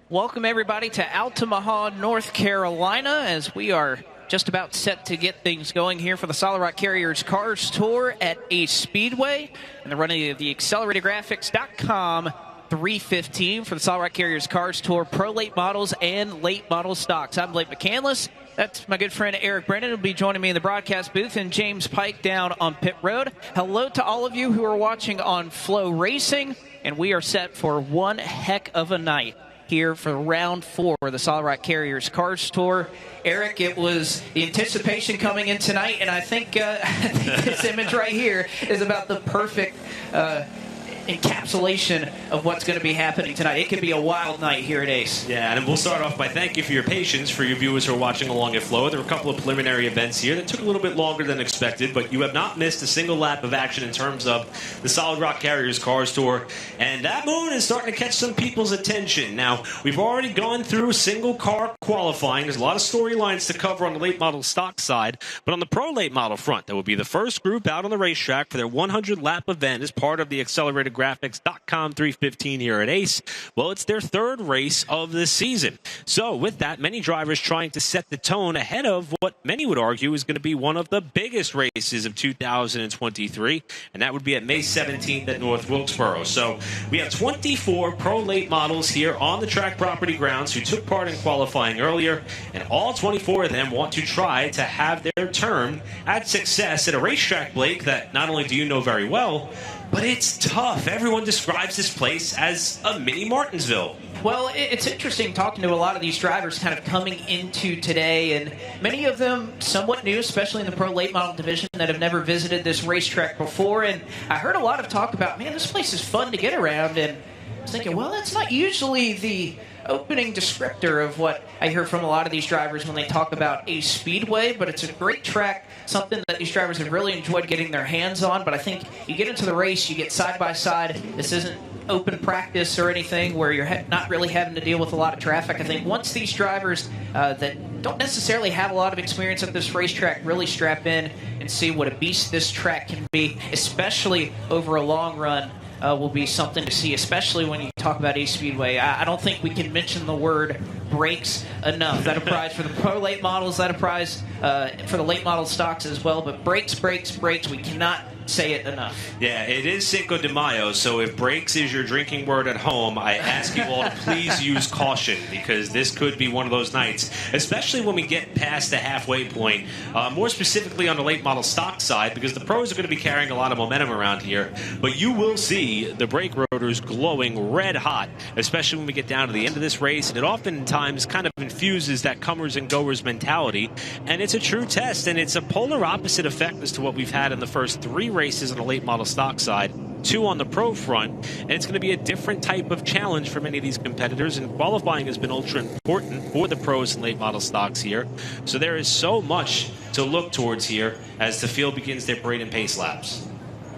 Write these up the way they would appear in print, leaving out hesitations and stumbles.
Welcome, everybody, to Altamaha, North Carolina, as we are just about set to get things going here for the Solid Rock Carriers Cars Tour at Ace Speedway and the running of the AcceleratedGraphics.com 315 for the Solid Rock Carriers Cars Tour Pro Late Models and Late Model Stocks. I'm Blake McCandless. That's my good friend Eric Brennan will be joining me in the broadcast booth, and James Pike down on pit road. Hello to all of you who are watching on Flow Racing, and we are set for one heck of a night here for round 4 of the Solid Rock Carriers Cars Tour. Eric, it was the anticipation coming in tonight, and I think this image right here is about the perfect encapsulation of what's going to be happening tonight. It could be a wild night here at Ace. Yeah, and we'll start off by thank you for your patience for your viewers who are watching along at Flow. There were a couple of preliminary events here that took a little bit longer than expected, but you have not missed a single lap of action in terms of the Solid Rock Carriers Cars Tour, and that moon is starting to catch some people's attention. Now, we've already gone through single car qualifying. There's a lot of storylines to cover on the late model stock side, but on the pro late model front, that will be the first group out on the racetrack for their 100-lap event as part of the AcceleratedGraphics.com 315 here at Ace. Well, it's their third race of the season. So with that, many drivers trying to set the tone ahead of what many would argue is going to be one of the biggest races of 2023, and that would be at May 17th at North Wilkesboro. So we have 24 pro late models here on the track property grounds who took part in qualifying earlier, and all 24 of them want to try to have their turn at success at a racetrack, Blake, that not only do you know very well, but it's tough. Everyone describes this place as a mini Martinsville. Well, it's interesting talking to a lot of these drivers kind of coming into today, and many of them somewhat new, especially in the pro late model division, that have never visited this racetrack before. And I heard a lot of talk about, man, this place is fun to get around, and I was thinking, well, that's not usually the opening descriptor of what I hear from a lot of these drivers when they talk about Ace Speedway, but it's a great track, something that these drivers have really enjoyed getting their hands on. But I think you get into the race, you get side by side. This isn't open practice or anything where you're not really having to deal with a lot of traffic. I think once these drivers that don't necessarily have a lot of experience at this racetrack really strap in and see what a beast this track can be, especially over a long run, will be something to see, especially when you talk about Ace Speedway. I don't think we can mention the word brakes enough. That applies for the pro late models, that applies for the late model stocks as well, but brakes, brakes, brakes, we cannot say it enough. Yeah, it is Cinco de Mayo, so if brakes is your drinking word at home, I ask you all to please use caution, because this could be one of those nights, especially when we get past the halfway point, more specifically on the late model stock side, because the pros are going to be carrying a lot of momentum around here, but you will see the brake rotors glowing red hot, especially when we get down to the end of this race, and it oftentimes kind of infuses that comers and goers mentality, and it's a true test, and it's a polar opposite effect as to what we've had in the first 3 races on the late model stock side, 2 on the pro front, and it's going to be a different type of challenge for many of these competitors, and qualifying has been ultra important for the pros and late model stocks here. So there is so much to look towards here as the field begins their parade and pace laps.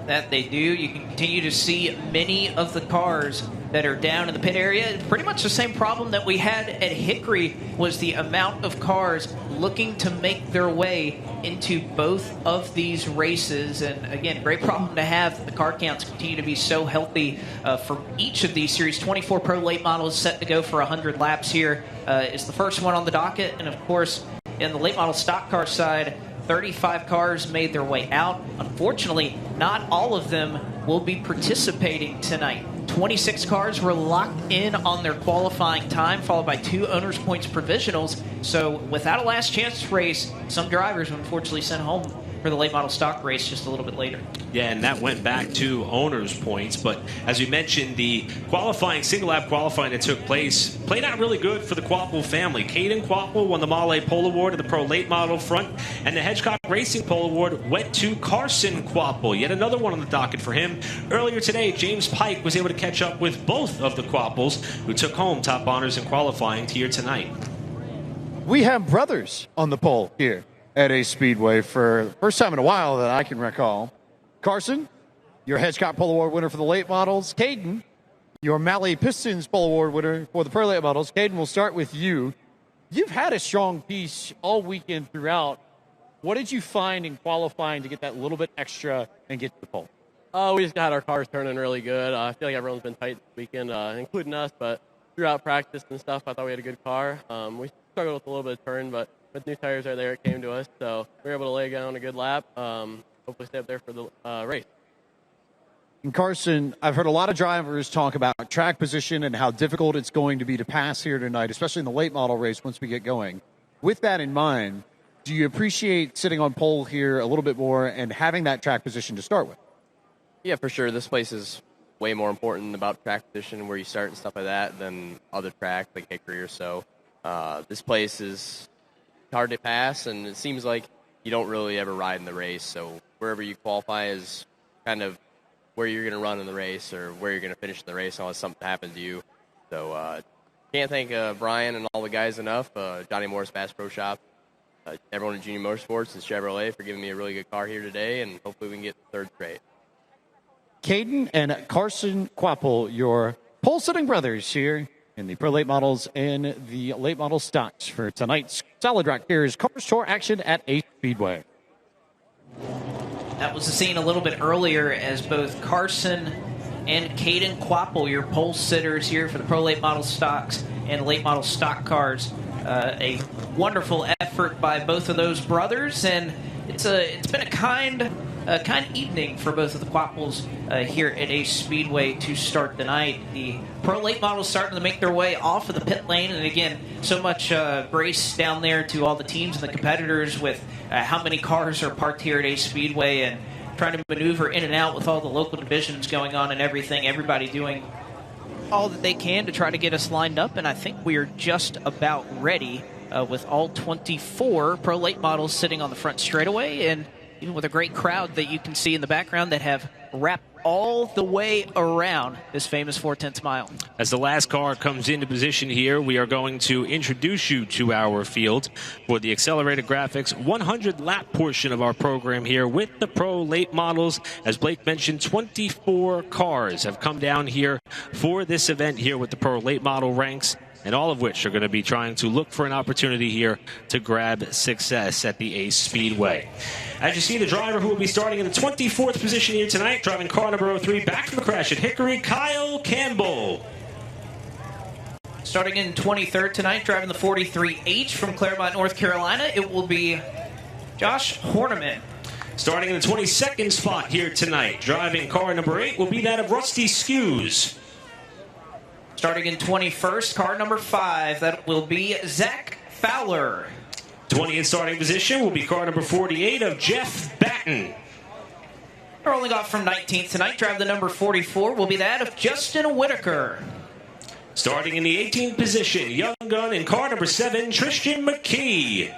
That they do. You can continue to see many of the cars that are down in the pit area. Pretty much the same problem that we had at Hickory was the amount of cars looking to make their way into both of these races. And again, great problem to have. The car counts continue to be so healthy for each of these series. 24 pro late models set to go for 100 laps here is the first one on the docket. And of course, in the late model stock car side, 35 cars made their way out. Unfortunately, not all of them will be participating tonight. 26 cars were locked in on their qualifying time, followed by 2 owners' points provisionals. So without a last chance race, some drivers were unfortunately sent home for the late model stock race just a little bit later. Yeah, and that went back to owners' points. But as we mentioned, the qualifying, single lap qualifying that took place played out really good for the Quapple family. Caden Quapple won the Male Pole Award at the pro late model front, and the Hedgecock Racing Pole Award went to Carson Quapple. Yet another one on the docket for him. Earlier today, James Pike was able to catch up with both of the Quapples, who took home top honors in qualifying here tonight. We have brothers on the pole here at Ace Speedway for the first time in a while that I can recall. Carson, your Hedgecock Pole Award winner for the late models. Caden, your Malley Pistons Pole Award winner for the pro late models. Caden, we'll start with you. You've had a strong piece all weekend throughout. What did you find in qualifying to get that little bit extra and get to the pole? We just got our cars turning really good. I feel like everyone's been tight this weekend, including us, but throughout practice and stuff, I thought we had a good car. We struggled with a little bit of turn, but with new tires right there, it came to us. So we were able to lay down a good lap. Hopefully stay up there for the race. And Carson, I've heard a lot of drivers talk about track position and how difficult it's going to be to pass here tonight, especially in the late model race once we get going. With that in mind, do you appreciate sitting on pole here a little bit more and having that track position to start with? Yeah, for sure. This place is way more important about track position, where you start and stuff like that, than other tracks like Hickory or so. This place is hard to pass, and it seems like you don't really ever ride in the race. So wherever you qualify is kind of where you're going to run in the race or where you're going to finish in the race unless something happens to you. So can't thank Brian and all the guys enough, Johnny Morris Bass Pro Shop, everyone in Junior Motorsports and Chevrolet for giving me a really good car here today, and hopefully we can get third straight. Caden and Carson Quapple, your pole-sitting brothers here in the Pro Late Models and the Late Model Stocks for tonight's Solid Rock Series Cars Tour action at a Speedway. That was the scene a little bit earlier as both Carson and Caden Quapple, your pole sitters here for the Pro Late Model Stocks and Late Model Stock Cars. A wonderful effort by both of those brothers, and it's been a kind evening for both of the Quapples here at Ace Speedway to start the night. The Pro Late Models starting to make their way off of the pit lane, and again, so much grace down there to all the teams and the competitors with how many cars are parked here at Ace Speedway and trying to maneuver in and out with all the local divisions going on and everything. Everybody doing all that they can to try to get us lined up, and I think we are just about ready with all 24 Pro Late Models sitting on the front straightaway, and even with a great crowd that you can see in the background that have wrapped all the way around this famous 4/10 mile. As the last car comes into position here, we are going to introduce you to our field for the Accelerated Graphics 100-lap portion of our program here with the Pro Late Models. As Blake mentioned, 24 cars have come down here for this event here with the Pro Late Model ranks, and all of which are going to be trying to look for an opportunity here to grab success at the Ace Speedway. As you see, the driver who will be starting in the 24th position here tonight, driving car number 03, back from the crash at Hickory, Kyle Campbell. Starting in 23rd tonight, driving the 43H from Claremont, North Carolina, it will be Josh Horneman. Starting in the 22nd spot here tonight, driving car number 8, will be that of Rusty Skews. Starting in 21st, car number 5, that will be Zach Fowler. 20th starting position will be car number 48 of Jeff Batten. Rolling off from 19th tonight, drive the number 44, will be that of Justin Whitaker. Starting in the 18th position, young gun in car number 7, Tristan McKee.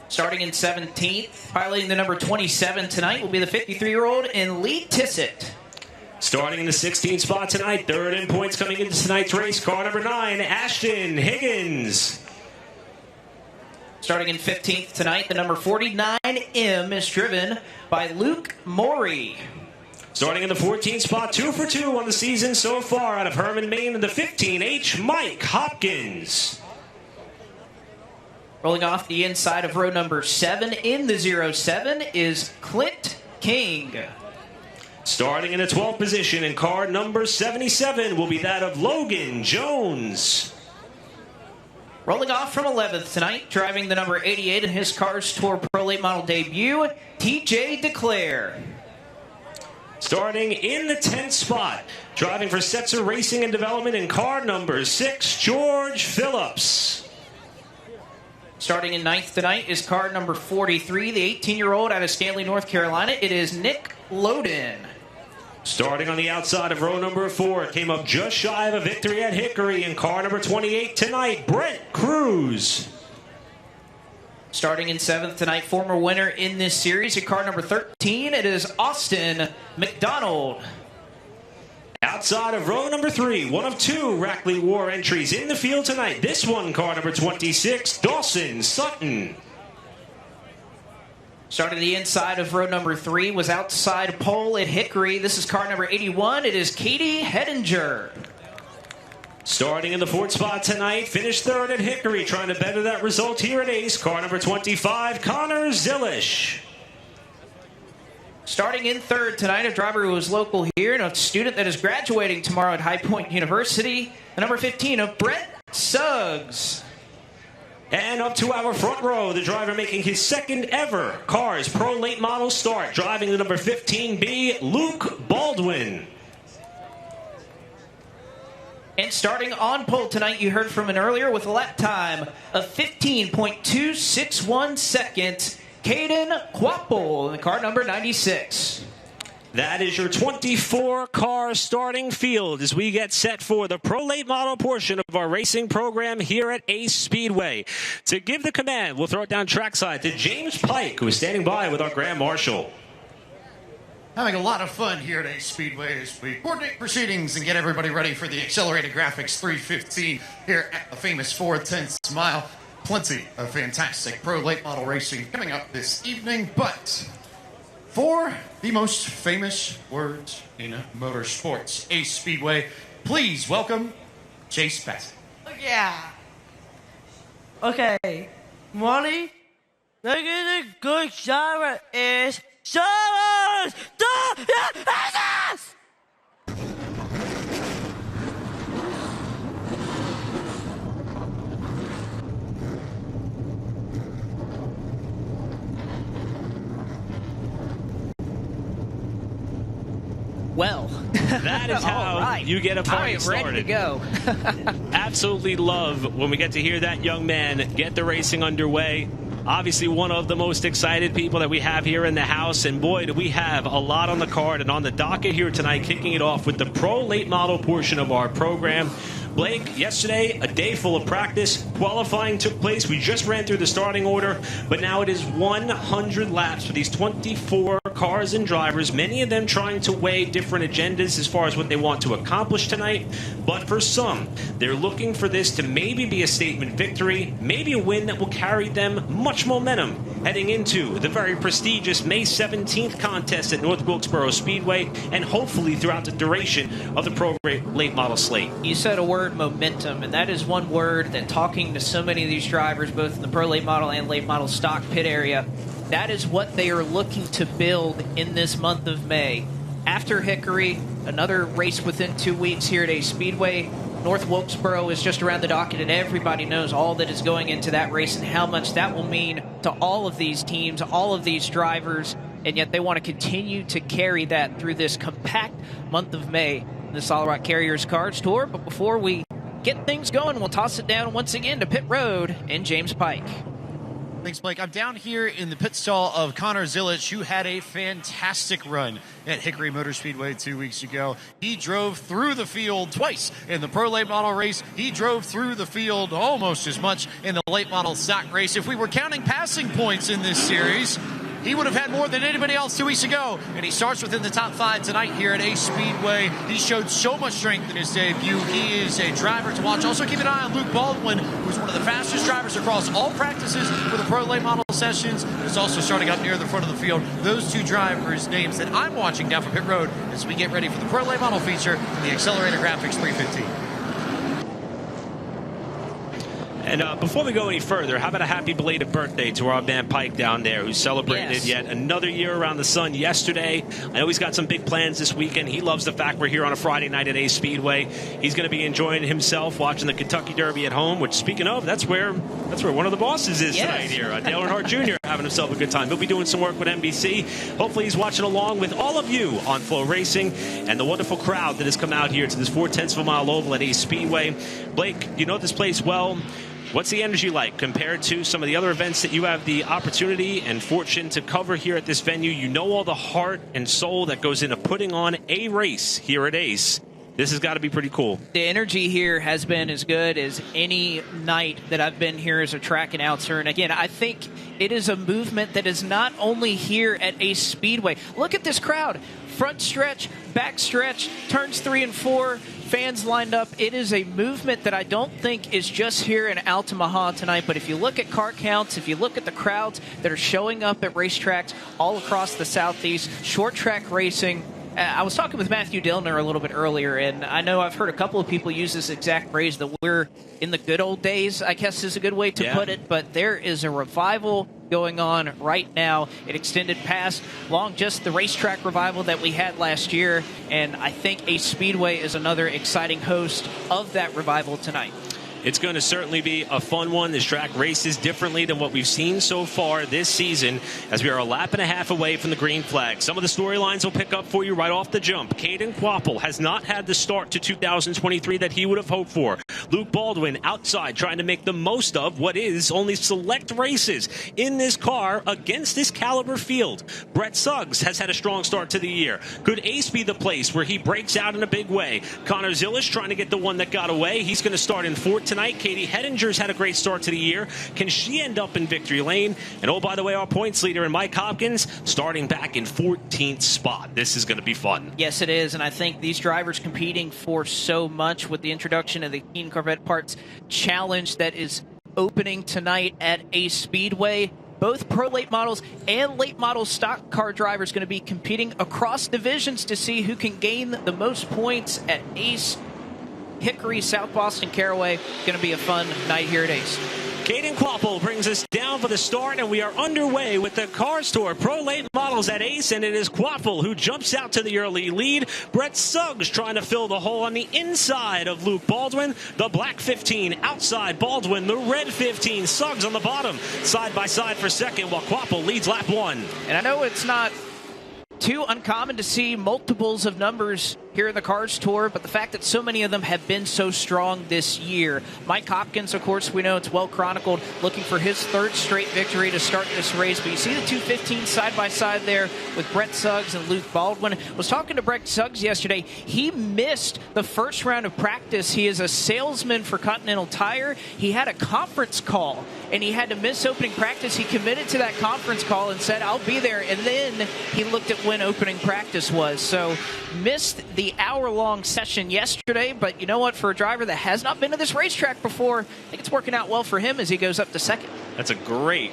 Starting in 17th, piloting the number 27 tonight, will be the 53-year-old in Lee Tissett. Starting in the 16th spot tonight, third in points coming into tonight's race, car number 9, Ashton Higgins. Starting in 15th tonight, the number 49M is driven by Luke Morey. Starting in the 14th spot, 2 for 2 on the season so far out of Herman, Maine, in the 15H, Mike Hopkins. Rolling off the inside of row number 7 in the 07 is Clint King. Starting in the 12th position in car number 77 will be that of Logan Jones. Rolling off from 11th tonight, driving the number 88 in his Cars Tour Pro Late Model debut, TJ DeClaire. Starting in the 10th spot, driving for Setzer Racing and Development in car number 6, George Phillips. Starting in 9th tonight is car number 43, the 18-year-old out of Stanley, North Carolina. It is Nick Loden. Starting on the outside of row number 4, it came up just shy of a victory at Hickory in car number 28 tonight, Brent Cruz. Starting in 7th tonight, former winner in this series at car number 13, it is Austin McDonald. Outside of row number 3, one of 2 Rackley War entries in the field tonight. This one, car number 26, Dawson Sutton. Starting the inside of row number 3 was outside pole at Hickory. This is car number 81. It is Katie Hedinger. Starting in the 4th spot tonight, finished 3rd at Hickory, trying to better that result here at Ace. Car number 25, Connor Zillish. Starting in third tonight, a driver who is local here and a student that is graduating tomorrow at High Point University, the number 15 of Brett Suggs. And up to our front row, the driver making his second ever Cars Pro Late Model start, driving the number 15B, Luke Baldwin. And starting on pole tonight, you heard from an earlier with a lap time of 15.261 seconds, Caden Quapple in the car number 96. That is your 24-car starting field as we get set for the Pro Late Model portion of our racing program here at Ace Speedway. To give the command, we'll throw it down trackside to James Pike, who is standing by with our Grand Marshal. Having a lot of fun here at Ace Speedway as we coordinate proceedings and get everybody ready for the Accelerated Graphics 315 here at the famous 4/10 mile. Plenty of fantastic pro late model racing coming up this evening, but for the most famous words in motorsports, Ace Speedway, please welcome Chase Bassett. Yeah. Okay. Molly, look at the good driver is Charles the Well, that is how right. you get a party started. Ready to go. Absolutely love when we get to hear that young man get the racing underway. Obviously one of the most excited people that we have here in the house, and boy, do we have a lot on the card and on the docket here tonight, kicking it off with the Pro Late Model portion of our program. Blake, yesterday, a day full of practice. Qualifying took place. We just ran through the starting order, but now it is 100 laps for these 24 cars and drivers, many of them trying to weigh different agendas as far as what they want to accomplish tonight. But for some, they're looking for this to maybe be a statement victory, maybe a win that will carry them much momentum heading into the very prestigious May 17th contest at North Wilkesboro Speedway, and hopefully throughout the duration of the Pro Late Model slate. You said a word, momentum, and that is one word that, talking to so many of these drivers, both in the Pro Late Model and Late Model stock pit area, that is what they are looking to build in this month of May. After Hickory, another race within 2 weeks here at Ace Speedway. North Wilkesboro is just around the docket, and everybody knows all that is going into that race and how much that will mean to all of these teams, all of these drivers, and yet they want to continue to carry that through this compact month of May in the Solid Rock Carriers Cars Tour. But before we get things going, we'll toss it down once again to Pit Road and James Pike. Thanks, Blake. I'm down here in the pit stall of Connor Zilic, who had a fantastic run at Hickory Motor Speedway 2 weeks ago. He drove through the field twice in the Pro Late Model race. He drove through the field almost as much in the Late Model stock race. If we were counting passing points in this series, he would have had more than anybody else 2 weeks ago, and he starts within the top 5 tonight here at Ace Speedway. He showed so much strength in his debut. He is a driver to watch. Also keep an eye on Luke Baldwin, who's one of the fastest drivers across all practices for the Pro Late Model sessions. He's also starting up near the front of the field. Those two drivers' names that I'm watching down from pit road as we get ready for the Pro Late Model feature, the Accelerated Graphics 315. And before we go any further, how about a happy belated birthday to our man Pike down there, who celebrated yet another year around the sun yesterday. I know he's got some big plans this weekend. He loves the fact we're here on a Friday night at Ace Speedway. He's going to be enjoying himself watching the Kentucky Derby at home, which, speaking of, that's where one of the bosses is tonight here. Dale Earnhardt Jr. having himself a good time. He'll be doing some work with NBC. Hopefully he's watching along with all of you on Flow Racing and the wonderful crowd that has come out here to this 4/10 of a mile oval at Ace Speedway. Blake, you know this place well. What's the energy like compared to some of the other events that you have the opportunity and fortune to cover here at this venue? You know all the heart and soul that goes into putting on a race here at Ace. This has got to be pretty cool. The energy here has been as good as any night that I've been here as a track announcer. And again, I think it is a movement that is not only here at Ace Speedway. Look at this crowd. Front stretch, back stretch, turns 3 and 4, fans lined up. It is a movement that I don't think is just here in Altamaha tonight, but if you look at car counts, if you look at the crowds that are showing up at racetracks all across the Southeast, short track racing, I was talking with Matthew Dillner a little bit earlier, and I know I've heard a couple of people use this exact phrase that we're in the good old days, I guess is a good way to put it, but there is a revival going on right now. It extended past long just the racetrack revival that we had last year, and I think Ace Speedway is another exciting host of that revival tonight. It's going to certainly be a fun one. This track races differently than what we've seen so far this season, as we are a lap and a half away from the green flag. Some of the storylines will pick up for you right off the jump. Caden Quapple has not had the start to 2023 that he would have hoped for. Luke Baldwin outside trying to make the most of what is only select races in this car against this caliber field. Brett Suggs has had a strong start to the year. Could Ace be the place where he breaks out in a big way? Connor Zillish trying to get the one that got away. He's going to start in fourth tonight. Katie Hettinger's had a great start to the year. Can she end up in victory lane? And oh, by the way, our points leader in Mike Hopkins starting back in 14th spot. This is going to be fun. Yes, it is, and I think these drivers competing for so much with the introduction of the Keen Corvette Parts Challenge that is opening tonight at Ace Speedway. Both pro late models and late model stock car drivers going to be competing across divisions to see who can gain the most points at Ace. Hickory, South Boston, Caraway. Going to be a fun night here at Ace. Caden Quapple brings us down for the start, and we are underway with the Cars Tour Pro Late Models at Ace, and it is Quapple who jumps out to the early lead. Brett Suggs trying to fill the hole on the inside of Luke Baldwin. The black 15 outside Baldwin, the red 15, Suggs on the bottom, side by side for second, while Quapple leads lap 1. And I know it's not too uncommon to see multiples of numbers here in the Cars Tour, but the fact that so many of them have been so strong this year. Mike Hopkins, of course, we know it's well chronicled, looking for his third straight victory to start this race. But you see the 215 side by side there with Brett Suggs and Luke Baldwin. I was talking to Brett Suggs yesterday. He missed the first round of practice. He is a salesman for Continental Tire. He had a conference call, and he had to miss opening practice. He committed to that conference call and said, I'll be there. And then he looked at when opening practice was. So missed the hour-long session yesterday, but you know what? For a driver that has not been to this racetrack before, I think it's working out well for him as he goes up to second. That's a great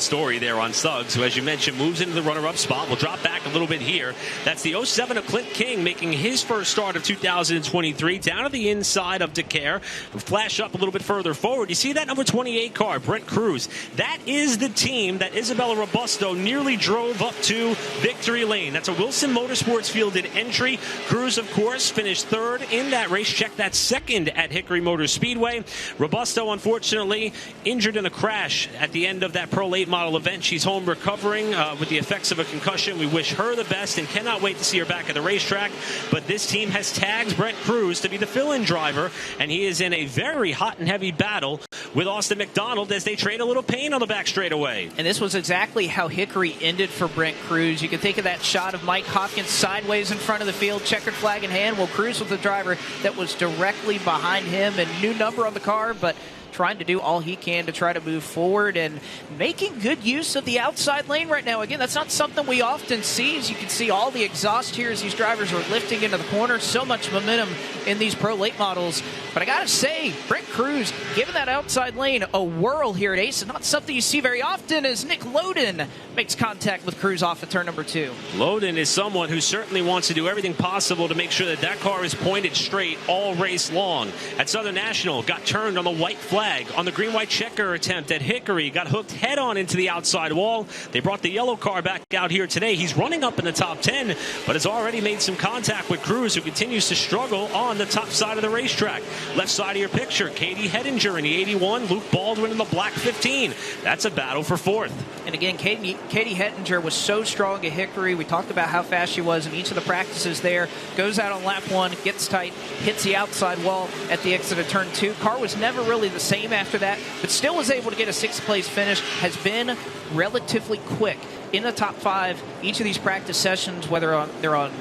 story there on Suggs, who, as you mentioned, moves into the runner-up spot. We'll drop back a little bit here. That's the 07 of Clint King making his first start of 2023 down to the inside of DeCare. We'll flash up a little bit further forward. You see that number 28 car, Brent Cruz. That is the team that Isabella Robusto nearly drove up to victory lane. That's a Wilson Motorsports fielded entry. Cruz, of course, finished third in that race. Check that second at Hickory Motor Speedway. Robusto, unfortunately, injured in a crash at the end of that Pro Late Model event. She's home recovering with the effects of a concussion. We wish her the best and cannot wait to see her back at the racetrack. But this team has tagged Brent Cruz to be the fill-in driver, and he is in a very hot and heavy battle with Austin McDonald as they trade a little paint on the back straightaway. And this was exactly how Hickory ended for Brent Cruz. You can think of that shot of Mike Hopkins sideways in front of the field, checkered flag in hand. Well, Cruz was the driver that was directly behind him, and new number on the car, but trying to do all he can to try to move forward and making good use of the outside lane right now. Again, that's not something we often see. As you can see all the exhaust here as these drivers are lifting into the corner. So much momentum in these Pro Late Models. But I got to say, Brent Cruz giving that outside lane a whirl here at Ace. Not something you see very often as Nick Loden makes contact with Cruz off of turn number 2. Loden is someone who certainly wants to do everything possible to make sure that that car is pointed straight all race long. At Southern National, got turned on the white flag. On the green-white checker attempt at Hickory, got hooked head-on into the outside wall. They brought the yellow car back out here today. He's running up in the top 10, but has already made some contact with Cruz, who continues to struggle on the top side of the racetrack. Left side of your picture, Katie Hettinger in the 81, Luke Baldwin in the black 15. That's a battle for fourth. And again, Katie Hettinger was so strong at Hickory. We talked about how fast she was in each of the practices there. Goes out on lap 1, gets tight, hits the outside wall at the exit of turn 2. Car was never really the same after that, but still was able to get a 6th place finish. Has been relatively quick in the top 5 each of these practice sessions, whether they're on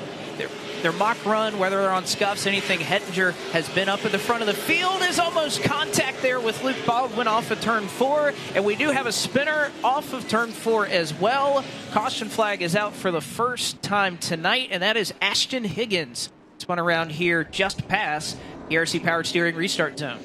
their mock run, whether they're on scuffs, anything. Hettinger has been up at the front of the field. Is almost contact there with Luke Baldwin off of turn 4, and we do have a spinner off of turn 4 as well. Caution flag is out for the first time tonight, and that is Ashton Higgins. Spun around here just past the RC Powered Steering restart zone.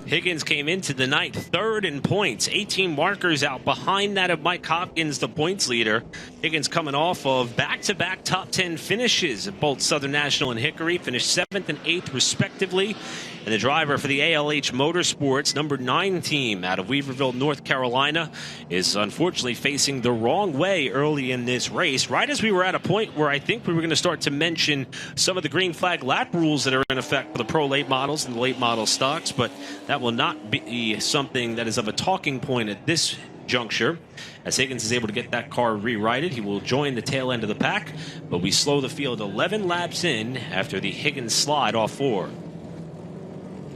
Higgins came into the night third in points, 18 markers out behind that of Mike Hopkins, the points leader. Higgins coming off of back-to-back top 10 finishes at both Southern National and Hickory, finished 7th and 8th respectively. And the driver for the ALH Motorsports, number 9 team out of Weaverville, North Carolina, is unfortunately facing the wrong way early in this race, right as we were at a point where I think we were going to start to mention some of the green flag lap rules that are in effect for the pro late models and the late model stocks, but that will not be something that is of a talking point at this juncture. As Higgins is able to get that car rewrited, he will join the tail end of the pack, but we slow the field 11 laps in after the Higgins slide off 4.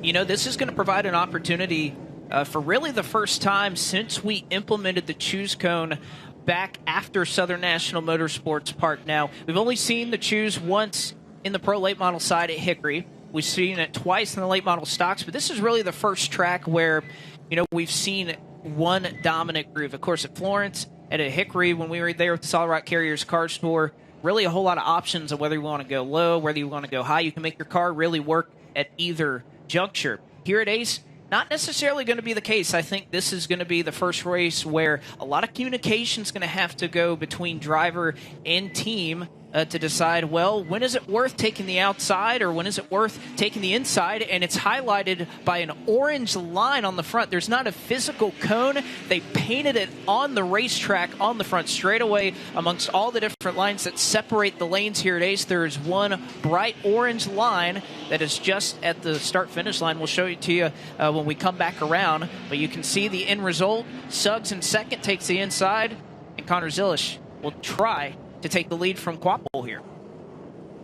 You know, this is going to provide an opportunity for really the first time since we implemented the choose cone back after Southern National Motorsports Park. Now, we've only seen the choose once in the pro late model side at Hickory. We've seen it twice in the late model stocks, but this is really the first track where, you know, we've seen one dominant groove. Of course, at Florence and at Hickory, when we were there with the Solid Rock Carriers car store, really a whole lot of options of whether you want to go low, whether you want to go high. You can make your car really work at either juncture. Here at Ace, not necessarily going to be the case. I think this is going to be the first race where a lot of communication is going to have to go between driver and team to decide, well, when is it worth taking the outside or when is it worth taking the inside? And it's highlighted by an orange line on the front. There's not a physical cone. They painted it on the racetrack on the front straight away amongst all the different lines that separate the lanes here at Ace. There is one bright orange line that is just at the start-finish line. We'll show it to you when we come back around. But you can see the end result. Suggs in second takes the inside, and Connor Zilish will try to take the lead from Quapple here.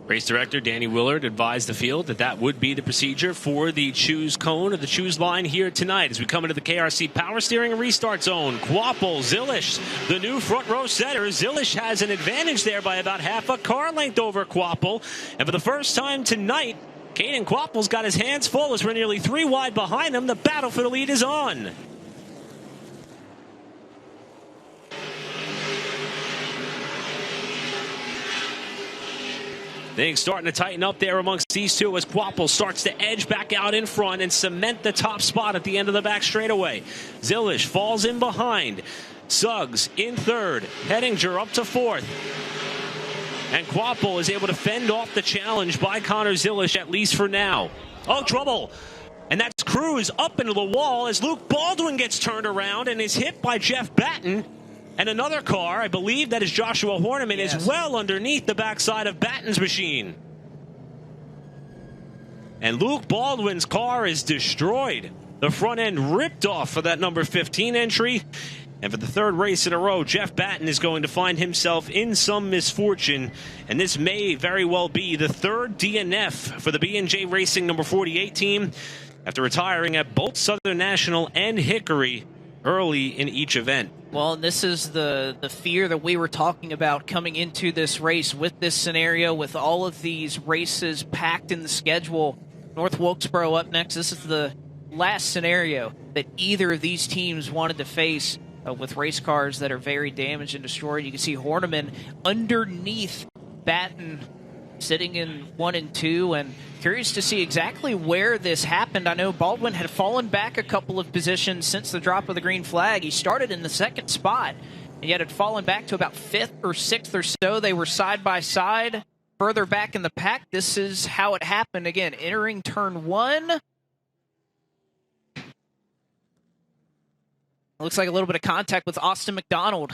Race director Danny Willard advised the field that that would be the procedure for the choose cone or the choose line here tonight as we come into the KRC power steering and restart zone. Quapple, Zilish, the new front row setter. Zilish has an advantage there by about half a car length over Quapple. And for the first time tonight, Caden Quapple's got his hands full as we're nearly 3 wide behind him. The battle for the lead is on. Things starting to tighten up there amongst these two as Quapple starts to edge back out in front and cement the top spot at the end of the back straightaway. Zilish falls in behind. Suggs in third. Hettinger up to fourth. And Quapple is able to fend off the challenge by Connor Zilish, at least for now. Oh, trouble. And that's Cruz up into the wall as Luke Baldwin gets turned around and is hit by Jeff Batten. And another car, I believe that is Joshua Horniman, yes, is well underneath the backside of Batten's machine. And Luke Baldwin's car is destroyed. The front end ripped off for that number 15 entry. And for the third race in a row, Jeff Batten is going to find himself in some misfortune. And this may very well be the third DNF for the B&J Racing number 48 team after retiring at both Southern National and Hickory early in each event. Well, this is the fear that we were talking about coming into this race with this scenario, with all of these races packed in the schedule. North Wilkesboro up next. This is the last scenario that either of these teams wanted to face with race cars that are very damaged and destroyed. You can see Horniman underneath Batten sitting in 1 and 2, and curious to see exactly where this happened. I know Baldwin had fallen back a couple of positions since the drop of the green flag. He started in the second spot, and yet had fallen back to about 5th or 6th or so. They were side by side, further back in the pack. This is how it happened. Again, entering turn 1. Looks like a little bit of contact with Austin McDonald.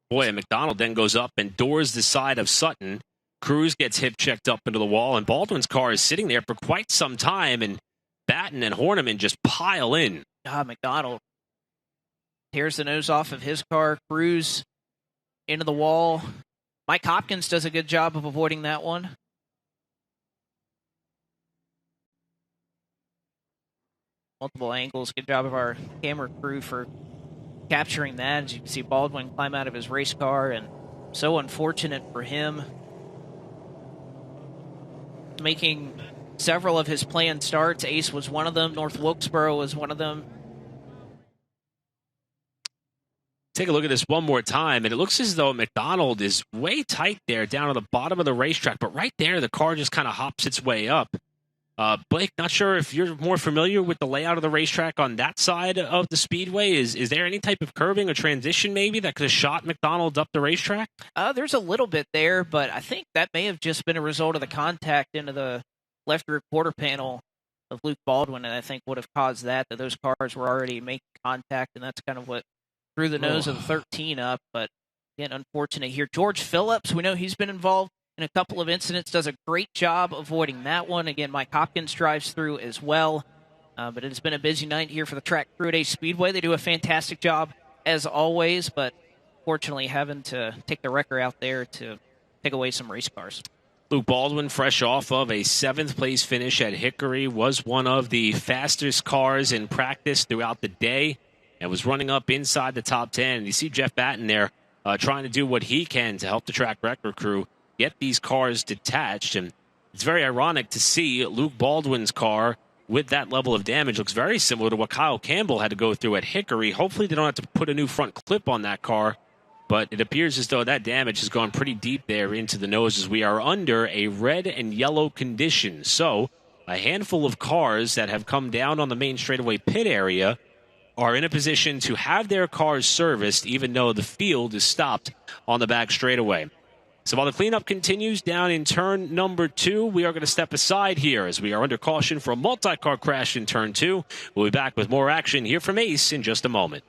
Boy, and McDonald then goes up and doors the side of Sutton. Cruz gets hip checked up into the wall, and Baldwin's car is sitting there for quite some time, and Batten and Horniman just pile in. McDonald tears the nose off of his car. Cruz into the wall. Mike Hopkins does a good job of avoiding that one. Multiple angles. Good job of our camera crew for capturing that. As you can see, Baldwin climb out of his race car, and so unfortunate for him, making several of his planned starts. Ace was one of them. North Wilkesboro was one of them. Take a look at this one more time, and it looks as though McDonald is way tight there down at the bottom of the racetrack, but right there the car just kind of hops its way up. Blake, not sure if you're more familiar with the layout of the racetrack on that side of the speedway. Is there any type of curbing or transition maybe that could have shot McDonald's up the racetrack? There's a little bit there, but I think that may have just been a result of the contact into the left rear quarter panel of Luke Baldwin, and I think would have caused that those cars were already making contact, and that's kind of what threw the nose of the 13 up. But again, unfortunate here. George Phillips, we know he's been involved in a couple of incidents, does a great job avoiding that one. Again, Mike Hopkins drives through as well. But it has been a busy night here for the track crew at Ace Speedway. They do a fantastic job as always, but fortunately having to take the wrecker out there to take away some race cars. Luke Baldwin, fresh off of a 7th place finish at Hickory, was one of the fastest cars in practice throughout the day and was running up inside the top 10. And you see Jeff Batten there trying to do what he can to help the track record crew get these cars detached. And it's very ironic to see Luke Baldwin's car with that level of damage. Looks very similar to what Kyle Campbell had to go through at Hickory. Hopefully they don't have to put a new front clip on that car, but it appears as though that damage has gone pretty deep there into the nose as we are under a red and yellow condition. So a handful of cars that have come down on the main straightaway pit area are in a position to have their cars serviced even though the field is stopped on the back straightaway. So while the cleanup continues down in turn number 2, we are going to step aside here as we are under caution for a multi-car crash in turn 2. We'll be back with more action here from Ace in just a moment.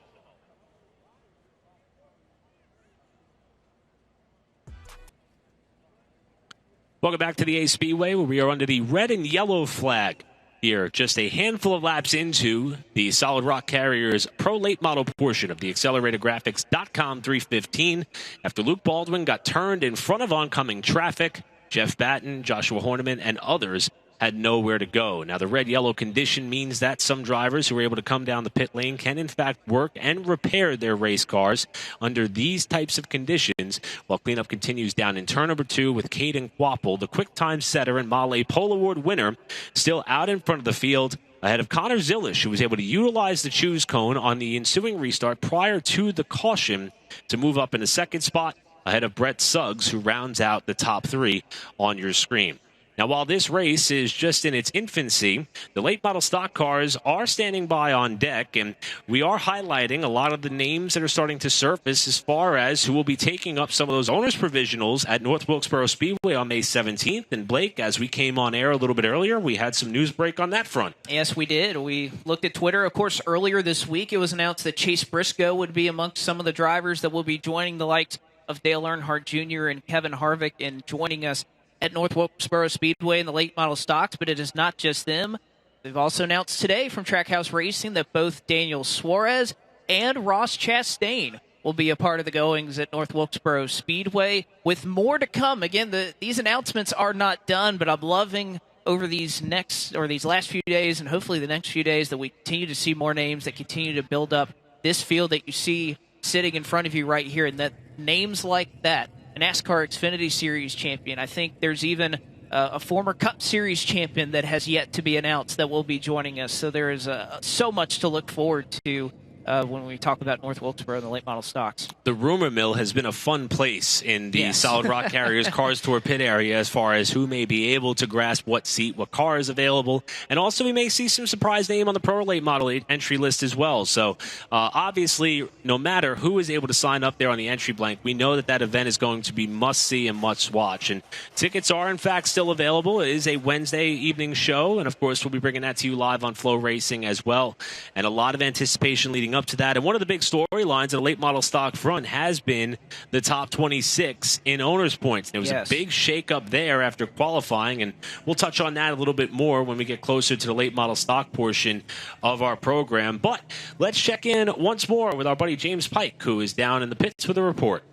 Welcome back to the Ace Speedway, where we are under the red and yellow flag here, just a handful of laps into the Solid Rock Carriers Pro Late Model portion of the AcceleratorGraphics.com 315. After Luke Baldwin got turned in front of oncoming traffic, Jeff Batten, Joshua Horniman, and others had nowhere to go. Now, the red-yellow condition means that some drivers who are able to come down the pit lane can, in fact, work and repair their race cars under these types of conditions, while cleanup continues down in turn number 2 with Caden Quapple, the quick time setter and Male Pole Award winner, still out in front of the field, ahead of Connor Zillish, who was able to utilize the choose cone on the ensuing restart prior to the caution to move up in the second spot, ahead of Brett Suggs, who rounds out the top 3 on your screen. Now, while this race is just in its infancy, the late model stock cars are standing by on deck, and we are highlighting a lot of the names that are starting to surface as far as who will be taking up some of those owners' provisionals at North Wilkesboro Speedway on May 17th. And Blake, as we came on air a little bit earlier, we had some news break on that front. Yes, we did. We looked at Twitter. Of course, earlier this week, it was announced that Chase Briscoe would be amongst some of the drivers that will be joining the likes of Dale Earnhardt Jr. and Kevin Harvick in joining us at North Wilkesboro Speedway in the late model stocks, but it is not just them. They've also announced today from Trackhouse Racing that both Daniel Suarez and Ross Chastain will be a part of the goings at North Wilkesboro Speedway, with more to come. Again, these announcements are not done, but I'm loving over these last few days and hopefully the next few days that we continue to see more names that continue to build up this field that you see sitting in front of you right here, and that names like that. A NASCAR Xfinity Series champion. I think there's even a former Cup Series champion that has yet to be announced that will be joining us. So there is so much to look forward to when we talk about North Wilkesboro and the late model stocks. The rumor mill has been a fun place in the Solid Rock Carriers Cars Tour pit area as far as who may be able to grasp what seat, what car is available. And also we may see some surprise name on the Pro Late Model entry list as well. So obviously, no matter who is able to sign up there on the entry blank, we know that event is going to be must-see and must-watch. And tickets are, in fact, still available. It is a Wednesday evening show. And, of course, we'll be bringing that to you live on Flow Racing as well. And a lot of anticipation leading up to that. And one of the big storylines of the late model stock front has been the top 26 in owners' points. There was a big shakeup there after qualifying, and we'll touch on that a little bit more when we get closer to the late model stock portion of our program. But let's check in once more with our buddy James Pike, who is down in the pits with a report.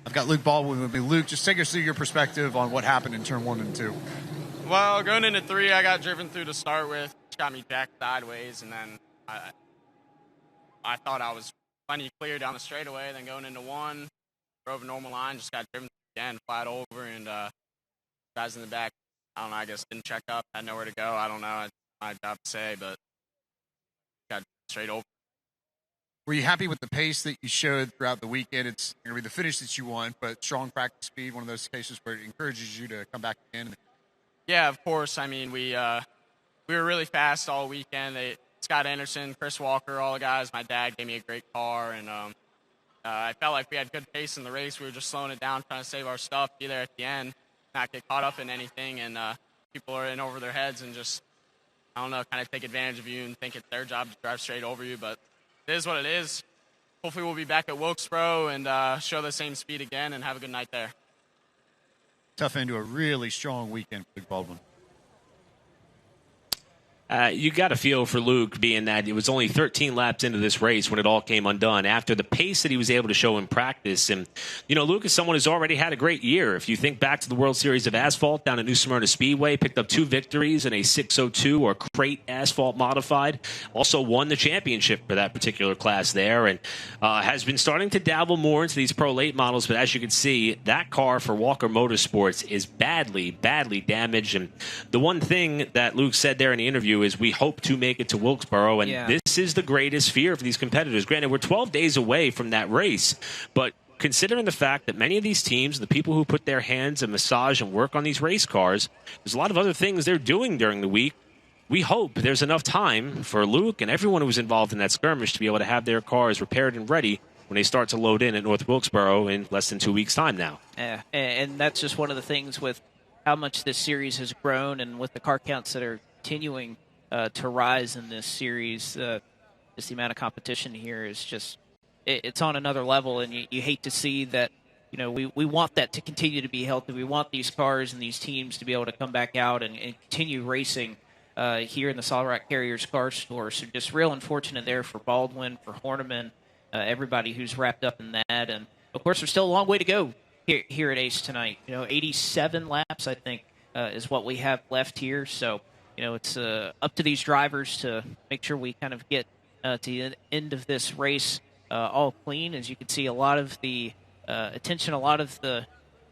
I've got Luke Baldwin with me. Luke, just take us through your perspective on what happened in turn 1 and 2. Well, going into 3, I got driven through to start with, which got me jacked sideways, and then I thought I was plenty clear down the straightaway. Then going into 1, drove a normal line, just got driven again, flat over, and guys in the back, I don't know, I guess didn't check up, had nowhere to go. I don't know, it's my job to say, but got straight over. Were you happy with the pace that you showed throughout the weekend? It's going to be the finish that you want, but strong practice speed, one of those cases where it encourages you to come back in. Yeah, of course. I mean, we were really fast all weekend. Scott Anderson, Chris Walker, all the guys. My dad gave me a great car, and I felt like we had good pace in the race. We were just slowing it down, trying to save our stuff, be there at the end, not get caught up in anything, and people are in over their heads and just, I don't know, kind of take advantage of you and think it's their job to drive straight over you, but it is what it is. Hopefully we'll be back at Wilkesboro and show the same speed again and have a good night there. Tough end to a really strong weekend for Luke Baldwin. You got a feel for Luke, being that it was only 13 laps into this race when it all came undone after the pace that he was able to show in practice. And, you know, Luke is someone who's already had a great year. If you think back to the World Series of Asphalt down at New Smyrna Speedway, picked up 2 victories in a 602 or crate asphalt modified. Also won the championship for that particular class there, and has been starting to dabble more into these pro late models. But as you can see, that car for Walker Motorsports is badly, badly damaged. And the one thing that Luke said there in the interview is we hope to make it to Wilkesboro, and this is the greatest fear for these competitors. Granted, we're 12 days away from that race, but considering the fact that many of these teams, the people who put their hands and massage and work on these race cars, there's a lot of other things they're doing during the week. We hope there's enough time for Luke and everyone who was involved in that skirmish to be able to have their cars repaired and ready when they start to load in at North Wilkesboro in less than 2 weeks' time now. Yeah, and that's just one of the things with how much this series has grown and with the car counts that are continuing to rise in this series. Just the amount of competition here is just, it's on another level, and you hate to see that. You know, we want that to continue to be healthy. We want these cars and these teams to be able to come back out and continue racing here in the Solid Rock Carriers car store. So just real unfortunate there for Baldwin, for Horniman, everybody who's wrapped up in that. And, of course, there's still a long way to go here at Ace tonight. You know, 87 laps, I think, is what we have left here. So, you know, it's up to these drivers to make sure we kind of get to the end of this race all clean. As you can see, a lot of the attention, a lot of the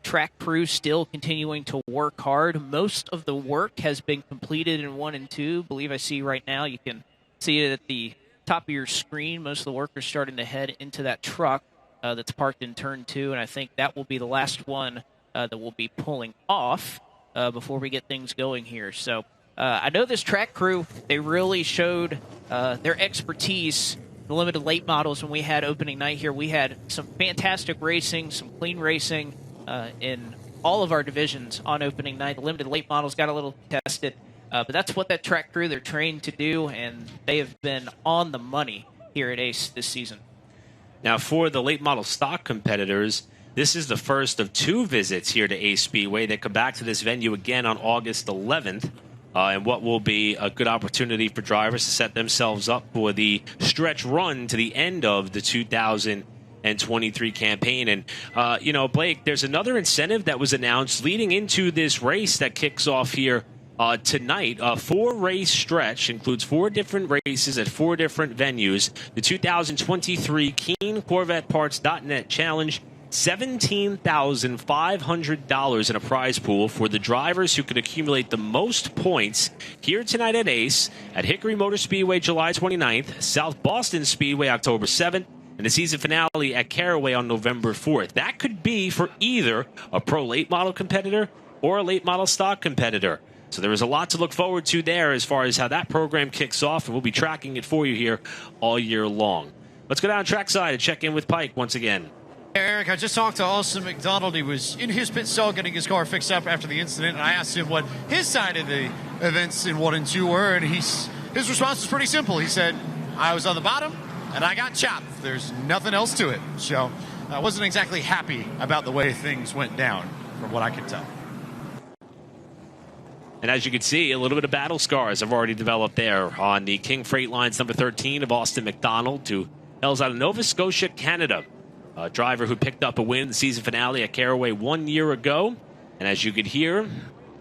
track crew still continuing to work hard. Most of the work has been completed in 1 and 2. I believe I see right now, you can see it at the top of your screen. Most of the workers starting to head into that truck that's parked in turn 2, and I think that will be the last one that will be pulling off before we get things going here. So I know this track crew, they really showed their expertise, the limited late models when we had opening night here. We had some fantastic racing, some clean racing in all of our divisions on opening night. The limited late models got a little tested, but that's what that track crew, they're trained to do, and they have been on the money here at Ace this season. Now, for the late model stock competitors, this is the first of 2 visits here to Ace Speedway. They come back to this venue again on August 11th. And what will be a good opportunity for drivers to set themselves up for the stretch run to the end of the 2023 campaign. And, you know, Blake, there's another incentive that was announced leading into this race that kicks off here tonight. A 4-race stretch includes 4 different races at 4 different venues. The 2023 KeenCorvetteParts.net Challenge, $17,500 in a prize pool for the drivers who can accumulate the most points here tonight at Ace, at Hickory Motor Speedway July 29th, South Boston Speedway October 7th, and the season finale at Caraway on November 4th. That could be for either a pro late model competitor or a late model stock competitor. So there is a lot to look forward to there as far as how that program kicks off, and we'll be tracking it for you here all year long. Let's go down trackside and check in with Pike once again. Eric, I just talked to Austin McDonald. He was in his pit stall getting his car fixed up after the incident, and I asked him what his side of the events in 1 and 2 were, and his response was pretty simple. He said, I was on the bottom, and I got chopped. There's nothing else to it. So I wasn't exactly happy about the way things went down, from what I could tell. And as you can see, a little bit of battle scars have already developed there on the King Freight Lines number 13 of Austin McDonald, who hails out of Nova Scotia, Canada. A driver who picked up a win in the season finale at Caraway 1 year ago. And as you could hear,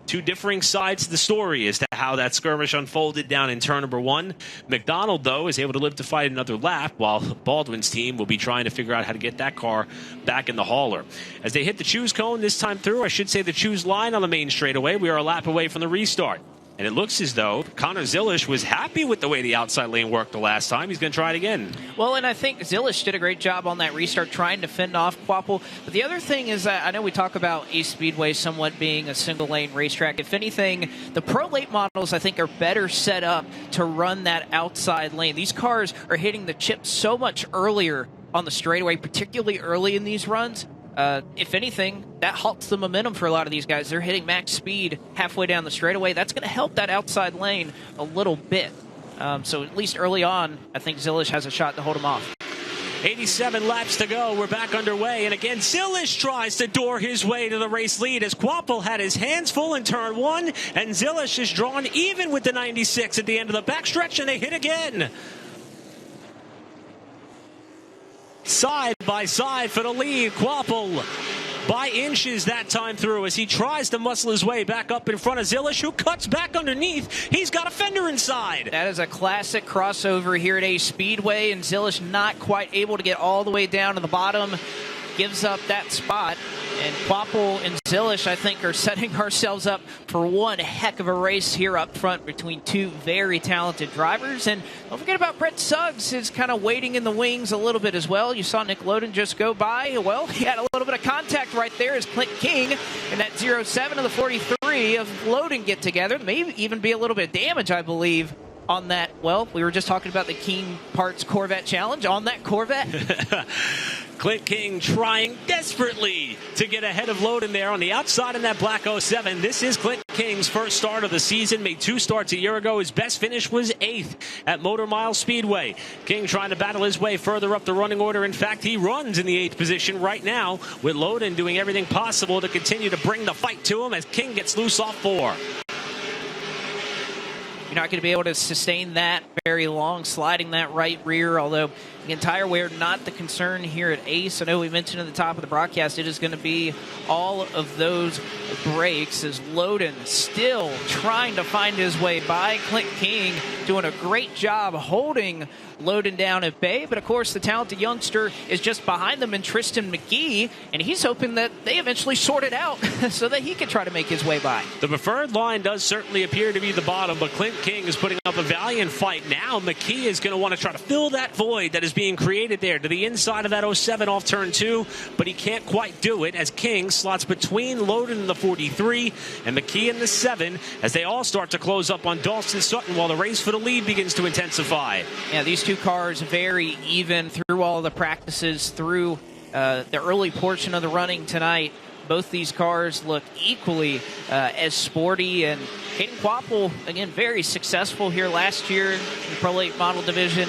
2 differing sides to the story as to how that skirmish unfolded down in turn number 1. McDonald, though, is able to live to fight another lap, while Baldwin's team will be trying to figure out how to get that car back in the hauler. As they hit the choose cone this time through, I should say the choose line on the main straightaway, we are a lap away from the restart. And it looks as though Connor Zilish was happy with the way the outside lane worked the last time. He's going to try it again. Well, and I think Zilish did a great job on that restart trying to fend off Quapple. But the other thing is that I know we talk about Ace Speedway somewhat being a single-lane racetrack. If anything, the Pro Late models, I think, are better set up to run that outside lane. These cars are hitting the chip so much earlier on the straightaway, particularly early in these runs. If anything, that halts the momentum for a lot of these guys. They're hitting max speed halfway down the straightaway. That's going to help that outside lane a little bit. So at least early on, I think Zilish has a shot to hold him off. 87 laps to go. We're back underway. And again, Zilish tries to door his way to the race lead as Quapple had his hands full in turn 1. And Zilish is drawn even with the 96 at the end of the backstretch, and they hit again. Side by side for the lead. Quapple by inches that time through as he tries to muscle his way back up in front of Zilish, who cuts back underneath. He's got a fender inside. That is a classic crossover here at Ace Speedway, and Zilish not quite able to get all the way down to the bottom. Gives up that spot. And Quapple and Zilish, I think, are setting ourselves up for one heck of a race here up front between two very talented drivers. And don't forget about Brett Suggs, is kind of waiting in the wings a little bit as well. You saw Nick Loden just go by. Well, he had a little bit of contact right there as Clint King and that 07 of the 43 of Loden get together. Maybe even be a little bit of damage, I believe, on that. Well, we were just talking about the King Parts Corvette Challenge on that Corvette. Clint King trying desperately to get ahead of Loden there on the outside in that black 07. This is Clint King's first start of the season. Made 2 starts a year ago. His best finish was 8th at Motor Mile Speedway. King trying to battle his way further up the running order. In fact, he runs in the 8th position right now, with Loden doing everything possible to continue to bring the fight to him as King gets loose off 4. You're not going to be able to sustain that very long, sliding that right rear, although the entire wear, not the concern here at Ace. I know we mentioned at the top of the broadcast, it is going to be all of those brakes as Loden still trying to find his way by. Clint King doing a great job holding Loden down at bay, but of course the talented youngster is just behind them in Tristan McGee, and he's hoping that they eventually sort it out so that he can try to make his way by. The preferred line does certainly appear to be the bottom, but Clint King is putting up a valiant fight. Now McKee is going to want to try to fill that void that is being created there to the inside of that 07 off turn 2, but he can't quite do it as King slots between Loden and the 43 and McKee in the 7 as they all start to close up on Dawson Sutton while the race for the lead begins to intensify. Yeah, these two cars very even through all the practices, through the early portion of the running tonight. Both these cars look equally as sporty, and Hayden Quapple, again, very successful here last year in the Pro Late Model Division.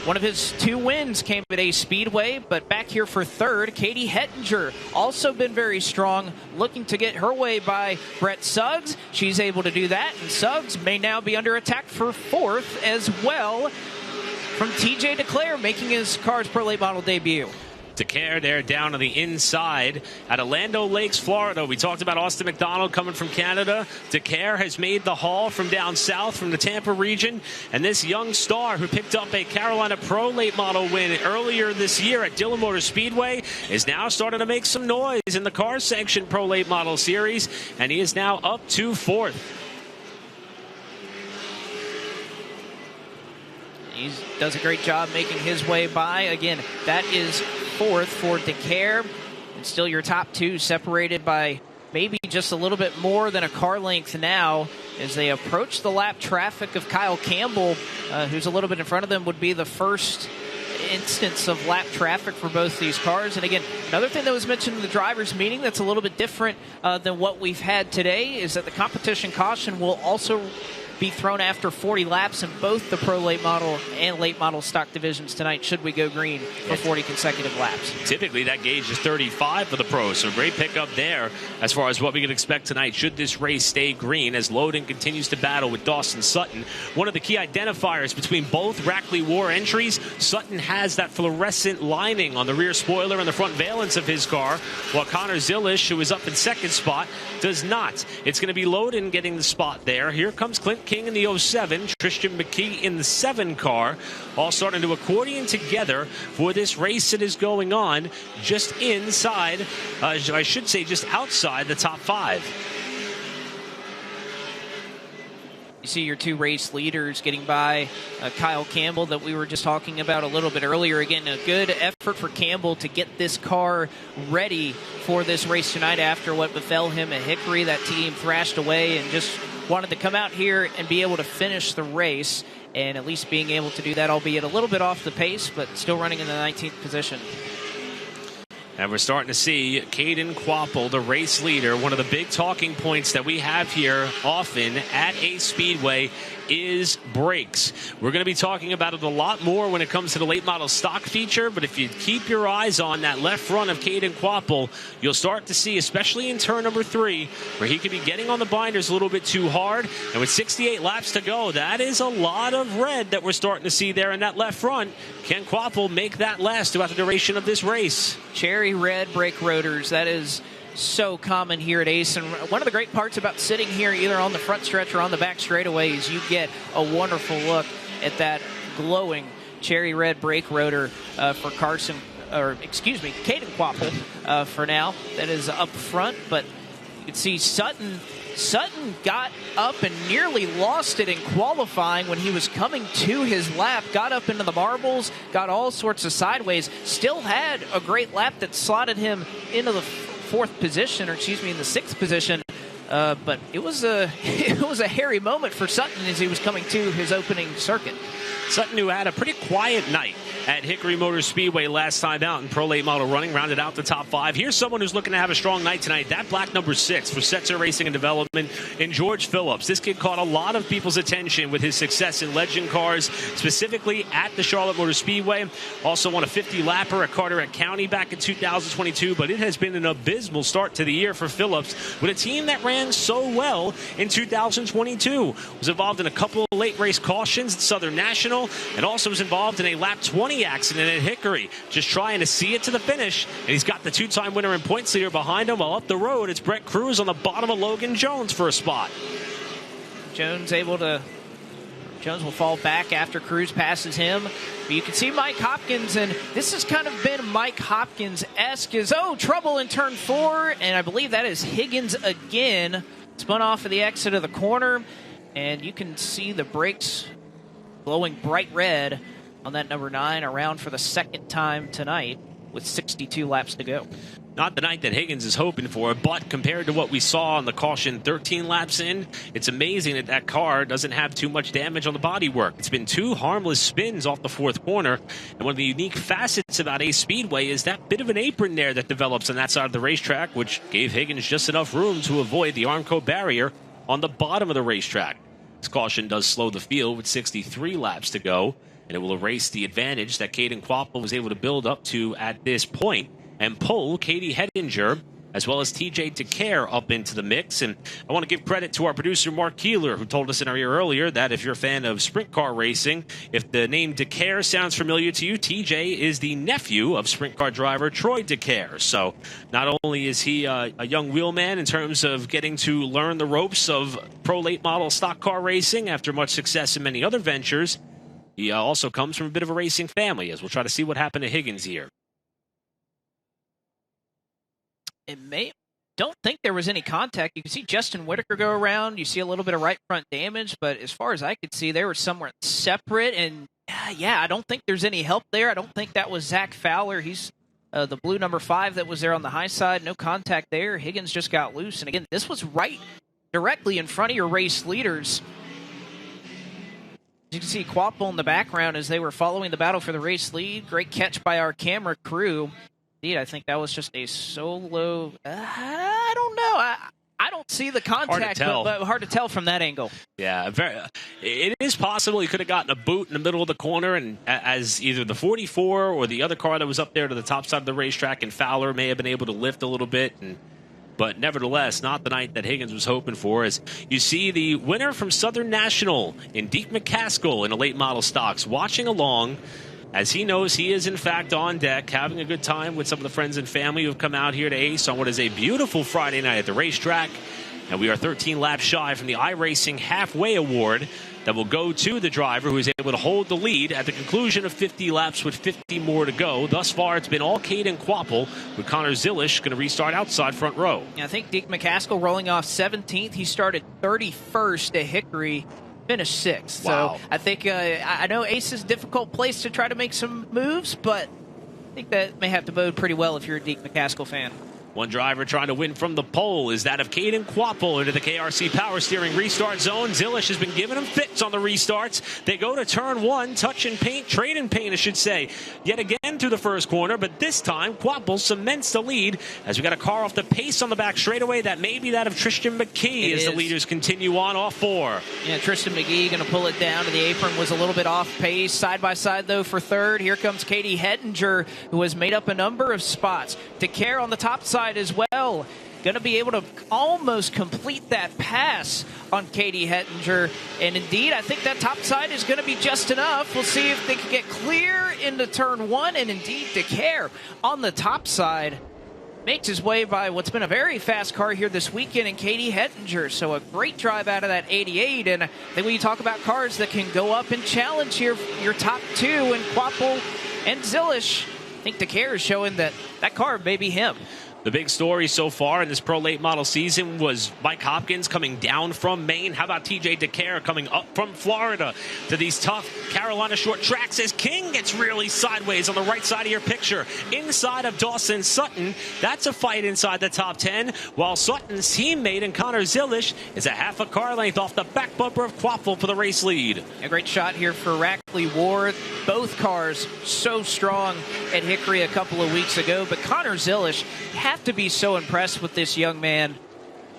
One of his 2 wins came at Ace Speedway, but back here for 3rd, Katie Hettinger, also been very strong, looking to get her way by Brett Suggs. She's able to do that, and Suggs may now be under attack for 4th as well from TJ DeClaire, making his car's Pro Late Model debut. DeCare there down on the inside at Orlando Lakes, Florida. We talked about Austin McDonald coming from Canada. DeCare has made the haul from down south from the Tampa region. And this young star who picked up a Carolina Pro Late Model win earlier this year at Dillon Motor Speedway is now starting to make some noise in the car-sanctioned Pro Late Model Series. And he is now up to 4th. He does a great job making his way by. Again, that is 4th for DeCare. And still your top 2 separated by maybe just a little bit more than a car length now as they approach the lap traffic of Kyle Campbell, who's a little bit in front of them, would be the first instance of lap traffic for both these cars. And again, another thing that was mentioned in the drivers' meeting that's a little bit different than what we've had today is that the competition caution will also be thrown after 40 laps in both the Pro Late Model and Late Model stock divisions tonight, should we go green for 40 consecutive laps. Typically that gauge is 35 for the pros, so great pickup there as far as what we can expect tonight should this race stay green as Loden continues to battle with Dawson Sutton. One of the key identifiers between both Rackley War entries, Sutton has that fluorescent lining on the rear spoiler and the front valence of his car, while Connor Zilish, who is up in 2nd spot, does not. It's going to be Loden getting the spot there. Here comes Clint King in the 07, Tristan McKee in the 7 car, all starting to accordion together for this race that is going on just inside, I should say just outside the top 5. You see your two race leaders getting by Kyle Campbell that we were just talking about a little bit earlier. Again, a good effort for Campbell to get this car ready for this race tonight after what befell him at Hickory. That team thrashed away and just wanted to come out here and be able to finish the race, and at least being able to do that, albeit a little bit off the pace, but still running in the 19th position. And we're starting to see Caden Quapple, the race leader. One of the big talking points that we have here often at a Speedway is brakes. We're going to be talking about it a lot more when it comes to the late model stock feature, but if you keep your eyes on that left front of Caden Quapple, you'll start to see, especially in turn number 3, where he could be getting on the binders a little bit too hard. And with 68 laps to go, that is a lot of red that we're starting to see there in that left front. Can Quapple make that last throughout the duration of this race? Cherry red brake rotors, that is so common here at Ace, and one of the great parts about sitting here either on the front stretch or on the back straightaway is you get a wonderful look at that glowing cherry red brake rotor for Caden Quapple for now. That is up front, but you can see Sutton got up and nearly lost it in qualifying when he was coming to his lap, got up into the marbles, got all sorts of sideways, still had a great lap that slotted him into the in the 6th position. But it was a hairy moment for Sutton as he was coming to his opening circuit. Sutton, who had a pretty quiet night at Hickory Motor Speedway last time out in Pro Late Model running, rounded out the top 5. Here's someone who's looking to have a strong night tonight. That black number 6 for Setzer Racing and Development in George Phillips. This kid caught a lot of people's attention with his success in legend cars, specifically at the Charlotte Motor Speedway. Also won a 50-lapper at Carteret County back in 2022, but it has been an abysmal start to the year for Phillips with a team that ran so well in 2022. Was involved in a couple of late race cautions at Southern National, and also was involved in a lap 20 accident at Hickory, just trying to see it to the finish. And he's got the 2-time winner and points leader behind him, while up the road it's Brett Cruz on the bottom of Logan Jones for a spot. Jones will fall back after Cruz passes him. But you can see Mike Hopkins, and this has kind of been Mike Hopkins-esque, as trouble in turn 4, and I believe that is Higgins again. Spun off of the exit of the corner, and you can see the brakes glowing bright red on that number 9 around for the second time tonight with 62 laps to go. Not the night that Higgins is hoping for, but compared to what we saw on the caution 13 laps in, it's amazing that that car doesn't have too much damage on the bodywork. It's been 2 harmless spins off the 4th corner, and one of the unique facets about Ace Speedway is that bit of an apron there that develops on that side of the racetrack, which gave Higgins just enough room to avoid the Armco barrier on the bottom of the racetrack. This caution does slow the field with 63 laps to go, and it will erase the advantage that Caden Quapple was able to build up to at this point and pull Katie Hedinger as well as TJ DeCare up into the mix. And I want to give credit to our producer Mark Keeler, who told us in our ear earlier that if you're a fan of sprint car racing, if the name DeCare sounds familiar to you, TJ is the nephew of sprint car driver Troy DeCare. So not only is he a young wheelman in terms of getting to learn the ropes of pro late model stock car racing after much success in many other ventures, he also comes from a bit of a racing family, as we'll try to see what happened to Higgins here. Don't think there was any contact. You can see Justin Whitaker go around. You see a little bit of right front damage, but as far as I could see, they were somewhere separate. And I don't think there's any help there. I don't think that was Zach Fowler. He's the blue number 5 that was there on the high side. No contact there. Higgins just got loose. And again, this was right directly in front of your race leaders. You can see Quapple in the background as they were following the battle for the race lead. Great catch by our camera crew. Indeed, I think that was just a solo. I don't know. I don't see the contact, but hard to tell from that angle. Yeah, it is possible he could have gotten a boot in the middle of the corner, and as either the 44 or the other car that was up there to the top side of the racetrack, and Fowler may have been able to lift a little bit. But nevertheless, not the night that Higgins was hoping for. As you see the winner from Southern National in Deke McCaskill in a late model stocks watching along, as he knows he is in fact on deck, having a good time with some of the friends and family who have come out here to Ace on what is a beautiful Friday night at the racetrack. And we are 13 laps shy from the iRacing Halfway Award that will go to the driver who is able to hold the lead at the conclusion of 50 laps with 50 more to go. Thus far, it's been all Caden Quapple, with Connor Zilish going to restart outside front row. I think Deke McCaskill rolling off 17th. He started 31st at Hickory finished 6th. Wow. So I think I know Ace is a difficult place to try to make some moves, but I think that may have to bode pretty well if you're a Deke McCaskill fan. One driver trying to win from the pole is that of Caden Quapple into the KRC Power Steering restart zone. Zilish has been giving him fits on the restarts. They go to turn 1, touch and paint, trade and paint, I should say, yet again through the first corner, but this time Quapple cements the lead as we got a car off the pace on the back straightaway. That may be that of Tristan McKee as the leaders continue on off 4. Yeah, Tristan McGee going to pull it down to the apron, was a little bit off pace. Side by side, though, for third. Here comes Katie Hettinger, who has made up a number of spots. DeCare on the top side as well. Going to be able to almost complete that pass on Katie Hettinger. And indeed, I think that top side is going to be just enough. We'll see if they can get clear into turn 1. And indeed, DeCare on the top side makes his way by what's been a very fast car here this weekend in Katie Hettinger. So a great drive out of that 88. And I think when you talk about cars that can go up and challenge your top 2 and Quapple and Zilish, I think DeCare is showing that that car may be him. The big story so far in this Pro Late Model season was Mike Hopkins coming down from Maine. How about TJ DeCare coming up from Florida to these tough Carolina short tracks as King gets really sideways on the right side of your picture. Inside of Dawson Sutton, that's a fight inside the top 10, while Sutton's teammate and Connor Zilish is a half a car length off the back bumper of Quapple for the race lead. A great shot here for Rackley Ward. Both cars so strong at Hickory a couple of weeks ago, but Connor Zilish have to be so impressed with this young man.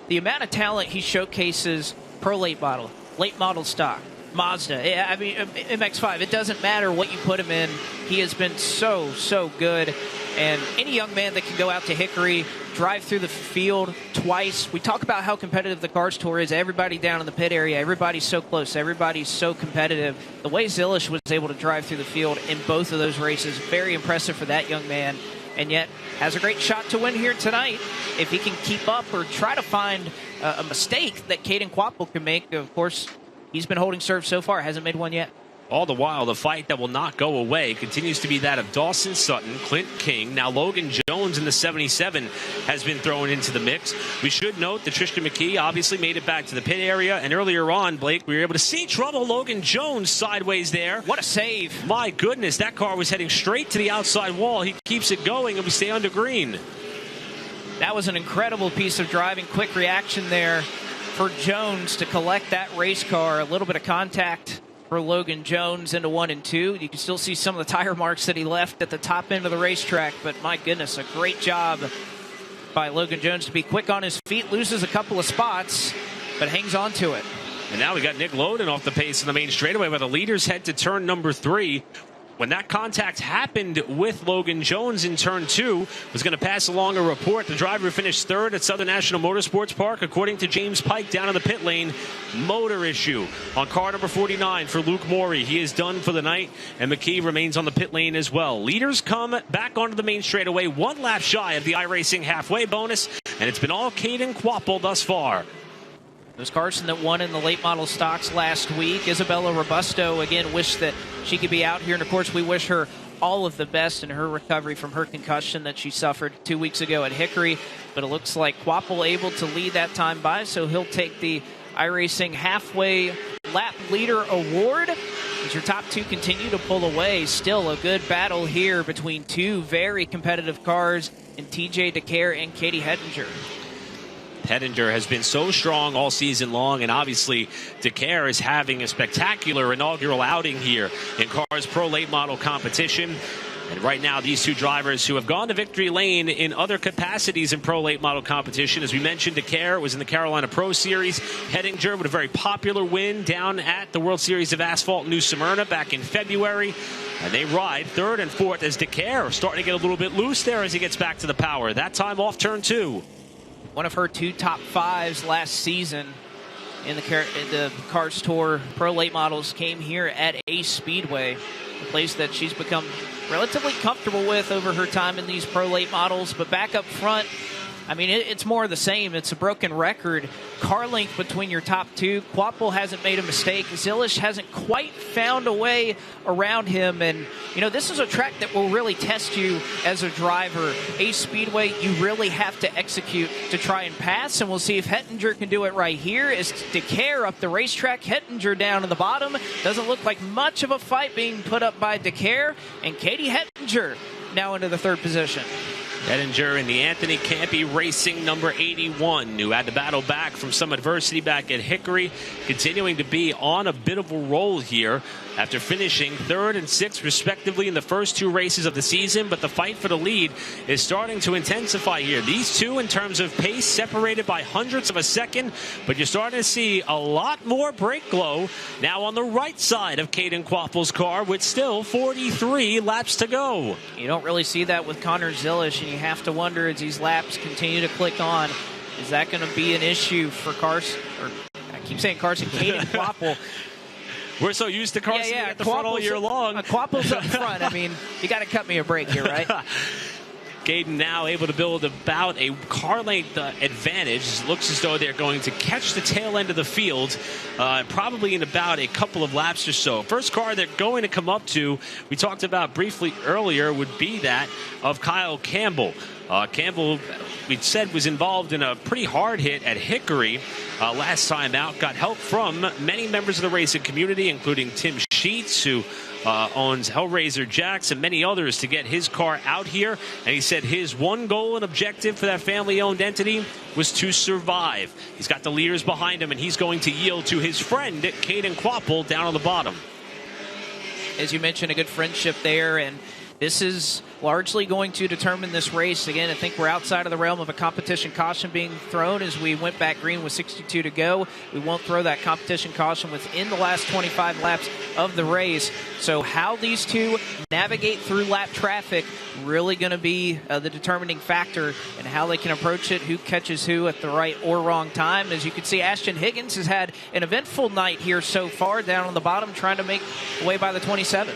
The amount of talent he showcases, Pro late model stock, Mazda, I mean MX-5, it doesn't matter what you put him in. He has been so good. And any young man that can go out to Hickory, drive through the field twice. We talk about how competitive the Cars Tour is. Everybody down in the pit area, everybody's so close, everybody's so competitive. The way Zilish was able to drive through the field in both of those races, very impressive for that young man. And yet has a great shot to win here tonight. If he can keep up or try to find a mistake that Caden Quapple can make. Of course, he's been holding serve so far, hasn't made one yet. All the while, the fight that will not go away continues to be that of Dawson Sutton, Clint King. Now Logan Jones in the 77 has been thrown into the mix. We should note that Tristan McKee obviously made it back to the pit area. And earlier on, Blake, we were able to see trouble Logan Jones sideways there. What a save. My goodness, that car was heading straight to the outside wall. He keeps it going and we stay under green. That was an incredible piece of driving. Quick reaction there for Jones to collect that race car. A little bit of contact for Logan Jones into 1 and 2. You can still see some of the tire marks that he left at the top end of the racetrack, but my goodness, a great job by Logan Jones to be quick on his feet, loses a couple of spots, but hangs on to it. And now we got Nick Loden off the pace in the main straightaway, where the leaders head to turn number 3. When that contact happened with Logan Jones in turn 2, was going to pass along a report. The driver finished 3rd at Southern National Motorsports Park, according to James Pike down in the pit lane. Motor issue on car number 49 for Luke Morey. He is done for the night, and McKee remains on the pit lane as well. Leaders come back onto the main straightaway, 1 lap shy of the iRacing halfway bonus, and it's been all Caden Quapple thus far. It was Carson that won in the late model stocks last week. Isabella Robusto, again, wished that she could be out here. And, of course, we wish her all of the best in her recovery from her concussion that she suffered 2 weeks ago at Hickory. But it looks like Quapple able to lead that time by, so he'll take the iRacing halfway lap leader award. As your top 2 continue to pull away, still a good battle here between 2 very competitive cars in TJ DeCare and Katie Hettinger. Hettinger has been so strong all season long, and obviously DeCare is having a spectacular inaugural outing here in Cars Pro Late Model competition. And right now, these 2 drivers who have gone to victory lane in other capacities in Pro Late Model competition. As we mentioned, DeCare was in the Carolina Pro Series. Hettinger with a very popular win down at the World Series of Asphalt in New Smyrna back in February. And they ride 3rd and 4th as DeCare starting to get a little bit loose there as he gets back to the power. That time off turn 2. One of her 2 top 5s last season in the Cars Tour Pro Late Models came here at Ace Speedway, a place that she's become relatively comfortable with over her time in these Pro Late Models. But back up front, I mean, it's more of the same. It's a broken record. Car length between your top two. Quapple hasn't made a mistake. Zilish hasn't quite found a way around him. And, this is a track that will really test you as a driver. Ace Speedway, you really have to execute to try and pass. And we'll see if Hettinger can do it right here. As DeCare up the racetrack, Hettinger down at the bottom. Doesn't look like much of a fight being put up by DeCare. And Katie Hettinger now into the third position. Hettinger in the Anthony Campy Racing number 81, who had to battle back from some adversity back at Hickory, continuing to be on a bit of a roll here after finishing 3rd and 6th respectively in the first 2 races of the season. But the fight for the lead is starting to intensify here. These two, in terms of pace, separated by hundredths of a second, but you're starting to see a lot more brake glow now on the right side of Caden Quapple's car with still 43 laps to go. You don't really see that with Connor Zilish, and you have to wonder as these laps continue to click on, is that going to be an issue for Carson? Or I keep saying Carson, Caden Quapple. We're so used to Carson at the front all year long. Quapple's up front. I mean, you got to cut me a break here, right? Caden now able to build about a car length advantage. It looks as though they're going to catch the tail end of the field probably in about a couple of laps or so. First car they're going to come up to, we talked about briefly earlier, would be that of Kyle Campbell. Campbell, we said, was involved in a pretty hard hit at Hickory last time out. Got help from many members of the racing community, including Tim Sheets, who owns Hellraiser Jacks, and many others, to get his car out here. And he said his one goal and objective for that family-owned entity was to survive. He's got the leaders behind him, and he's going to yield to his friend, Caden Quapple, down on the bottom. As you mentioned, a good friendship there, and this is largely going to determine this race. Again, I think we're outside of the realm of a competition caution being thrown as we went back green with 62 to go. We won't throw that competition caution within the last 25 laps of the race. So how these two navigate through lap traffic really going to be the determining factor in how they can approach it, who catches who at the right or wrong time. As you can see, Ashton Higgins has had an eventful night here so far, down on the bottom, trying to make way by the 27.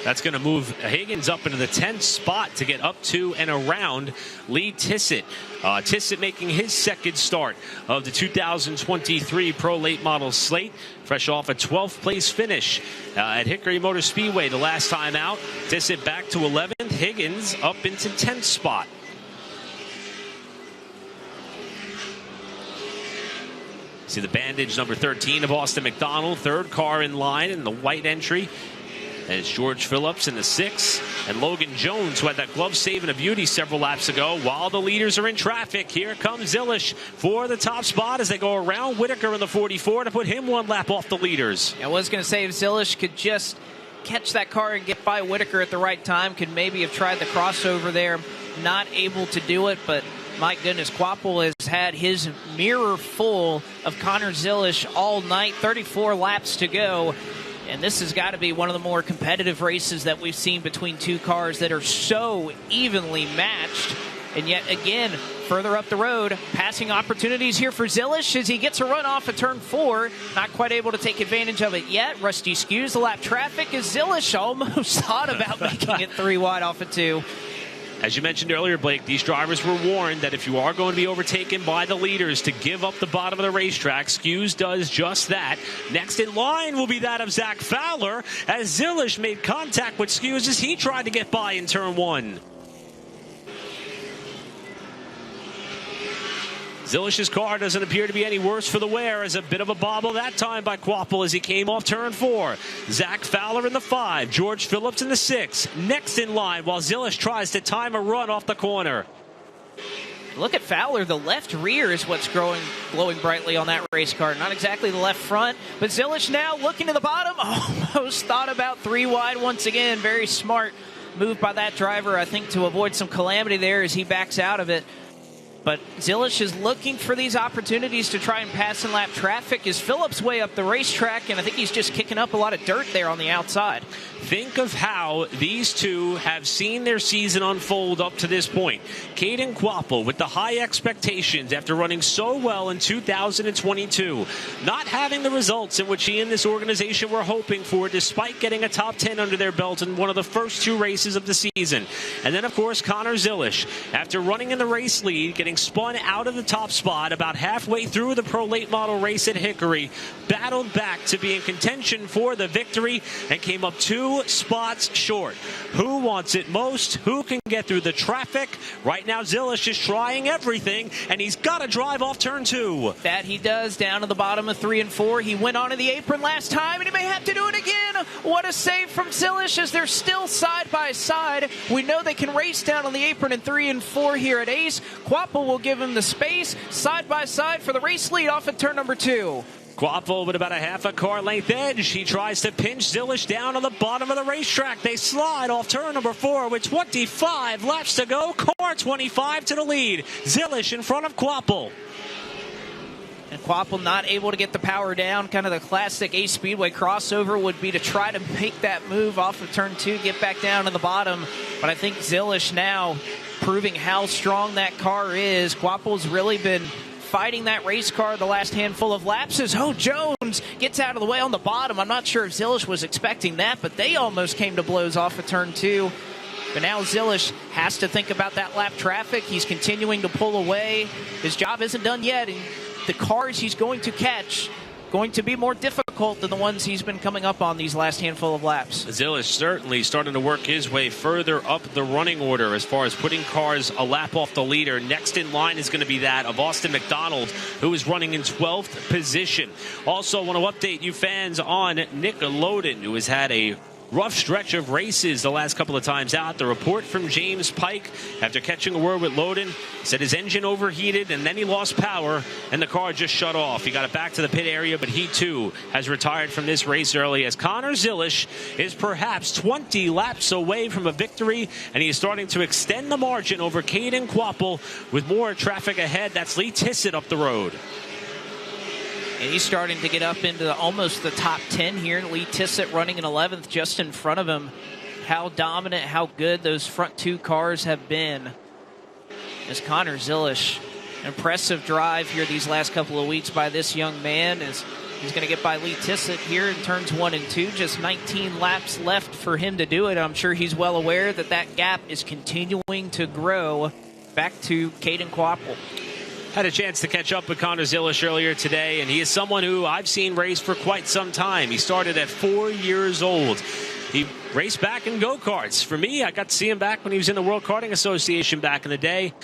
That's going to move Higgins up into the 10th spot to get up to and around Lee Tissett. Tissett making his second start of the 2023 Pro Late Model slate, fresh off a 12th place finish at Hickory Motor Speedway the last time out. Tissett back to 11th, Higgins up into 10th spot. See the bandage number 13 of Austin McDonald, third car in line in the white entry. And it's George Phillips in the 6th, and Logan Jones, who had that glove save and a beauty several laps ago. While the leaders are in traffic, here comes Zilish for the top spot as they go around Whitaker in the 44 to put him one lap off the leaders. I was going to say, if Zilish could just catch that car and get by Whitaker at the right time, could maybe have tried the crossover there. Not able to do it, but my goodness, Quapple has had his mirror full of Connor Zilish all night. 34 laps to go. And this has got to be one of the more competitive races that we've seen between two cars that are so evenly matched. And yet again, further up the road, passing opportunities here for Zilish as he gets a run off of turn 4. Not quite able to take advantage of it yet. Rusty skews the lap traffic as Zilish almost thought about making it 3 wide off of 2. As you mentioned earlier, Blake, these drivers were warned that if you are going to be overtaken by the leaders, to give up the bottom of the racetrack. Skews does just that. Next in line will be that of Zach Fowler, as Zilish made contact with Skews as he tried to get by in turn 1. Zilish's car doesn't appear to be any worse for the wear, as a bit of a bobble that time by Quapple as he came off turn 4. Zach Fowler in the 5, George Phillips in the 6. Next in line while Zilish tries to time a run off the corner. Look at Fowler. The left rear is what's glowing brightly on that race car. Not exactly the left front, but Zilish now looking to the bottom. Almost thought about 3 wide once again. Very smart move by that driver, I think, to avoid some calamity there as he backs out of it. But Zilish is looking for these opportunities to try and pass and lap traffic as Phillips way up the racetrack, and I think he's just kicking up a lot of dirt there on the outside. Think of how these two have seen their season unfold up to this point. Caden Quapple with the high expectations after running so well in 2022, not having the results in which he and this organization were hoping for, despite getting a top 10 under their belt in one of the first 2 races of the season. And then, of course, Connor Zilisch, after running in the race lead, getting spun out of the top spot about halfway through the Pro Late Model race at Hickory, battled back to be in contention for the victory and came up 2 spots short. Who wants it most? Who can get through the traffic? Right now, Zilisch is trying everything, and he's got to drive off turn 2. That he does, down to the bottom of 3 and 4. He went onto the apron last time, and he may have to do it again. What a save from Zilisch as they're still side by side. We know they can race down on the apron in 3 and 4 here at Ace. Quapple will give him the space, side by side for the race lead off at turn number 2. Quapple with about a half a car length edge. He tries to pinch Zilisch down on the bottom of the racetrack. They slide off turn number 4 with 25 laps to go. Car 25 to the lead. Zilisch in front of Quapple. And Quapple not able to get the power down. Kind of the classic Ace Speedway crossover would be to try to make that move off of turn 2, get back down to the bottom. But I think Zilisch now proving how strong that car is. Quapple's really been fighting that race car the last handful of laps as Jones gets out of the way on the bottom. I'm not sure if Zilisch was expecting that, but they almost came to blows off of turn 2. But now Zilisch has to think about that lap traffic. He's continuing to pull away. His job isn't done yet, and the cars he's going to catch going to be more difficult than the ones he's been coming up on these last handful of laps. Zilisch certainly starting to work his way further up the running order as far as putting cars a lap off the leader. Next in line is going to be that of Austin McDonald, who is running in 12th position. Also want to update you fans on Nick Loden, who has had a rough stretch of races the last couple of times out. The report from James Pike after catching a word with Loden said his engine overheated and then he lost power and the car just shut off. He got it back to the pit area, but he too has retired from this race early as Connor Zilisch is perhaps 20 laps away from a victory, and he is starting to extend the margin over Caden Quapple with more traffic ahead. That's Lee Tissett up the road. And he's starting to get up into almost the top 10 here. Lee Tissett running in 11th just in front of him. How dominant, how good those front 2 cars have been. As Connor Zilisch, impressive drive here these last couple of weeks by this young man. As he's going to get by Lee Tissett here in turns 1 and 2. Just 19 laps left for him to do it. I'm sure he's well aware that that gap is continuing to grow back to Caden Quapple. Had a chance to catch up with Connor Zilisch earlier today, and he is someone who I've seen race for quite some time. He started at 4 years old. He raced back in go-karts. For me, I got to see him back when he was in the World Karting Association back in the day.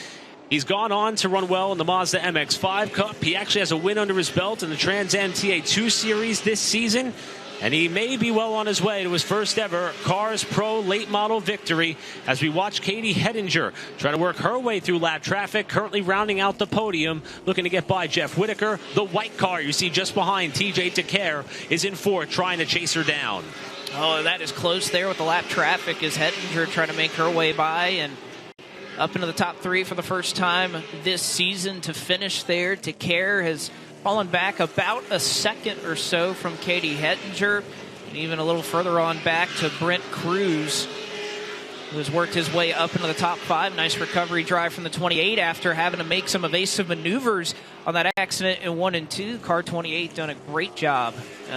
He's gone on to run well in the Mazda MX-5 Cup. He actually has a win under his belt in the Trans Am TA2 Series this season. And he may be well on his way to his first ever Cars Pro late model victory as we watch Katie Hettinger try to work her way through lap traffic, currently rounding out the podium, looking to get by Jeff Whitaker. The white car you see just behind TJ DeCare is in 4th, trying to chase her down. Oh, that is close there with the lap traffic as Hettinger trying to make her way by and up into the top 3 for the first time this season to finish there. DeCare has fallen back about a second or so from Katie Hettinger, and even a little further on back to Brent Cruz, who has worked his way up into the top 5. Nice recovery drive from the 28 after having to make some evasive maneuvers on that accident in 1 and 2. Car 28 done a great job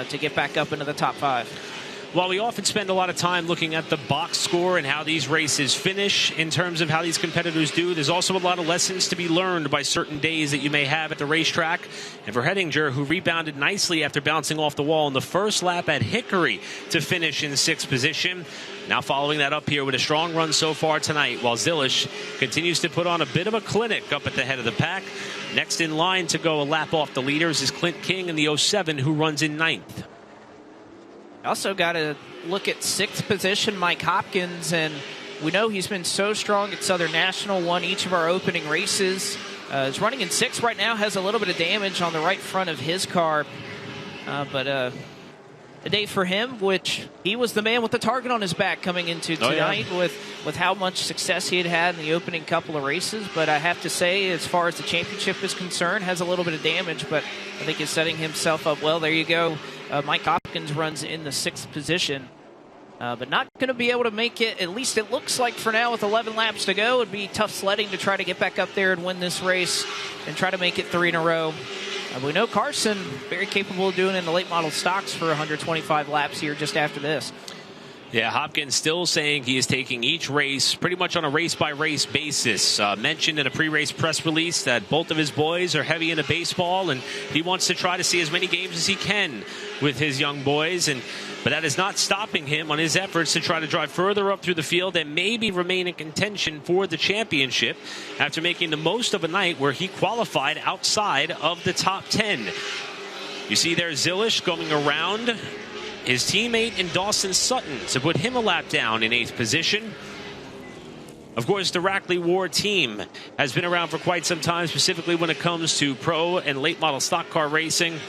to get back up into the top 5. While we often spend a lot of time looking at the box score and how these races finish in terms of how these competitors do, there's also a lot of lessons to be learned by certain days that you may have at the racetrack. And for Hettinger, who rebounded nicely after bouncing off the wall in the first lap at Hickory to finish in 6th position, now following that up here with a strong run so far tonight, while Zilisch continues to put on a bit of a clinic up at the head of the pack. Next in line to go a lap off the leaders is Clint King in the 07, who runs in 9th. Also got to look at 6th position, Mike Hopkins, and we know he's been so strong at Southern National, won each of our opening races. Is running in 6th right now, has a little bit of damage on the right front of his car, but a day for him, which he was the man with the target on his back coming into tonight. With how much success he had in the opening couple of races. But I have to say, as far as the championship is concerned, has a little bit of damage, but I think he's setting himself up well. There you go. Mike Hopkins runs in the 6th position. but not going to be able to make it, at least it looks like for now with 11 laps to go. It would be tough sledding to try to get back up there and win this race and try to make it 3 in a row. We know Carson, very capable of doing it in the late model stocks for 125 laps here just after this. Yeah, Hopkins still saying he is taking each race pretty much on a race-by-race basis. Mentioned in a pre-race press release that both of his boys are heavy into baseball, and he wants to try to see as many games as he can with his young boys. But that is not stopping him on his efforts to try to drive further up through the field and maybe remain in contention for the championship after making the most of a night where he qualified outside of the top 10. You see there Zilish going around his teammate in Dawson Sutton to put him a lap down in 8th position. Of course, the Rackley Ward team has been around for quite some time, specifically when it comes to pro and late model stock car racing.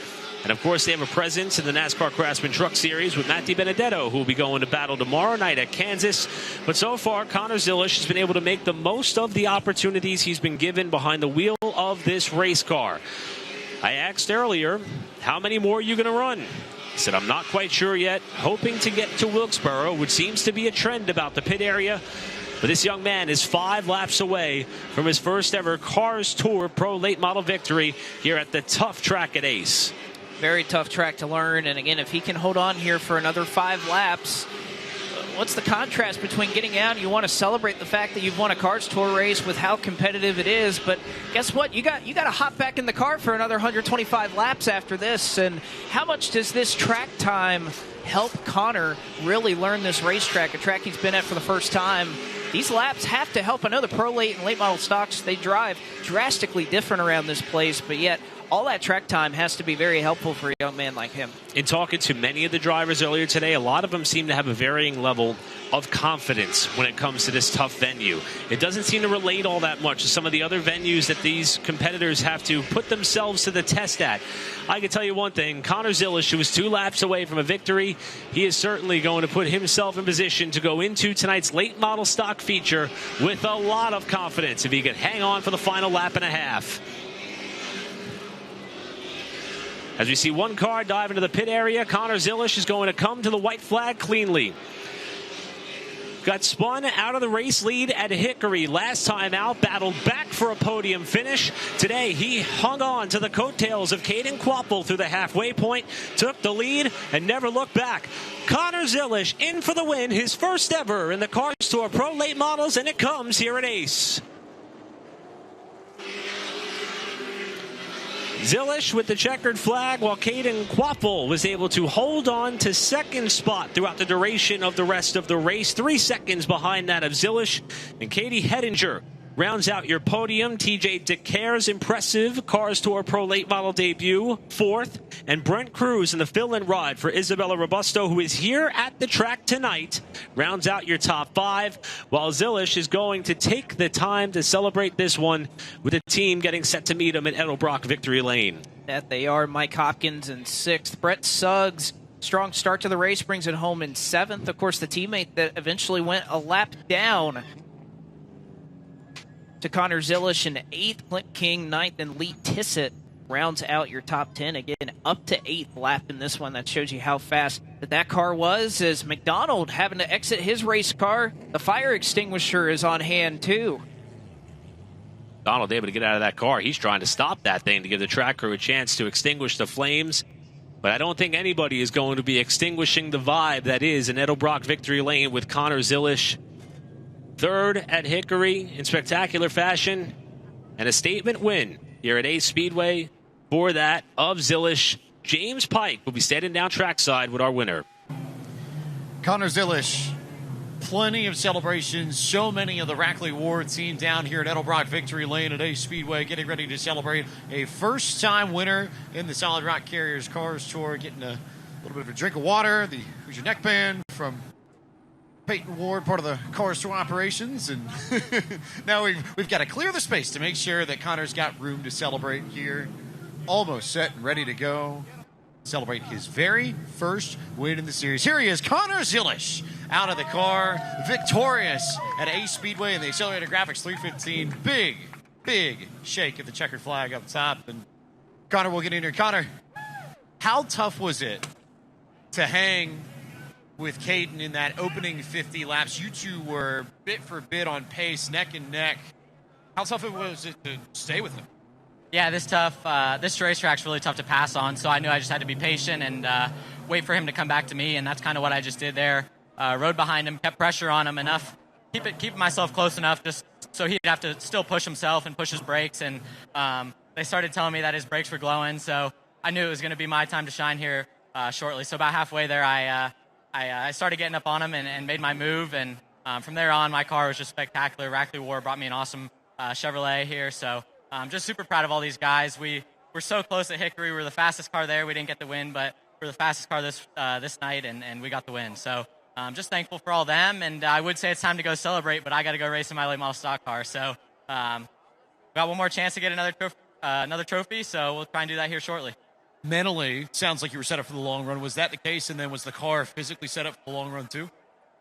And of course, they have a presence in the NASCAR Craftsman Truck Series with Matt DiBenedetto, who will be going to battle tomorrow night at Kansas. But so far, Connor Zilish has been able to make the most of the opportunities he's been given behind the wheel of this race car. I asked earlier, how many more are you going to run? He said, I'm not quite sure yet, hoping to get to Wilkesboro, which seems to be a trend about the pit area. But this young man is 5 laps away from his first ever Cars Tour Pro Late Model victory here at the tough track at Ace. Very tough track to learn, and again, if he can hold on here for another 5 laps, what's the contrast between getting out? You want to celebrate the fact that you've won a Cars Tour race with how competitive it is, but guess what? You got to hop back in the car for another 125 laps after this. And how much does this track time help Connor really learn this racetrack, a track he's been at for the first time? These laps have to help. I know the pro late and late model stocks, they drive drastically different around this place, but yet all that track time has to be very helpful for a young man like him. In talking to many of the drivers earlier today, a lot of them seem to have a varying level of confidence when it comes to this tough venue. It doesn't seem to relate all that much to some of the other venues that these competitors have to put themselves to the test at. I can tell you one thing, Connor Zilish, who is 2 laps away from a victory, he is certainly going to put himself in position to go into tonight's late model stock feature with a lot of confidence if he can hang on for the final lap and a half. As we see one car dive into the pit area, Connor Zilish is going to come to the white flag cleanly. Got spun out of the race lead at Hickory last time out, battled back for a podium finish. Today, he hung on to the coattails of Caden Quapple through the halfway point, took the lead, and never looked back. Connor Zilish in for the win, his first ever in the Cars Tour Pro Late Models, and it comes here at Ace. Zilish with the checkered flag, while Caden Quapple was able to hold on to second spot throughout the duration of the rest of the race. 3 seconds behind that of Zilish. And Katie Hedinger rounds out your podium. TJ DeCare's impressive Cars Tour Pro Late Model debut, 4th. And Brent Cruz in the fill-in ride for Isabella Robusto, who is here at the track tonight, rounds out your top 5, while Zilish is going to take the time to celebrate this one with the team getting set to meet him at Edelbrock Victory Lane. That they are. Mike Hopkins in 6th. Brett Suggs, strong start to the race, brings it home in 7th. Of course, the teammate that eventually went a lap down to Connor Zilish in 8th, Clint King 9th, and Lee Tissett rounds out your top 10. Again, up to 8th lap in this one. That shows you how fast that car was, as McDonald having to exit his race car. The fire extinguisher is on hand, too. McDonald able to get out of that car. He's trying to stop that thing to give the track crew a chance to extinguish the flames. But I don't think anybody is going to be extinguishing the vibe that is in Edelbrock Victory Lane with Connor Zilish 3rd at Hickory in spectacular fashion, and a statement win here at Ace Speedway for that of Zilish. James Pike will be standing down trackside with our winner. Connor Zilish, plenty of celebrations. So many of the Rackley Ward team down here at Edelbrock Victory Lane at Ace Speedway getting ready to celebrate a first-time winner in the Solid Rock Carriers Cars Tour, getting a little bit of a drink of water, the Who's Your Neck band from Peyton Ward, part of the Cars Tour operations, and now we've got to clear the space to make sure that Connor's got room to celebrate here. Almost set and ready to go. Celebrate his very first win in the series. Here he is, Connor Zilish, out of the car, victorious at Ace Speedway in the Accelerator Graphics 315. Big shake of the checkered flag up top. And Connor, we'll get in here. Connor, how tough was it to hang with Caden in that opening 50 laps. You two were bit for bit on pace, neck and neck. How tough was it to stay with him? Yeah, this racetrack's really tough to pass on, so I knew I just had to be patient and wait for him to come back to me, and that's kind of what I just did there. Rode behind him, kept pressure on him enough, keep myself close enough just so he'd have to still push himself and push his brakes, and they started telling me that his brakes were glowing, so I knew it was going to be my time to shine here shortly. So about halfway there, I started getting up on him and made my move, and from there on, my car was just spectacular. Rackley War brought me an awesome Chevrolet here, so I'm just super proud of all these guys. We were so close at Hickory. We were the fastest car there. We didn't get the win, but we were the fastest got this night, and we got the win. So I'm just thankful for all them, and I would say it's time to go celebrate, but I got to go race in my late model stock car. So got one more chance to get another trophy, so we'll try and do that here shortly. Mentally, sounds like you were set up for the long run. Was that the case, and then was the car physically set up for the long run too?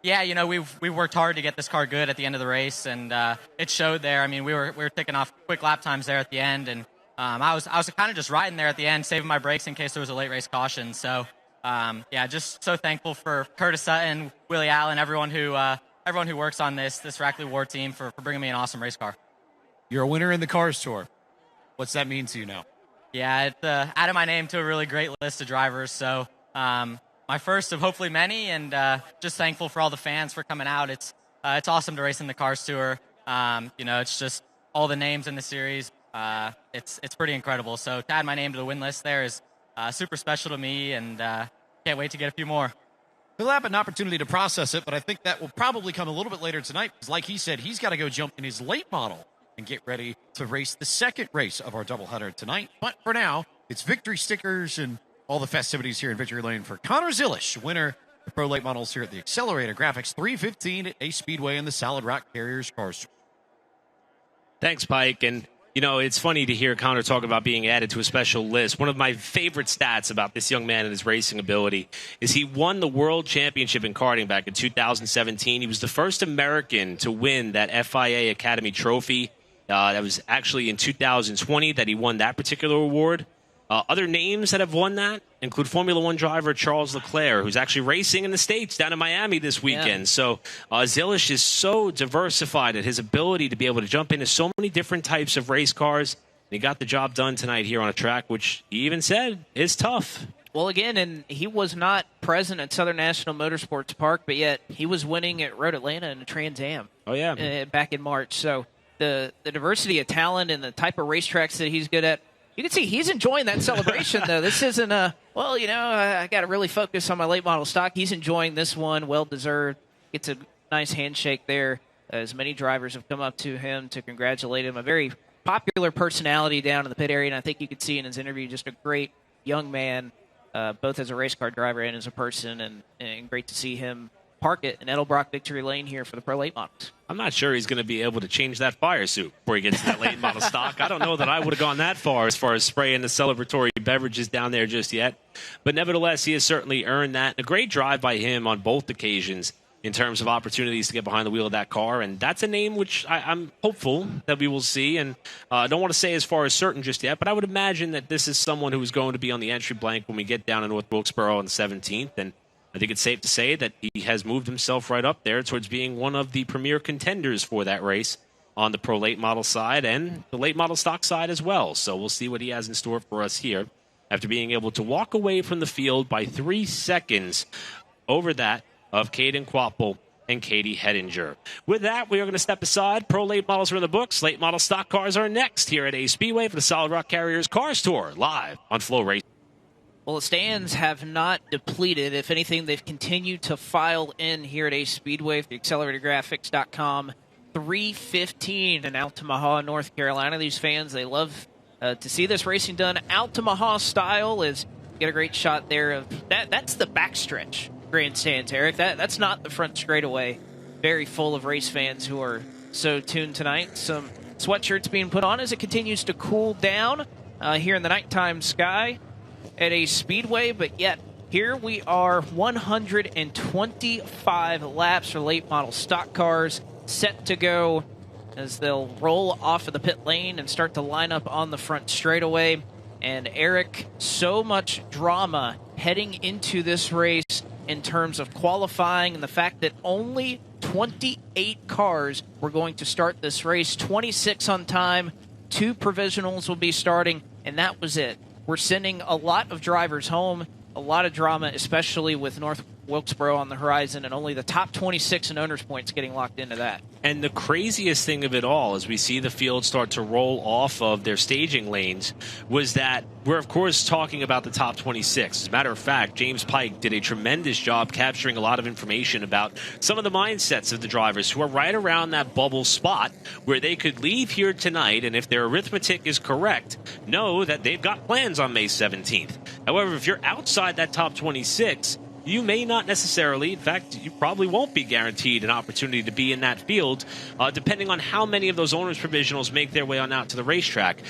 Yeah, you know, we worked hard to get this car good at the end of the race, and it showed there. I mean, we were taking off quick lap times there at the end, and I was kind of just riding there at the end, saving my brakes in case there was a late race caution. So yeah, just so thankful for Curtis Sutton, Willie Allen, everyone who works on this Rackley War team for bringing me an awesome race car. You're a winner in the Cars Tour. What's that mean to you now? Yeah, it added my name to a really great list of drivers. So my first of hopefully many, and just thankful for all the fans for coming out. It's awesome to race in the Cars Tour. You know, it's just all the names in the series. It's pretty incredible. So to add my name to the win list there is super special to me, and can't wait to get a few more. He'll have an opportunity to process it, but I think that will probably come a little bit later tonight, because like he said, he's got to go jump in his late model and get ready to race the second race of our doubleheader tonight. But for now, it's victory stickers and all the festivities here in Victory Lane for Connor Zilish, winner of Pro Late Models here at the Accelerator Graphics 315 at Ace Speedway in the Solid Rock Carriers Cars Tour. Thanks, Pike. And, you know, it's funny to hear Connor talk about being added to a special list. One of my favorite stats about this young man and his racing ability is he won the World Championship in karting back in 2017. He was the first American to win that FIA Academy Trophy. That was actually in 2020 that he won that particular award. Other names that have won that include Formula One driver Charles Leclerc, who's actually racing in the States down in Miami this weekend. Yeah. So Zilish is so diversified at his ability to be able to jump into so many different types of race cars. And he got the job done tonight here on a track, which he even said is tough. Well, again, and he was not present at Southern National Motorsports Park, but yet he was winning at Road Atlanta in a Trans Am. Oh, yeah. Back in March. So the diversity of talent and the type of racetracks that he's good at, you can see he's enjoying that celebration, though. This isn't well, you know, I got to really focus on my late model stock. He's enjoying this one, well-deserved. Gets a nice handshake there, as many drivers have come up to him to congratulate him. A very popular personality down in the pit area, and I think you could see in his interview just a great young man, both as a race car driver and as a person, and great to see him park it in Edelbrock Victory Lane here for the Pro Late Models. I'm not sure he's going to be able to change that fire suit before he gets to that late model stock. I don't know that I would have gone that far as spraying the celebratory beverages down there just yet. But nevertheless, he has certainly earned that. A great drive by him on both occasions in terms of opportunities to get behind the wheel of that car. And that's a name which I'm hopeful that we will see. And I don't want to say as far as certain just yet, but I would imagine that this is someone who is going to be on the entry blank when we get down in North Wilkesboro on the 17th. And I think it's safe to say that he has moved himself right up there towards being one of the premier contenders for that race on the Pro Late Model side and the Late Model Stock side as well. So we'll see what he has in store for us here after being able to walk away from the field by 3 seconds over that of Caden Quapple and Katie Hedinger. With that, we are going to step aside. Pro Late Models are in the books. Late Model Stock cars are next here at Ace Speedway for the Solid Rock Carriers Cars Tour, live on Flow Racing. Well, the stands have not depleted. If anything, they've continued to file in here at Ace Speedway for the AcceleratorGraphics.com 315 in Altamaha, North Carolina. These fans, they love to see this racing done Altamaha style. Is get a great shot there of that. That's the backstretch grandstands, Eric. That's not the front straightaway. Very full of race fans who are so tuned tonight. Some sweatshirts being put on as it continues to cool down here in the nighttime sky at a Speedway, but yet here we are, 125 laps for late model stock cars set to go as they'll roll off of the pit lane and start to line up on the front straightaway. And Eric, so much drama heading into this race. in terms of qualifying and the fact that only 28 cars were going to start this race, 26 on time, 2 provisionals will be starting, and that was it. We're sending a lot of drivers home, a lot of drama, especially with North Wilkesboro on the horizon, and only the top 26 in owners' points getting locked into that. And the craziest thing of it all, as we see the field start to roll off of their staging lanes, was that we're, of course, talking about the top 26. As a matter of fact, James Pike did a tremendous job capturing a lot of information about some of the mindsets of the drivers who are right around that bubble spot where they could leave here tonight, and if their arithmetic is correct, know that they've got plans on May 17th. However, if you're outside that top 26, you may not necessarily, in fact, you probably won't be guaranteed an opportunity to be in that field, depending on how many of those owners' provisionals make their way on out to the racetrack.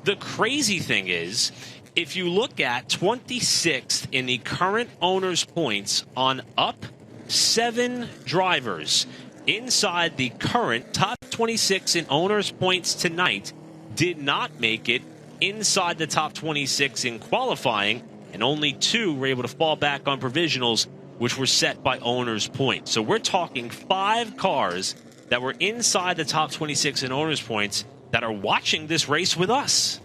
The crazy thing is, if you look at 26th in the current owners' points on up 7 drivers inside the current top 26 in owners' points tonight, did not make it inside the top 26 in qualifying, and only 2 were able to fall back on provisionals, which were set by owners' points. So we're talking 5 cars that were inside the top 26 in owners' points that are watching this race with us.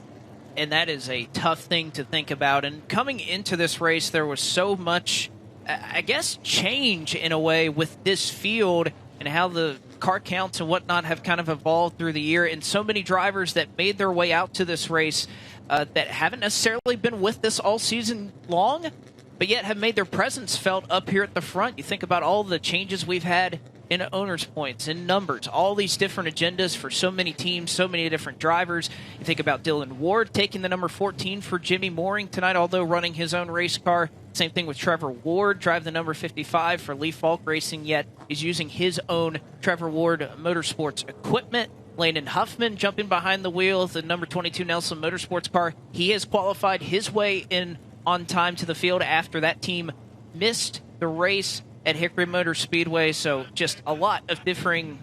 And that is a tough thing to think about. And coming into this race, there was so much, I guess, change in a way with this field and how the car counts and whatnot have kind of evolved through the year. And so many drivers that made their way out to this race that haven't necessarily been with this all season long, but yet have made their presence felt up here at the front. You think about all the changes we've had in owners' points, in numbers, all these different agendas for so many teams, so many different drivers. You think about Dylan Ward taking the number 14 for Jimmy Mooring tonight, although running his own race car. Same thing with Trevor Ward, drive the number 55 for Lee Falk Racing, yet he's using his own Trevor Ward Motorsports equipment. Landon Huffman jumping behind the wheel of the number 22 Nelson Motorsports car. He has qualified his way in on time to the field after that team missed the race at Hickory Motor Speedway. So just a lot of differing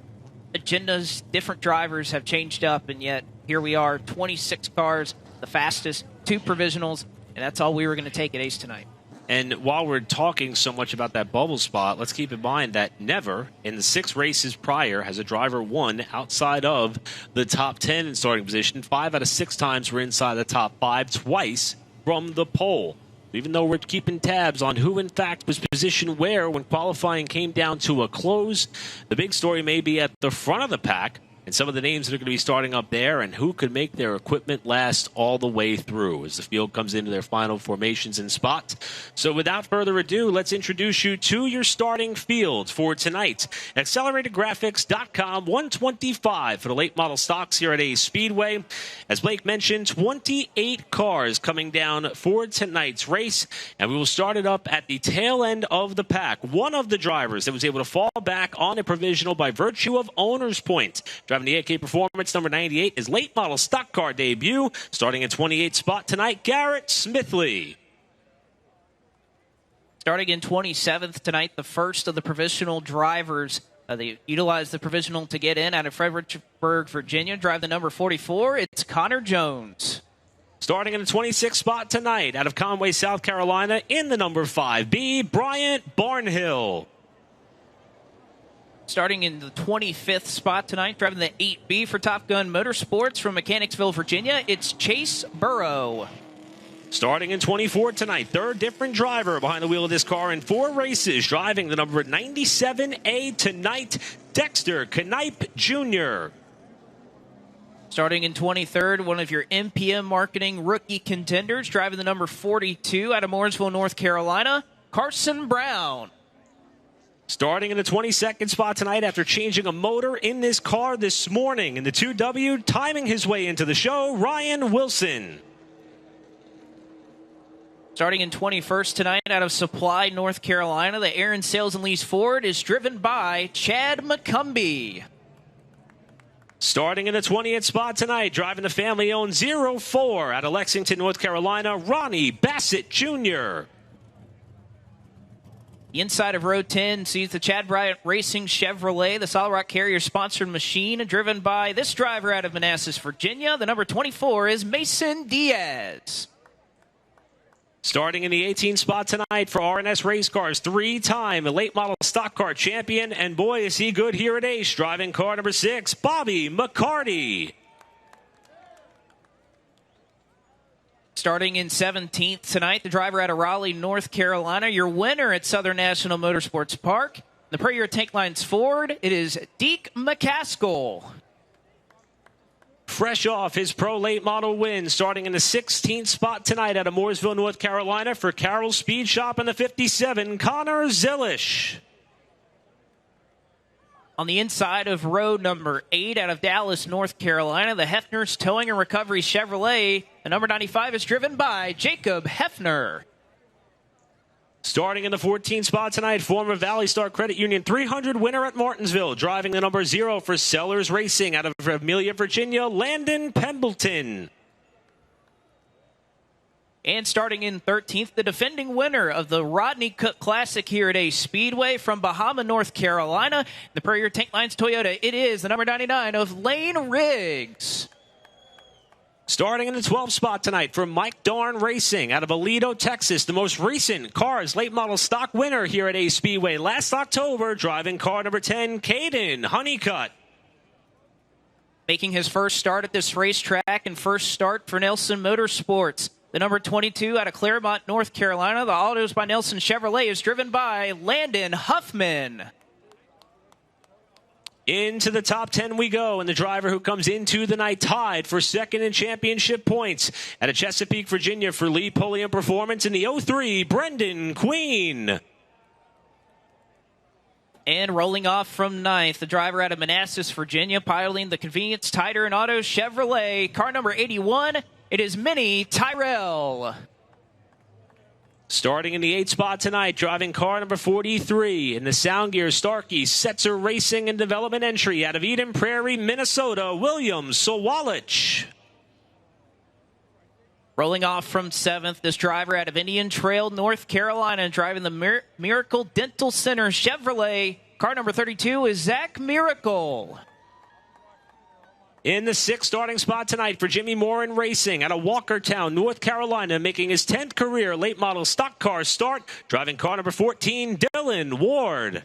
agendas, different drivers have changed up, and yet here we are, 26 cars, the fastest, 2 provisionals, and that's all we were going to take at Ace tonight. And while we're talking so much about that bubble spot, let's keep in mind that never in the 6 races prior has a driver won outside of the top 10 in starting position. 5 out of 6 times were inside the top 5, twice from the pole. Even though we're keeping tabs on who, in fact, was positioned where when qualifying came down to a close, the big story may be at the front of the pack and some of the names that are going to be starting up there and who could make their equipment last all the way through as the field comes into their final formations and spots. So without further ado, let's introduce you to your starting field for tonight. AcceleratedGraphics.com, 125 for the late model stocks here at Ace Speedway. As Blake mentioned, 28 cars coming down for tonight's race, and we will start it up at the tail end of the pack. One of the drivers that was able to fall back on a provisional by virtue of owner's points, driving the 8K Performance number 98, is late model stock car debut, starting in 28th spot tonight, Garrett Smithley. Starting in 27th tonight, the first of the provisional drivers. They utilized the provisional to get in out of Fredericksburg, Virginia. Drive the number 44. It's Connor Jones. Starting in the 26th spot tonight, out of Conway, South Carolina, in the number 5B, Bryant Barnhill. Starting in the 25th spot tonight, driving the 8B for Top Gun Motorsports from Mechanicsville, Virginia, it's Chase Burrow. Starting in 24 tonight, 3rd different driver behind the wheel of this car in 4 races, driving the number 97A tonight, Dexter Knipe Jr. Starting in 23rd, one of your MPM marketing rookie contenders, driving the number 42 out of Mooresville, North Carolina, Carson Brown. Starting in the 22nd spot tonight after changing a motor in this car this morning in the 2W, timing his way into the show, Ryan Wilson. Starting in 21st tonight out of Supply, North Carolina, the Aaron Sales and Lease Ford is driven by Chad McCumbee. Starting in the 20th spot tonight, driving the family-owned 04 out of Lexington, North Carolina, Ronnie Bassett Jr. The inside of row 10 sees the Chad Bryant Racing Chevrolet, the Solid Rock Carrier-sponsored machine, driven by this driver out of Manassas, Virginia. The number 24 is Mason Diaz. Starting in the 18 spot tonight for R&S Race Cars, 3-time late model stock car champion, and boy is he good here at Ace, driving car number 6, Bobby McCarty. Starting in 17th tonight, the driver out of Raleigh, North Carolina, your winner at Southern National Motorsports Park. The per year tank lines Ford, it is Deke McCaskill. Fresh off his pro late model win, starting in the 16th spot tonight out of Mooresville, North Carolina for Carroll Speed Shop in the 57, Connor Zillish. On the inside of row number 8 out of Dallas, North Carolina, the Hefner's Towing and Recovery Chevrolet. The number 95 is driven by Jacob Hefner. Starting in the 14th spot tonight, former Valley Star Credit Union 300 winner at Martinsville, driving the number 0 for Sellers Racing out of Amelia, Virginia, Landon Pendleton. And starting in 13th, the defending winner of the Rodney Cook Classic here at Ace Speedway from Bahama, North Carolina, the per year tank lines Toyota, it is the number 99 of Lane Riggs. Starting in the 12th spot tonight for Mike Dorn Racing out of Aledo, Texas, the most recent Cars late model stock winner here at Ace Speedway last October, driving car number 10, Caden Honeycutt. Making his first start at this racetrack and first start for Nelson Motorsports. The number 22 out of Claremont, North Carolina, the Autos by Nelson Chevrolet is driven by Landon Huffman. Into the top 10 we go, and the driver who comes into the night tied for second in championship points out of Chesapeake, Virginia for Lee Pulliam Performance in the 03, Brendan Queen. And rolling off from 9th, the driver out of Manassas, Virginia, piloting the Convenience Titer and Auto Chevrolet. Car number 81, it is Minnie Tyrell. Starting in the 8th spot tonight, driving car number 43 in the Sound Gear Starkey Setzer Racing and Development entry out of Eden Prairie, Minnesota, William Sawalich. Rolling off from 7th, this driver out of Indian Trail, North Carolina, driving the Miracle Dental Center Chevrolet. Car number 32 is Zach Miracle. In the 6th starting spot tonight for Jimmy Morin Racing out of Walkertown, North Carolina, making his 10th career late model stock car start, driving car number 14, Dylan Ward.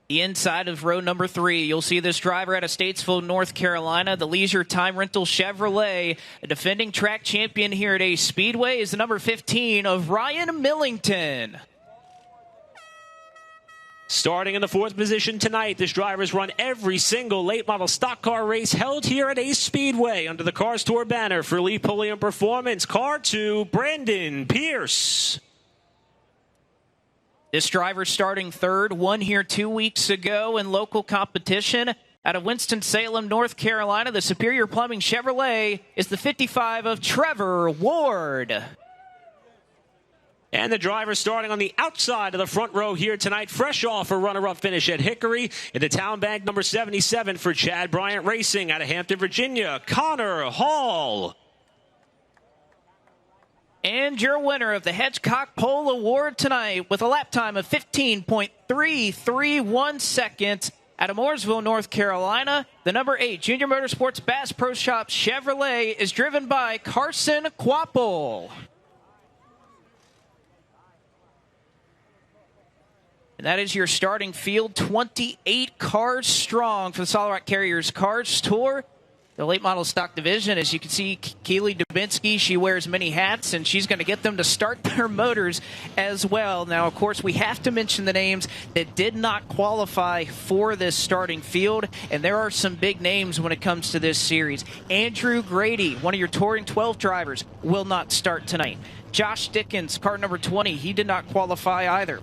The inside of row number 3, you'll see this driver out of Statesville, North Carolina, the Leisure Time Rental Chevrolet. A defending track champion here at Ace Speedway is the number 15 of Ryan Millington. Starting in the 4th position tonight, this driver's run every single late model stock car race held here at Ace Speedway under the Cars Tour banner for Lee Pulliam Performance. Car 2, Brandon Pierce. This driver starting 3rd, won here 2 weeks ago in local competition. Out of Winston-Salem, North Carolina, the Superior Plumbing Chevrolet is the 55 of Trevor Ward. And the driver starting on the outside of the front row here tonight, fresh off a runner-up finish at Hickory in the Town Bank number 77 for Chad Bryant Racing out of Hampton, Virginia, Connor Hall. And your winner of the Hedgecock Pole Award tonight with a lap time of 15.331 seconds out of Mooresville, North Carolina, the number 8 Junior Motorsports Bass Pro Shop Chevrolet is driven by Carson Quapple. And that is your starting field, 28 cars strong for the Solid Rock Carriers Cars Tour. The late model stock division, as you can see, Keely Dubinsky, she wears many hats, and she's going to get them to start their motors as well. Now, of course, we have to mention the names that did not qualify for this starting field, and there are some big names when it comes to this series. Andrew Grady, one of your Touring 12 drivers, will not start tonight. Josh Dickens, car number 20, he did not qualify either.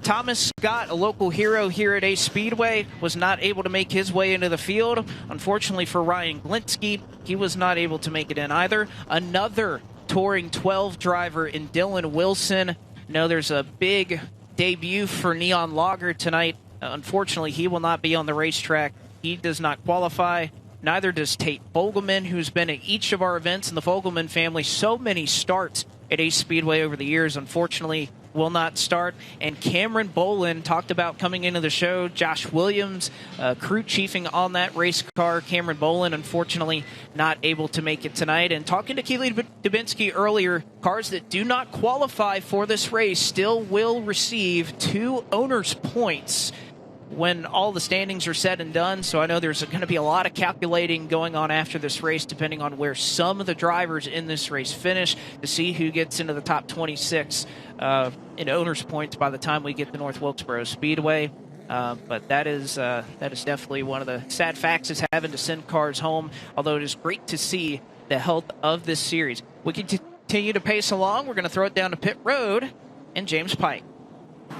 Thomas Scott, a local hero here at Ace Speedway, was not able to make his way into the field. Unfortunately for Ryan Glinsky, he was not able to make it in either. Another Touring 12 driver in Dylan Wilson. Now there's a big debut for Neon Lager tonight. Unfortunately, he will not be on the racetrack. He does not qualify. Neither does Tate Fogelman, who's been at each of our events in the Fogelman family. So many starts at Ace Speedway over the years. Unfortunately, will not start. And Cameron Bolin talked about coming into the show. Josh Williams, crew chiefing on that race car. Cameron Bolin, unfortunately, not able to make it tonight. And talking to Keely Dubinsky earlier, cars that do not qualify for this race still will receive 2 owners' points when all the standings are said and done. So I know there's going to be a lot of calculating going on after this race, depending on where some of the drivers in this race finish, to see who gets into the top 26 in owners points by the time we get to North Wilkesboro Speedway. But that is definitely one of the sad facts, is having to send cars home, although it is great to see the health of this series. We can continue to pace along. We're going to throw it down to pit road and James Pike.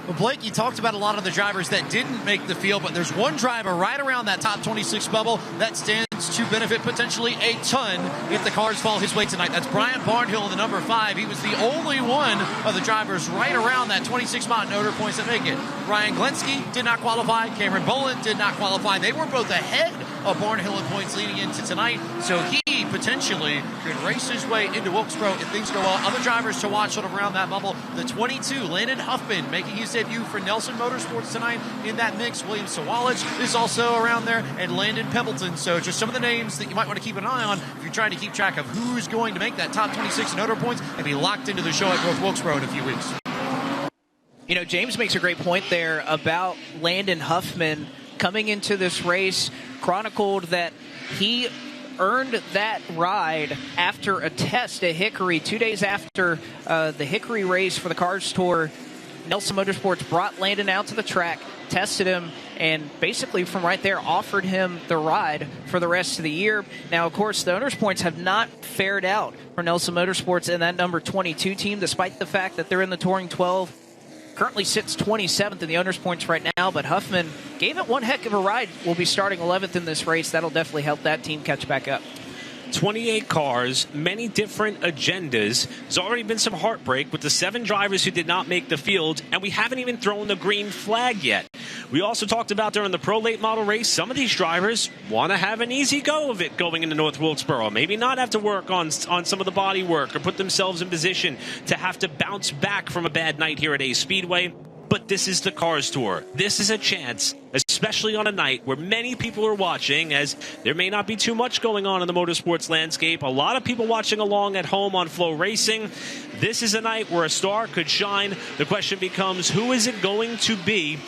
Well, Blake, you talked about a lot of the drivers that didn't make the field, but there's one driver right around that top 26 bubble that stands to benefit potentially a ton if the cars fall his way tonight. That's Brian Barnhill, the number 5. He was the only one of the drivers right around that 26 mountain owner points that make it. Ryan Glenski did not qualify. Cameron Bolin did not qualify. They were both ahead of Barnhill in points leading into tonight, so he potentially could race his way into Wilkesboro if things go well. Other drivers to watch sort of around that bubble. The 22, Landon Huffman, making his debut for Nelson Motorsports tonight in that mix. William Sawalich is also around there, and Landon Pembleton. So just some of the names that you might want to keep an eye on if you're trying to keep track of who's going to make that top 26 in owner points and be locked into the show at North Wilkesboro in a few weeks. You know, James makes a great point there about Landon Huffman coming into this race, chronicled that he earned that ride after a test at Hickory 2 days after the Hickory race for the Cars Tour. Nelson Motorsports brought Landon out to the track, tested him, and basically from right there offered him the ride for the rest of the year. Now, of course, the owners' points have not fared out for Nelson Motorsports and that number 22 team, despite the fact that they're in the Touring 12. Currently sits 27th in the owners' points right now, but Huffman gave it one heck of a ride. Will be starting 11th in this race. That'll definitely help that team catch back up. 28 cars, many different agendas. There's already been some heartbreak with the 7 drivers who did not make the field, and we haven't even thrown the green flag yet. We also talked about during the Pro Late Model race, some of these drivers want to have an easy go of it going into North Wilkesboro. Maybe not have to work on some of the body work or put themselves in position to have to bounce back from a bad night here at Ace Speedway. But this is the Cars Tour. This is a chance, especially on a night where many people are watching, as there may not be too much going on in the motorsports landscape. A lot of people watching along at home on Flow Racing. This is a night where a star could shine. The question becomes, who is it going to be?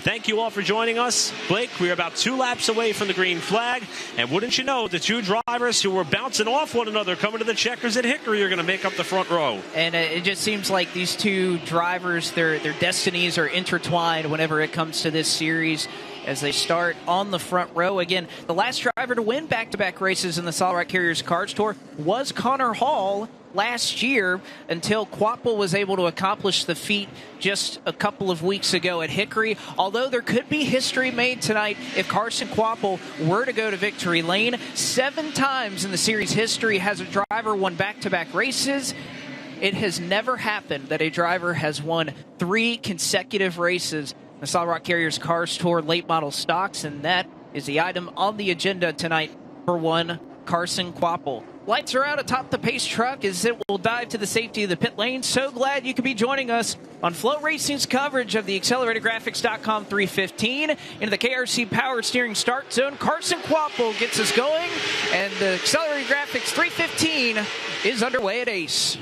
Thank you all for joining us. Blake, we're about 2 laps away from the green flag. And wouldn't you know, the 2 drivers who were bouncing off one another coming to the checkers at Hickory are going to make up the front row. And it just seems like these 2 drivers, their destinies are intertwined whenever it comes to this series, as they start on the front row. Again, the last driver to win back-to-back races in the Solid Rock Carriers Cars Tour was Connor Hall last year, until Quapple was able to accomplish the feat just a couple of weeks ago at Hickory. Although there could be history made tonight if Carson Quapple were to go to victory lane. 7 times in the series history has a driver won back-to-back races. It has never happened that a driver has won 3 consecutive races in the Solid Rock Carriers Cars Tour late model stocks, and that is the item on the agenda tonight for one Carson Quapple. Lights are out atop the pace truck as it will dive to the safety of the pit lane. So glad you could be joining us on Flow Racing's coverage of the AcceleratorGraphics.com 315 into the KRC Power Steering Start Zone. Carson Quapple gets us going, and the Accelerator Graphics 315 is underway at Ace.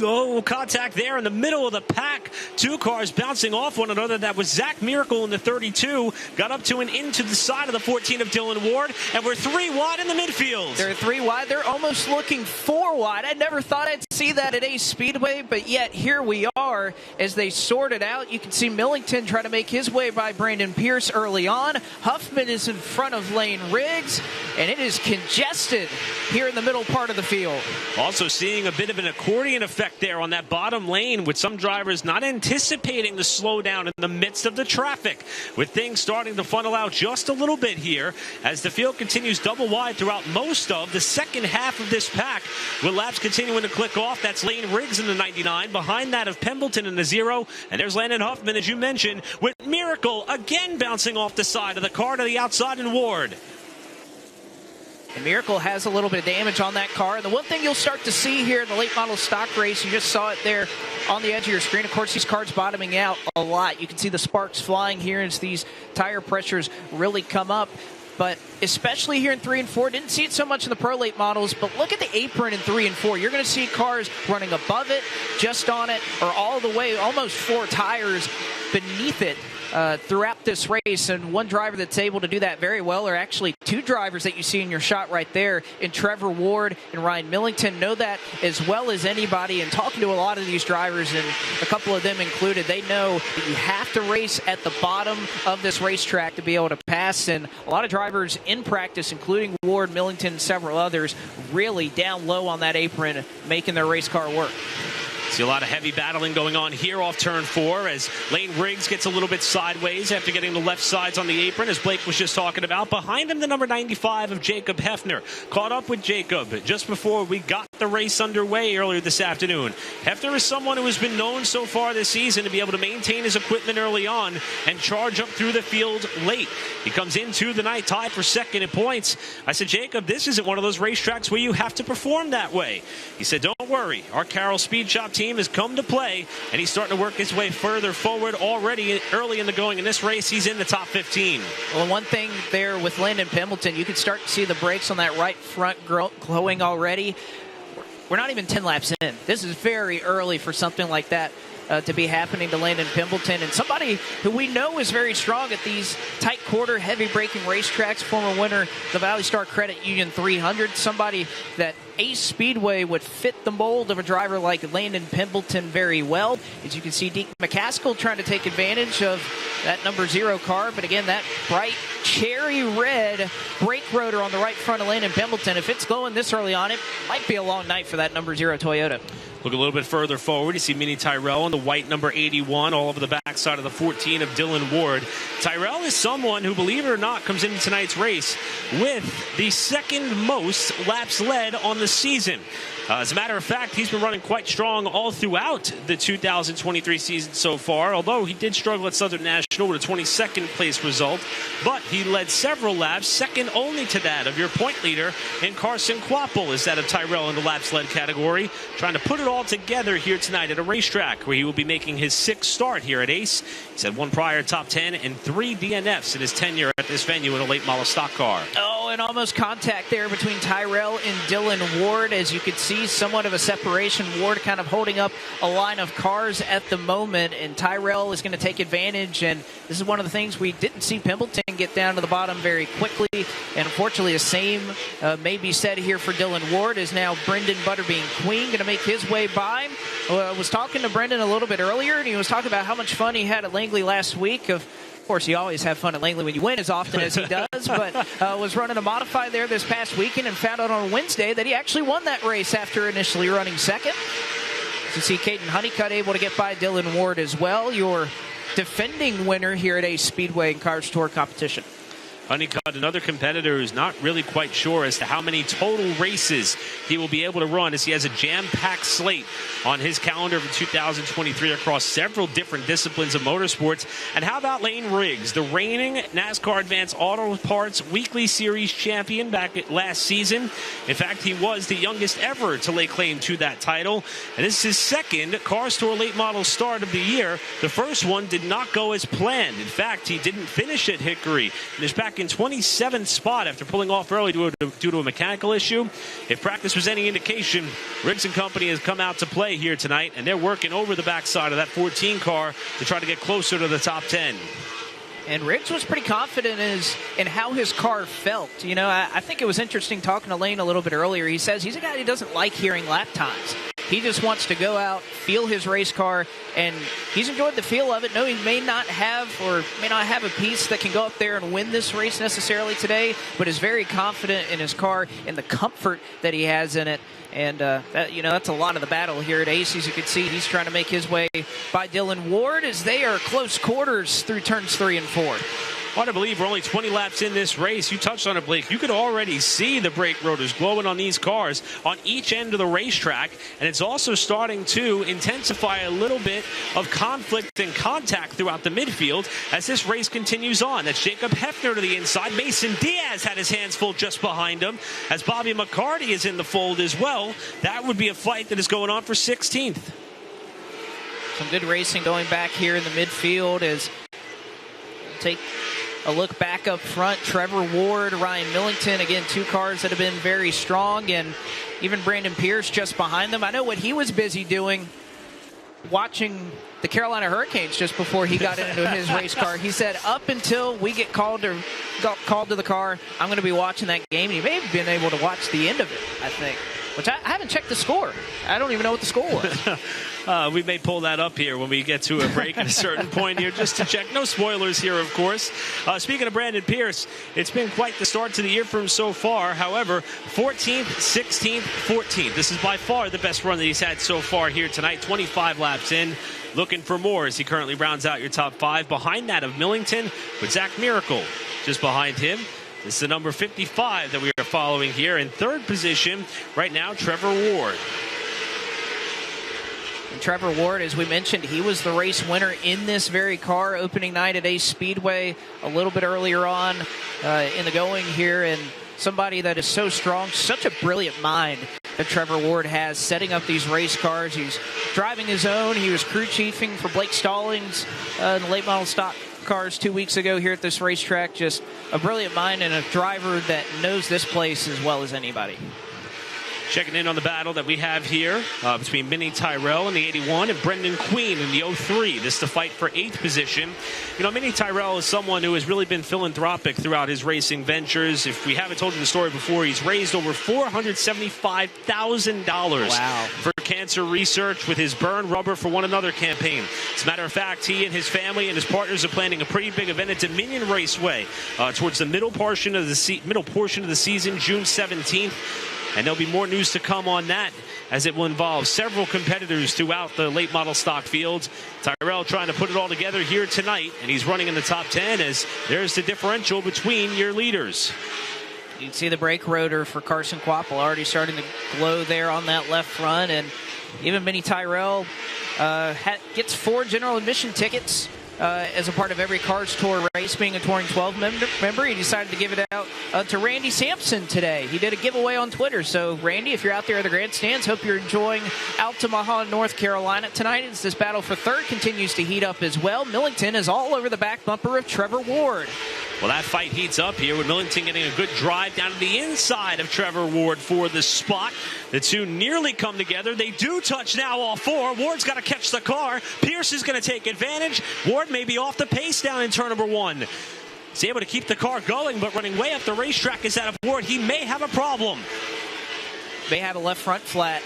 Oh, contact there in the middle of the pack. 2 cars bouncing off one another. That was Zach Miracle in the 32. Got up to and into the side of the 14 of Dylan Ward. And we're 3 wide in the midfield. They're 3 wide. They're almost looking 4 wide. I never thought I'd see that at Ace Speedway, but yet here we are as they sort it out. You can see Millington try to make his way by Brandon Pierce early on. Huffman is in front of Lane Riggs, and it is congested here in the middle part of the field. Also seeing a bit of an accordion effect there on that bottom lane, with some drivers not anticipating the slowdown in the midst of the traffic, with things starting to funnel out just a little bit here as the field continues double wide throughout most of the second half of this pack, with laps continuing to click off. That's Lane Riggs in the 99, behind that of Pembleton in the 0, and there's Landon Huffman, as you mentioned, with Miracle again bouncing off the side of the car to the outside in Ward. And Miracle has a little bit of damage on that car. And the one thing you'll start to see here in the late model stock race, you just saw it there on the edge of your screen. Of course, these cars bottoming out a lot. You can see the sparks flying here as these tire pressures really come up. But especially here in 3 and 4, didn't see it so much in the Pro Late models, but look at the apron in 3 and 4. You're going to see cars running above it, just on it, or all the way, almost 4 tires beneath it throughout this race. And one driver that's able to do that very well are actually 2 drivers that you see in your shot right there, in Trevor Ward and Ryan Millington. Know that as well as anybody. And talking to a lot of these drivers, and a couple of them included, they know that you have to race at the bottom of this racetrack to be able to pass. And a lot of drivers in practice, including Ward, Millington, and several others, really down low on that apron, making their race car work. See a lot of heavy battling going on here off turn 4 as Lane Riggs gets a little bit sideways after getting the left sides on the apron, as Blake was just talking about. Behind him, the number 95 of Jacob Hefner. Caught up with Jacob just before we got the race underway earlier this afternoon. Hefner is someone who has been known so far this season to be able to maintain his equipment early on and charge up through the field late. He comes into the night tied for second in points. I said, Jacob, this isn't one of those racetracks where you have to perform that way. He said, don't worry. Our Carroll Speed Shop team has come to play, and he's starting to work his way further forward already early in the going. In this race, he's in the top 15. Well, one thing there with Landon Pimbleton, you can start to see the brakes on that right front glowing already. We're not even 10 laps in. This is very early for something like that to be happening to Landon Pimbleton, and somebody who we know is very strong at these tight quarter, heavy braking racetracks, former winner the Valley Star Credit Union 300, somebody that Ace Speedway would fit the mold of a driver like Landon Pimbleton very well. As you can see, Deke McCaskill trying to take advantage of that number 0 car, but again, that bright cherry red brake rotor on the right front of Landon Pimbleton, if it's glowing this early on, it might be a long night for that number 0 Toyota. Look a little bit further forward. You see Mini Tyrell on the white number 81 all over the backside of the 14 of Dylan Ward. Tyrell is someone who, believe it or not, comes into tonight's race with the second most laps led on the season. As a matter of fact, he's been running quite strong all throughout the 2023 season so far, although he did struggle at Southern National with a 22nd place result. But he led several laps, second only to that of your point leader in Carson Quapple, is that of Tyrell in the laps led category, trying to put it all together here tonight at a racetrack where he will be making his 6th start here at Ace. He's had 1 prior top 10 and 3 DNFs in his tenure at this venue in a late model stock car. Oh, and almost contact there between Tyrell and Dylan Ward. As you could see, somewhat of a separation. Ward kind of holding up a line of cars at the moment, and Tyrell is going to take advantage. And this is one of the things we didn't see Pimbleton get down to the bottom very quickly. And unfortunately, the same may be said here for Dylan Ward, as now Brendan Butterbean Queen going to make his way by. I was talking to Brendan a little bit earlier, and he was talking about how much fun he had at Langley last week. Of course, you always have fun at Langley when you win as often as he does, but was running a modified there this past weekend and found out on Wednesday that he actually won that race after initially running second. You see Caden Honeycutt able to get by Dylan Ward as well, your defending winner here at Ace Speedway and Cars Tour competition. Honeycutt, another competitor who's not really quite sure as to how many total races he will be able to run, as he has a jam-packed slate on his calendar for 2023 across several different disciplines of motorsports. And how about Lane Riggs, the reigning NASCAR Advanced Auto Parts Weekly Series champion back last season. In fact, he was the youngest ever to lay claim to that title. And this is his 2nd Cars Tour late model start of the year. The first one did not go as planned. In fact, he didn't finish at Hickory. And is back in 27th spot after pulling off early due to a mechanical issue. If practice was any indication, Riggs and company has come out to play here tonight, and they're working over the backside of that 14 car to try to get closer to the top 10. And Riggs was pretty confident in how his car felt. You know, I think it was interesting talking to Lane a little bit earlier. He says he's a guy who doesn't like hearing lap times. He just wants to go out, feel his race car, and he's enjoyed the feel of it. No, he may not have a piece that can go up there and win this race necessarily today, but is very confident in his car and the comfort that he has in it. And that's a lot of the battle here at Ace. As you can see, he's trying to make his way by Dylan Ward as they are close quarters through turns 3 and 4. Hard to believe we're only 20 laps in this race. You touched on it, Blake. You could already see the brake rotors glowing on these cars on each end of the racetrack, and it's also starting to intensify a little bit of conflict and contact throughout the midfield as this race continues on. That's Jacob Hefner to the inside. Mason Diaz had his hands full just behind him as Bobby McCarty is in the fold as well. That would be a fight that is going on for 16th. Some good racing going back here in the midfield as take a look back up front. Trevor Ward, Ryan Millington, again, two cars that have been very strong, and even Brandon Pierce just behind them. I know what he was busy doing, watching the Carolina Hurricanes just before he got into his race car. He said, up until we get called to the car, I'm going to be watching that game. And he may have been able to watch the end of it, I think. Which I haven't checked the score. I don't even know what the score was. We may pull that up here when we get to a break at a certain point here just to check. No spoilers here, of course. Speaking of Brandon Pierce, it's been quite the start to the year for him so far. However, 14th, 16th, 14th. This is by far the best run that he's had so far here tonight. 25 laps in. Looking for more as he currently rounds out your top five. Behind that of Millington with Zach Miracle just behind him. This is the number 55 that we are following here. In third position right now, Trevor Ward. And Trevor Ward, as we mentioned, he was the race winner in this very car opening night at Ace Speedway a little bit earlier on in the going here. And somebody that is so strong, such a brilliant mind that Trevor Ward has setting up these race cars. He's driving his own. He was crew chiefing for Blake Stallings in the late model stock cars 2 weeks ago here at this racetrack. Just a brilliant mind and a driver that knows this place as well as anybody. Checking in on the battle that we have here between Minnie Tyrell in the 81 and Brendan Queen in the 03. This is the fight for 8th position. You know, Minnie Tyrell is someone who has really been philanthropic throughout his racing ventures. If we haven't told you the story before, he's raised over $475,000 for cancer research with his Burn Rubber for One Another campaign. As a matter of fact, he and his family and his partners are planning a pretty big event at Dominion Raceway towards the middle portion of the season, June 17th. And there'll be more news to come on that as it will involve several competitors throughout the late model stock fields. Tyrell trying to put it all together here tonight, and he's running in the top 10 as there's the differential between your leaders. You can see the brake rotor for Carson Quapple already starting to glow there on that left front. And even Minnie Tyrell gets 4 general admission tickets as a part of every Cars Tour race. Being a Touring 12 member, he decided to give it out to Randy Sampson today. He did a giveaway on Twitter. So, Randy, if you're out there at the grandstands, hope you're enjoying Altamaha, North Carolina tonight as this battle for third continues to heat up as well. Millington is all over the back bumper of Trevor Ward. Well, that fight heats up here with Millington getting a good drive down to the inside of Trevor Ward for the spot. The two nearly come together. They do touch now, all four. Ward's got to catch the car. Pierce is going to take advantage. Ward may be off the pace down in turn number 1. He's able to keep the car going, but running way up the racetrack is that of Ward. He may have a problem. May have a left front flat.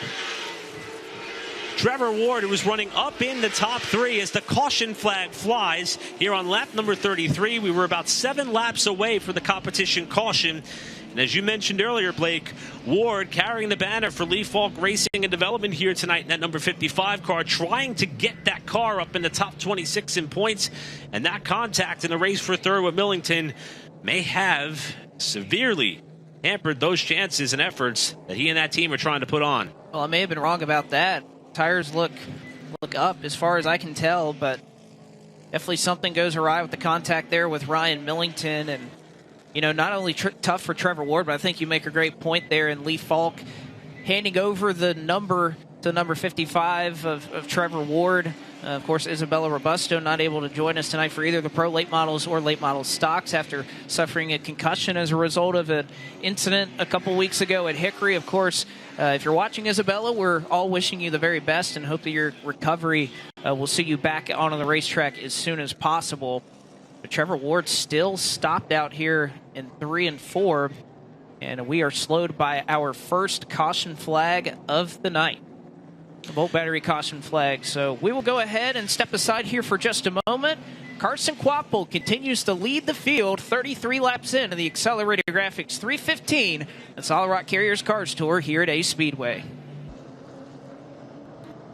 Trevor Ward, who was running up in the top 3 as the caution flag flies here on lap number 33. We were about 7 laps away for the competition caution. And as you mentioned earlier, Blake, Ward carrying the banner for Lee Falk Racing and Development here tonight in that number 55 car, trying to get that car up in the top 26 in points. And that contact in the race for third with Millington may have severely hampered those chances and efforts that he and that team are trying to put on. Well, I may have been wrong about that. Tires look up as far as I can tell, but definitely something goes awry with the contact there with Ryan Millington. And, you know, not only tough for Trevor Ward, but I think you make a great point there in Lee Falk handing over the number to number 55 of Trevor Ward. Of course, Isabella Robusto not able to join us tonight for either the Pro Late Models or Late Model Stocks after suffering a concussion as a result of an incident a couple weeks ago at Hickory. Of course, if you're watching, Isabella, we're all wishing you the very best and hope that your recovery will see you back on the racetrack as soon as possible. But Trevor Ward still stopped out here in 3 and 4, and we are slowed by our first caution flag of the night. The Volt Battery caution flag. So we will go ahead and step aside here for just a moment. Carson Quapple continues to lead the field 33 laps in the Accelerated Graphics 315 at Solid Rock Carriers Cars Tour here at Ace Speedway.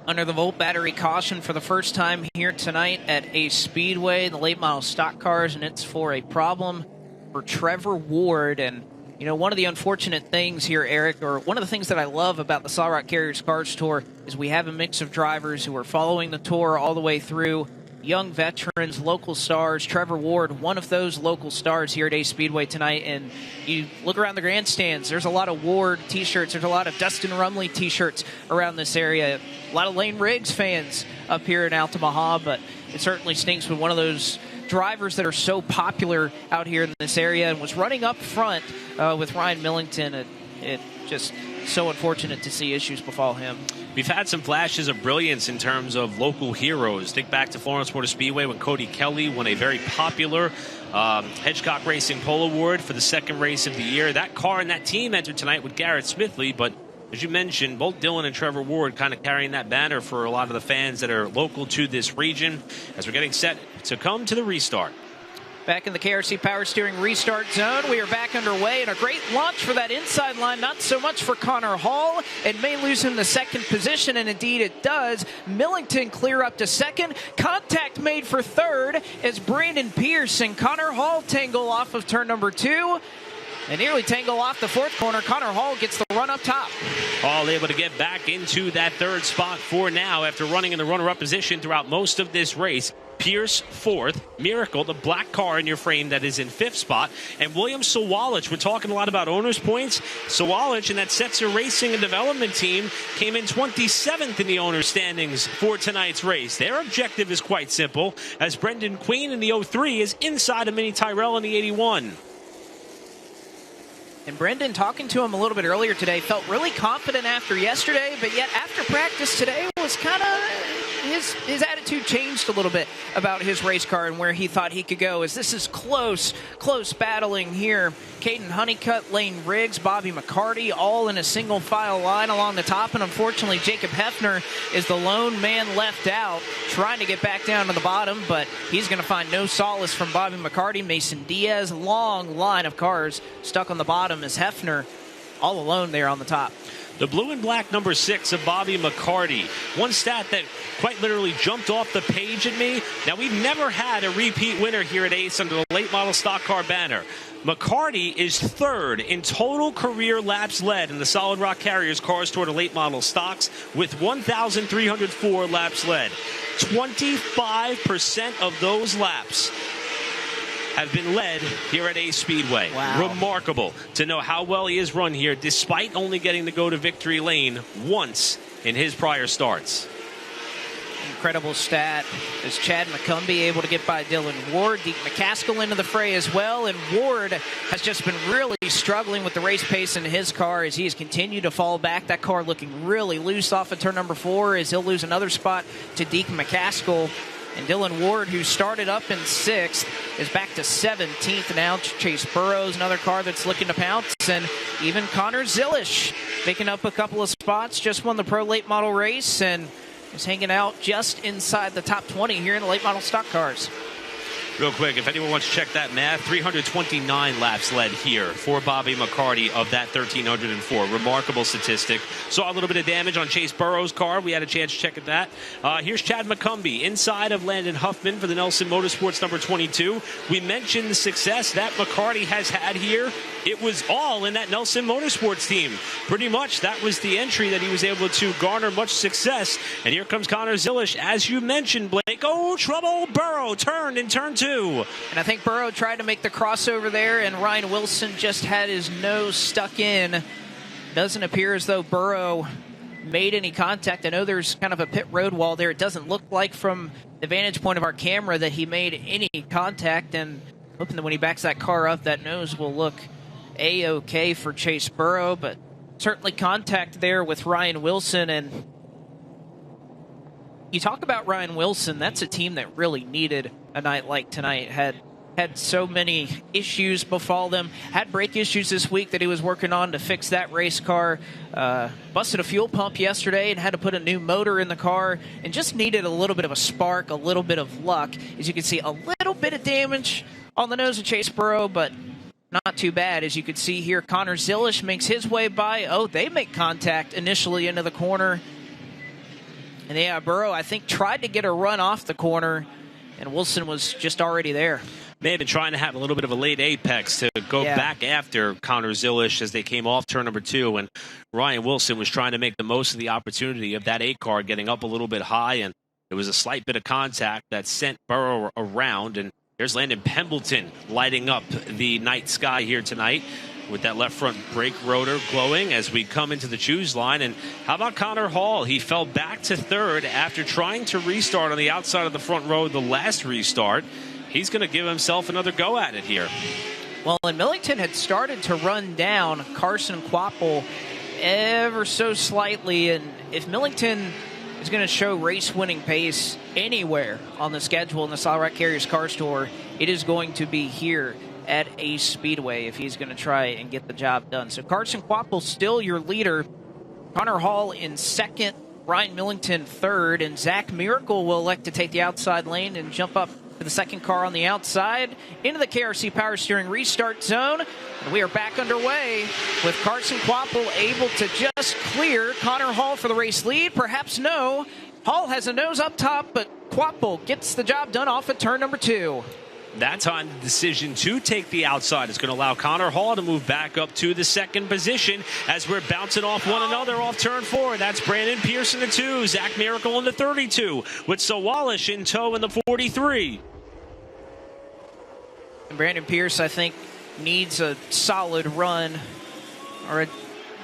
Under the Volt battery caution for the first time here tonight at a Speedway, the late model stock cars, and it's for a problem for Trevor Ward. And you know, one of the unfortunate things here, Eric, or one of the things that I love about the Solid Rock Carriers Cars Tour is we have a mix of drivers who are following the tour all the way through. Young veterans, local stars. Trevor Ward, one of those local stars here at Ace Speedway tonight. And you look around the grandstands, there's a lot of Ward t-shirts. There's a lot of Dustin Rumley t-shirts around this area. A lot of Lane Riggs fans up here in Altamaha, but it certainly stinks with one of those drivers that are so popular out here in this area and was running up front with Ryan Millington. It just so unfortunate to see issues befall him. We've had some flashes of brilliance in terms of local heroes. Think back to Florence Motor Speedway when Cody Kelly won a very popular Hedgecock Racing Pole Award for the second race of the year. That car and that team entered tonight with Garrett Smithley, but as you mentioned, both Dylan and Trevor Ward kind of carrying that banner for a lot of the fans that are local to this region as we're getting set to come to the restart. Back in the KRC Power Steering restart zone, we are back underway, and a great launch for that inside line, not so much for Connor Hall. It may lose him the second position, and indeed it does. Millington clear up to second. Contact made for third as Brandon Pierce and Connor Hall tangle off of turn number 2. And nearly tangle off the fourth corner. Connor Hall gets the run up top. Hall able to get back into that third spot for now after running in the runner-up position throughout most of this race. Pierce fourth, Miracle, the black car in your frame that is in fifth spot, and William Sawalich. We're talking a lot about owners' points. Sawalich and that Setzer Racing and Development team came in 27th in the owners' standings for tonight's race. Their objective is quite simple, as Brendan Queen in the 03 is inside of Mini Tyrell in the 81. And Brendan, talking to him a little bit earlier today, felt really confident after yesterday, but yet after practice today was kind of his attitude changed a little bit about his race car and where he thought he could go, as this is close battling here. Caden Honeycutt, Lane Riggs, Bobby McCarty, all in a single file line along the top, and unfortunately Jacob Hefner is the lone man left out, trying to get back down to the bottom, but he's going to find no solace from Bobby McCarty. Mason Diaz, long line of cars stuck on the bottom as Hefner all alone there on the top. The blue and black number 6 of Bobby McCarty. One stat that quite literally jumped off the page at me. Now, we've never had a repeat winner here at Ace under the late model stock car banner. McCarty is third in total career laps led in the Solid Rock Carriers Cars Tour to late model stocks with 1,304 laps led. 25% of those laps have been led here at Ace Speedway. Wow. Remarkable to know how well he has run here despite only getting to go to victory lane once in his prior starts. Incredible stat. Is Chad McCumbee able to get by Dylan Ward? Deke McCaskill into the fray as well, and Ward has just been really struggling with the race pace in his car as he has continued to fall back. That car looking really loose off of turn number 4 as he'll lose another spot to Deke McCaskill. And Dylan Ward, who started up in 6th, is back to 17th now. Chase Burrows, another car that's looking to pounce. And even Connor Zilish picking up a couple of spots. Just won the Pro Late Model race and is hanging out just inside the top 20 here in the late model stock cars. Real quick, if anyone wants to check that math, 329 laps led here for Bobby McCarty of that 1,304. Remarkable statistic. Saw a little bit of damage on Chase Burrows' car. We had a chance to check at that. Here's Chad McCumbee inside of Landon Huffman for the Nelson Motorsports number 22. We mentioned the success that McCarty has had here. It was all in that Nelson Motorsports team. Pretty much that was the entry that he was able to garner much success. And here comes Connor Zilish, as you mentioned, Blake. Oh, trouble. Burrow turned in turn 2. And I think Burrow tried to make the crossover there, and Ryan Wilson just had his nose stuck in. Doesn't appear as though Burrow made any contact. I know there's kind of a pit road wall there. It doesn't look like from the vantage point of our camera that he made any contact, and hoping that when he backs that car up, that nose will look A-okay for Chase Burrow, but certainly contact there with Ryan Wilson. And you talk about Ryan Wilson, that's a team that really needed a night like tonight. Had so many issues befall them. Had brake issues this week that he was working on to fix that race car. Busted a fuel pump yesterday and had to put a new motor in the car, and just needed a little bit of a spark, a little bit of luck. As you can see, a little bit of damage on the nose of Chase Burrow, but not too bad. As you can see here, Connor Zilish makes his way by. Oh, they make contact initially into the corner. And yeah, Burrow, I think, tried to get a run off the corner, and Wilson was just already there. May have been trying to have a little bit of a late apex to go back after Connor Zilish as they came off turn number 2, and Ryan Wilson was trying to make the most of the opportunity of that 8 car getting up a little bit high, and there was a slight bit of contact that sent Burrow around, and there's Landon Pembleton lighting up the night sky here tonight with that left front brake rotor glowing as we come into the choose line. And how about Connor Hall? He fell back to 3rd after trying to restart on the outside of the front row the last restart. He's going to give himself another go at it here. Well, and Millington had started to run down Carson Quapple ever so slightly, and if Millington is going to show race-winning pace anywhere on the schedule in the Solid Rock Carriers Car Store, it is going to be here at Ace Speedway if he's going to try and get the job done. So Carson Quapple still your leader. Connor Hall in 2nd, Ryan Millington 3rd, and Zach Miracle will elect to take the outside lane and jump up to the 2nd car on the outside into the KRC Power Steering restart zone. And we are back underway with Carson Quapple able to just clear Connor Hall for the race lead. Perhaps no. Hall has a nose up top, but Quapple gets the job done off at turn number 2. That time, the decision to take the outside is going to allow Connor Hall to move back up to the 2nd position as we're bouncing off one another off turn 4. That's Brandon Pierce in the 2, Zach Miracle in the 32, with Sawalish in tow in the 43. And Brandon Pierce, I think, needs a solid run, or a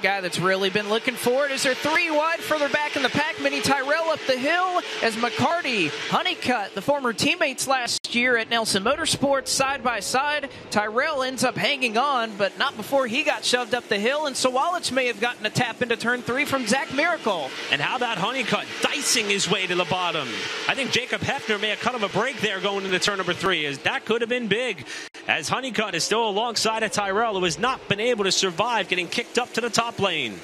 guy that's really been looking for it. Is there 3 wide further back in the pack? Mini Tyrell up the hill as McCarty, Honeycutt, the former teammates last year at Nelson Motorsports, side by side. Tyrell ends up hanging on, but not before he got shoved up the hill, and Sawalic may have gotten a tap into turn 3 from Zach Miracle. And how about Honeycutt dicing his way to the bottom? I think Jacob Hefner may have cut him a break there going into turn number 3, as that could have been big, as Honeycutt is still alongside of Tyrell, who has not been able to survive getting kicked up to the top lane.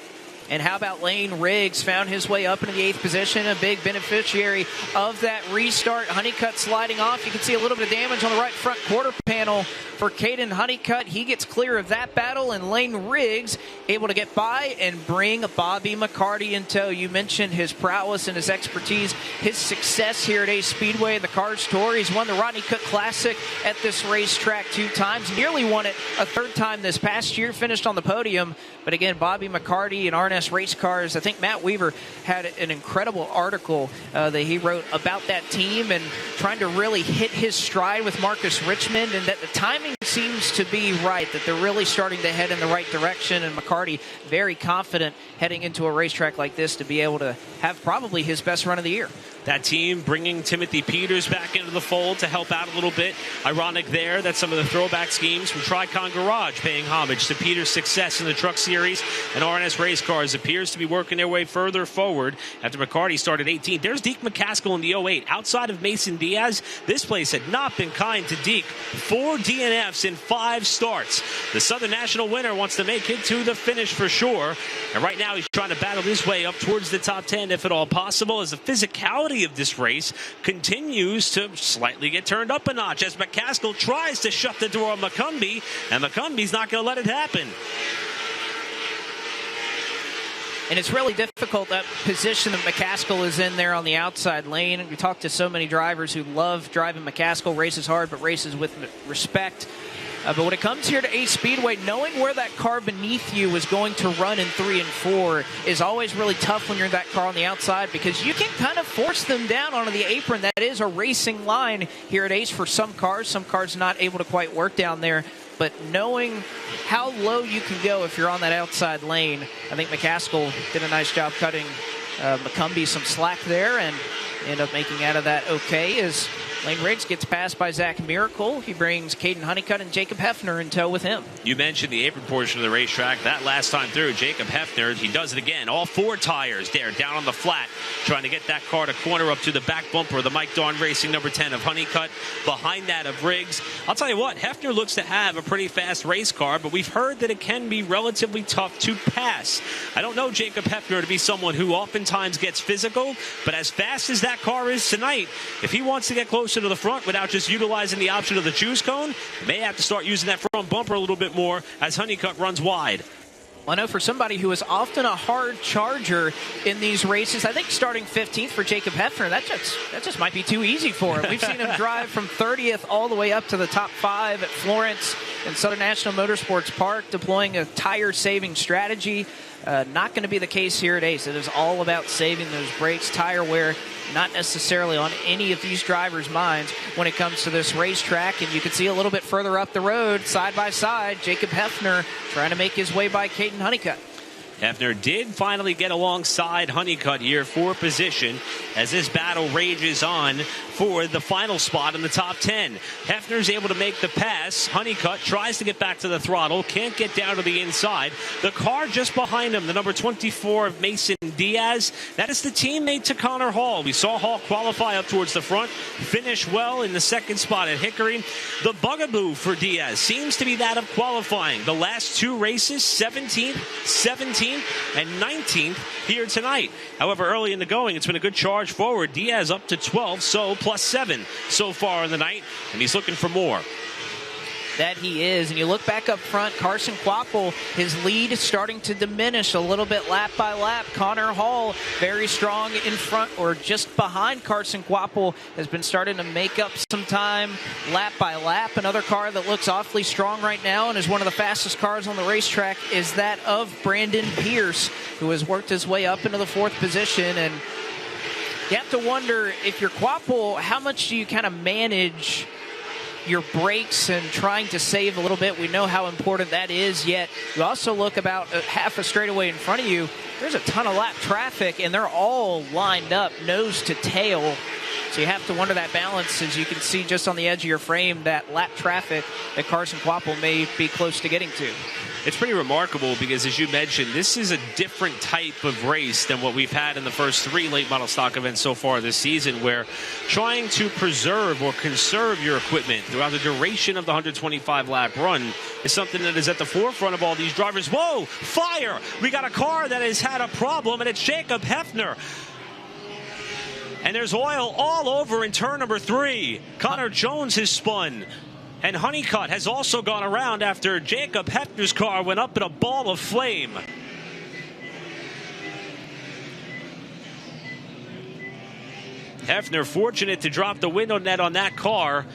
And how about Lane Riggs? Found his way up into the 8th position, a big beneficiary of that restart. Honeycutt sliding off. You can see a little bit of damage on the right front quarter panel for Caden Honeycutt. He gets clear of that battle, and Lane Riggs able to get by and bring Bobby McCarty in tow. You mentioned his prowess and his expertise, his success here at Ace Speedway, the Cars Tour. He's won the Rodney Cook Classic at this racetrack 2 times, nearly won it a 3rd time this past year, finished on the podium. But again, Bobby McCarty and RNS Race Cars, I think Matt Weaver had an incredible article that he wrote about that team and trying to really hit his stride with Marcus Richmond, and that the timing seems to be right, that they're really starting to head in the right direction, and McCarty very confident heading into a racetrack like this to be able to have probably his best run of the year. That team bringing Timothy Peters back into the fold to help out a little bit. Ironic there that some of the throwback schemes from Tricon Garage paying homage to Peters' success in the Truck Series, and RNS Race Cars appears to be working their way further forward after McCarty started 18th. There's Deke McCaskill in the 08. Outside of Mason Diaz, this place had not been kind to Deke. 4 DNFs in 5 starts. The Southern National winner wants to make it to the finish for sure, and right now he's trying to battle his way up towards the top 10 if at all possible, as the physicality of this race continues to slightly get turned up a notch as McCaskill tries to shut the door on McCumbee, and McCumbie's not going to let it happen. And it's really difficult, that position that McCaskill is in there on the outside lane. We talked to so many drivers who love driving McCaskill, races hard, but races with respect. But when it comes here to Ace Speedway, knowing where that car beneath you is going to run in 3 and 4 is always really tough when you're in that car on the outside, because you can kind of force them down onto the apron. That is a racing line here at Ace for some cars not able to quite work down there. But knowing how low you can go if you're on that outside lane, I think McCaskill did a nice job cutting McCumbee some slack there and end up making out of that okay, as Lane Riggs gets passed by Zach Miracle. He brings Caden Honeycutt and Jacob Hefner in tow with him. You mentioned the apron portion of the racetrack. That last time through, Jacob Hefner, he does it again. All 4 tires there, down on the flat, trying to get that car to corner up to the back bumper of the Mike Darn Racing number 10 of Honeycutt, behind that of Riggs. I'll tell you what, Hefner looks to have a pretty fast race car, but we've heard that it can be relatively tough to pass. I don't know Jacob Hefner to be someone who oftentimes gets physical, but as fast as that car is tonight, if he wants to get closer to the front without just utilizing the option of the choose cone, may have to start using that front bumper a little bit more as Honeycutt runs wide. Well, I know for somebody who is often a hard charger in these races, I think starting 15th for Jacob Hefner, that just might be too easy for him. We've seen him drive from 30th all the way up to the top 5 at Florence and Southern National Motorsports Park, deploying a tire-saving strategy. Not going to be the case here at Ace. It is all about saving those brakes, tire wear, not necessarily on any of these drivers' minds when it comes to this racetrack. And you can see a little bit further up the road, side by side, Jacob Hefner trying to make his way by Caden Honeycutt. Hefner did finally get alongside Honeycutt here for position as this battle rages on for the final spot in the top 10. Hefner's able to make the pass. Honeycutt tries to get back to the throttle, can't get down to the inside. The car just behind him, the number 24 of Mason Diaz, that is the teammate to Connor Hall. We saw Hall qualify up towards the front, finish well in the second spot at Hickory. The bugaboo for Diaz seems to be that of qualifying. The last 2 races, 17th, 17th, and 19th here tonight. However, early in the going, it's been a good charge forward. Diaz up to 12, so plus 7 so far in the night, and he's looking for more. That he is. And you look back up front, Carson Quapple, his lead is starting to diminish a little bit lap by lap. Connor Hall, very strong in front or just behind Carson Quapple, has been starting to make up some time lap by lap. Another car that looks awfully strong right now and is one of the fastest cars on the racetrack is that of Brandon Pierce, who has worked his way up into the 4th position. And you have to wonder, if you're Quapple, how much do you kind of manage your brakes and trying to save a little bit? We know how important that is, yet you also look about half a straightaway in front of you. There's a ton of lap traffic, and they're all lined up nose to tail. So you have to wonder that balance, as you can see just on the edge of your frame, that lap traffic that Carson Quapple may be close to getting to. It's pretty remarkable because, as you mentioned, this is a different type of race than what we've had in the first 3 late model stock events so far this season, where trying to preserve or conserve your equipment throughout the duration of the 125-lap run is something that is at the forefront of all these drivers. Whoa, fire! We got a car that has had a problem, and it's Jacob Hefner. And there's oil all over in turn number 3. Connor Jones has spun. And Honeycutt has also gone around after Jacob Hefner's car went up in a ball of flame. Hefner fortunate to drop the window net on that car.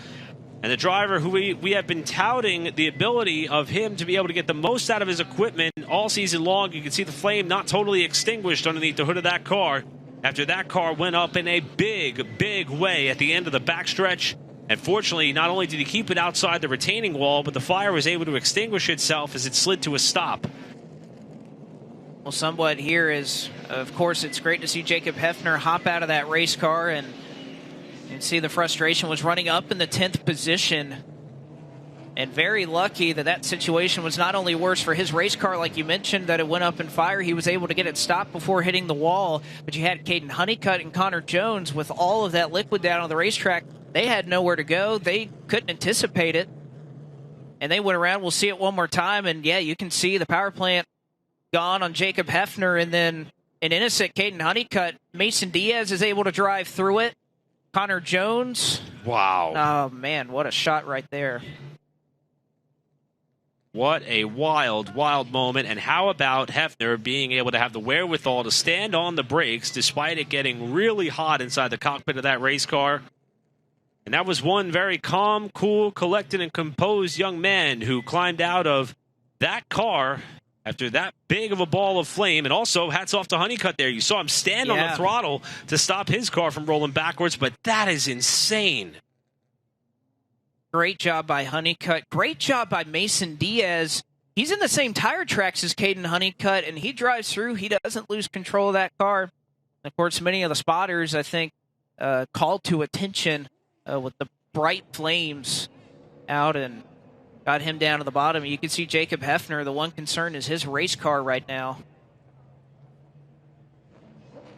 And the driver who we have been touting the ability of him to be able to get the most out of his equipment all season long. You can see the flame not totally extinguished underneath the hood of that car after that car went up in a big, big way at the end of the backstretch. And fortunately, not only did he keep it outside the retaining wall, but the fire was able to extinguish itself as it slid to a stop. Well, somewhat here is, of course, it's great to see Jacob Hefner hop out of that race car, and you can see the frustration was running up in the 10th position. And very lucky that that situation was not only worse for his race car, like you mentioned, that it went up in fire. He was able to get it stopped before hitting the wall. But you had Caden Honeycutt and Connor Jones with all of that liquid down on the racetrack. They had nowhere to go. They couldn't anticipate it. And they went around. We'll see it one more time. And, yeah, you can see the power plant gone on Jacob Hefner. And then an innocent Caden Honeycutt. Mason Diaz is able to drive through it. Connor Jones. Wow. Oh, man, what a shot right there. What a wild, wild moment. And how about Hefner being able to have the wherewithal to stand on the brakes despite it getting really hot inside the cockpit of that race car? And that was one very calm, cool, collected, and composed young man who climbed out of that car after that big of a ball of flame. And also, hats off to Honeycutt there. You saw him stand on the throttle to stop his car from rolling backwards, but that is insane. Great job by Honeycutt. Great job by Mason Diaz. He's in the same tire tracks as Caden Honeycutt, and he drives through. He doesn't lose control of that car. And of course, many of the spotters, I think, called to attention with the bright flames out and got him down to the bottom. You can see Jacob Hefner. The one concern is his race car right now.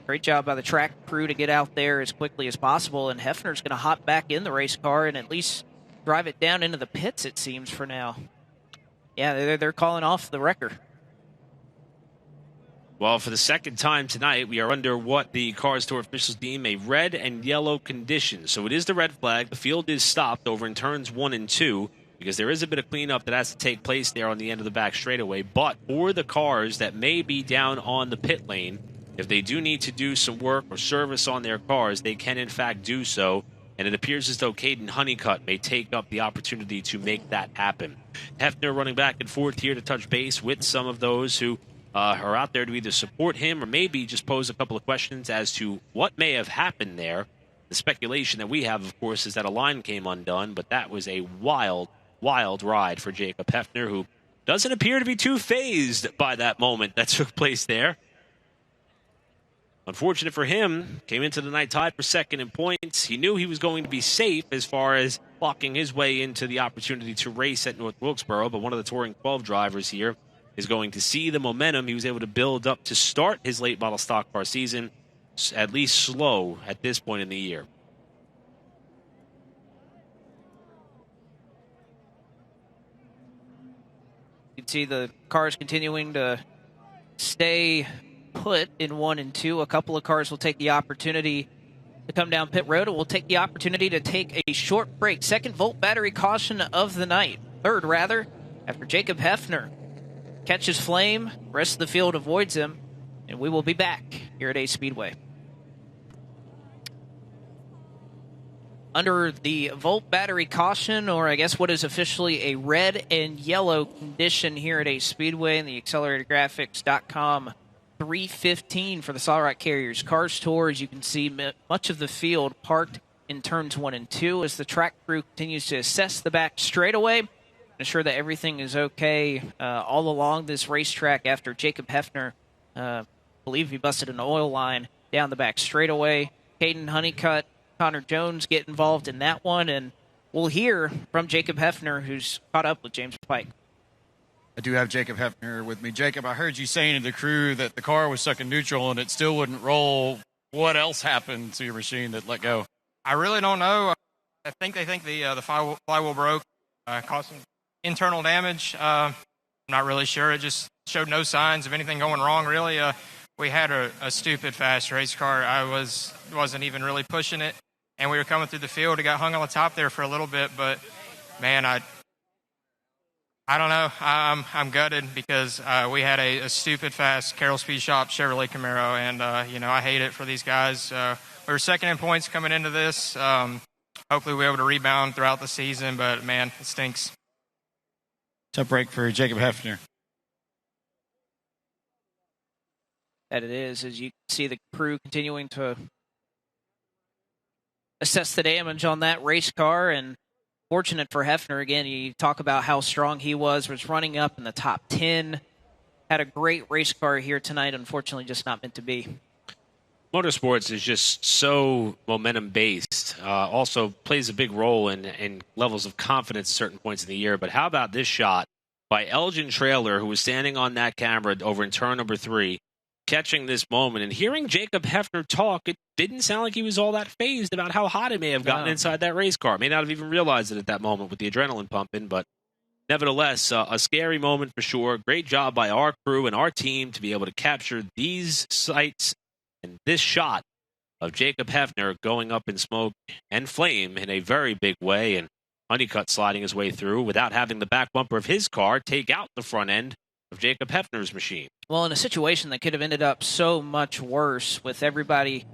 Great job by the track crew to get out there as quickly as possible, and Hefner's going to hop back in the race car and at least drive it down into the pits, it seems, for now. Yeah, they're calling off the wrecker. Well, for the second time tonight, we are under what the Cars Tour officials deem a red and yellow condition. So it is the red flag. The field is stopped over in turns 1 and 2. You because there is a bit of cleanup that has to take place there on the end of the back straightaway. But for the cars that may be down on the pit lane, if they do need to do some work or service on their cars, they can in fact do so. And it appears as though Caden Honeycutt may take up the opportunity to make that happen. Hefner running back and forth here to touch base with some of those who are out there to either support him or maybe just pose a couple of questions as to what may have happened there. The speculation that we have, of course, is that a line came undone, but that was a wild, wild ride for Jacob Hefner, who doesn't appear to be too fazed by that moment that took place there. Unfortunate for him, came into the night tied for second in points. He knew he was going to be safe as far as walking his way into the opportunity to race at North Wilkesboro, but one of the Touring 12 drivers here is going to see the momentum he was able to build up to start his late model stock car season, at least slow at this point in the year. You can see the cars continuing to stay put in 1 and 2. A couple of cars will take the opportunity to come down pit road, and will take the opportunity to take a short break. Second Volt battery caution of the night. Third, rather, after Jacob Hefner catches flame, rest of the field avoids him, and we will be back here at Ace Speedway. Under the Volt battery caution, or I guess what is officially a red and yellow condition here at Ace Speedway in the AcceleratorGraphics.com 315 for the Solid Rock Carriers Cars Tour. As you can see, much of the field parked in turns 1 and 2 as the track crew continues to assess the back straightaway, ensure that everything is okay all along this racetrack after Jacob Hefner, believe he busted an oil line down the back straightaway. Caden Honeycutt, Connor Jones get involved in that one, and we'll hear from Jacob Hefner, who's caught up with James Pike. I do have Jacob Hefner with me. Jacob, I heard you saying to the crew that the car was stuck in neutral and it still wouldn't roll. What else happened to your machine that let go? I really don't know. I think they think the flywheel broke, caused some internal damage. I'm not really sure. It just showed no signs of anything going wrong, really. We had a stupid fast race car. I wasn't even really pushing it, and we were coming through the field. It got hung on the top there for a little bit, but, man, I don't know. I'm gutted because we had a stupid fast Carroll Speed Shop Chevrolet Camaro, and I hate it for these guys. We were second in points coming into this. Hopefully we're able to rebound throughout the season, but man, it stinks. Tough break for Jacob Hefner. That it is, as you can see the crew continuing to assess the damage on that race car, and fortunate for Hefner, again, you talk about how strong he was running up in the top 10. Had a great race car here tonight, unfortunately just not meant to be. Motorsports is just so momentum-based. Also plays a big role in levels of confidence at certain points in the year. But how about this shot by Elgin Trailer, who was standing on that camera over in turn number 3, catching this moment and hearing Jacob Hefner talk. It didn't sound like he was all that fazed about how hot it may have gotten inside that race car. May not have even realized it at that moment with the adrenaline pumping, but nevertheless, a scary moment for sure. Great job by our crew and our team to be able to capture these sights and this shot of Jacob Hefner going up in smoke and flame in a very big way, and Honeycutt sliding his way through without having the back bumper of his car take out the front end of Jacob Hefner's machine. Well, in a situation that could have ended up so much worse with everybody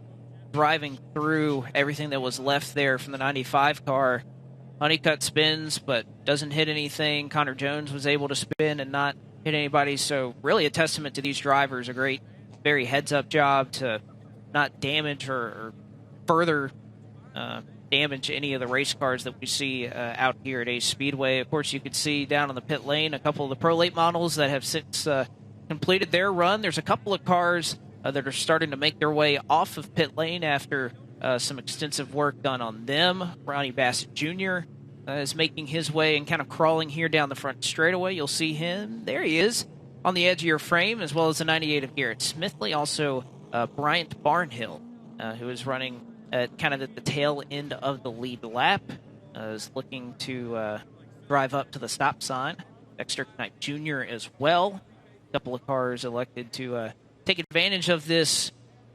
driving through everything that was left there from the 95 car, Honeycutt spins but doesn't hit anything. Connor Jones was able to spin and not hit anybody, so really a testament to these drivers. A great, very heads-up job to not damage or further damage any of the race cars that we see out here at Ace Speedway. Of course, you can see down on the pit lane a couple of the Pro Late models that have since completed their run. There's a couple of cars that are starting to make their way off of pit lane after some extensive work done on them. Ronnie Bassett Jr. Is making his way and kind of crawling here down the front straightaway. You'll see him. There he is on the edge of your frame, as well as the 98 of Garrett Smithley. Also, Bryant Barnhill, who is running at kind of at the tail end of the lead lap, is looking to drive up to the stop sign. Dexter Knight Jr. as well. A couple of cars elected to take advantage of this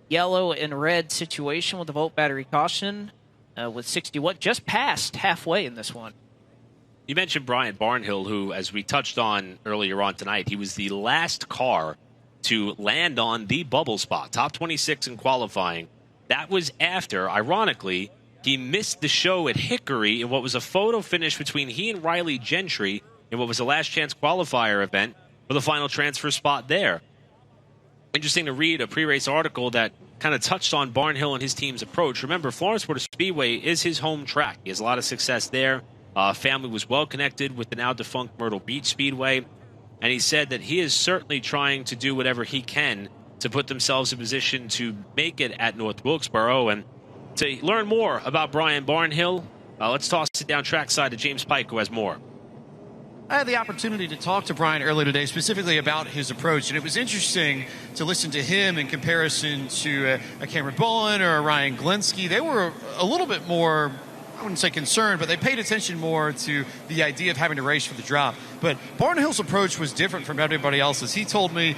yellow and red situation with the Volt battery caution with 61, just past halfway in this one. You mentioned Brian Barnhill, who, as we touched on earlier on tonight, he was the last car to land on the bubble spot, top 26 in qualifying. That was after, ironically, he missed the show at Hickory in what was a photo finish between he and Riley Gentry in what was a last chance qualifier event for the final transfer spot there. Interesting to read a pre-race article that kind of touched on Barnhill and his team's approach. Remember, Florence Motor Speedway is his home track. He has a lot of success there. Family was well connected with the now defunct Myrtle Beach Speedway. And he said that he is certainly trying to do whatever he can to put themselves in position to make it at North Wilkesboro. And to learn more about Brian Barnhill, let's toss it down trackside to James Pike, who has more. I had the opportunity to talk to Brian earlier today specifically about his approach, and it was interesting to listen to him in comparison to a Cameron Bowen or a Ryan Glinsky. They were a little bit more, I wouldn't say concerned, but they paid attention more to the idea of having to race for the drop. But Barnhill's approach was different from everybody else's. He told me,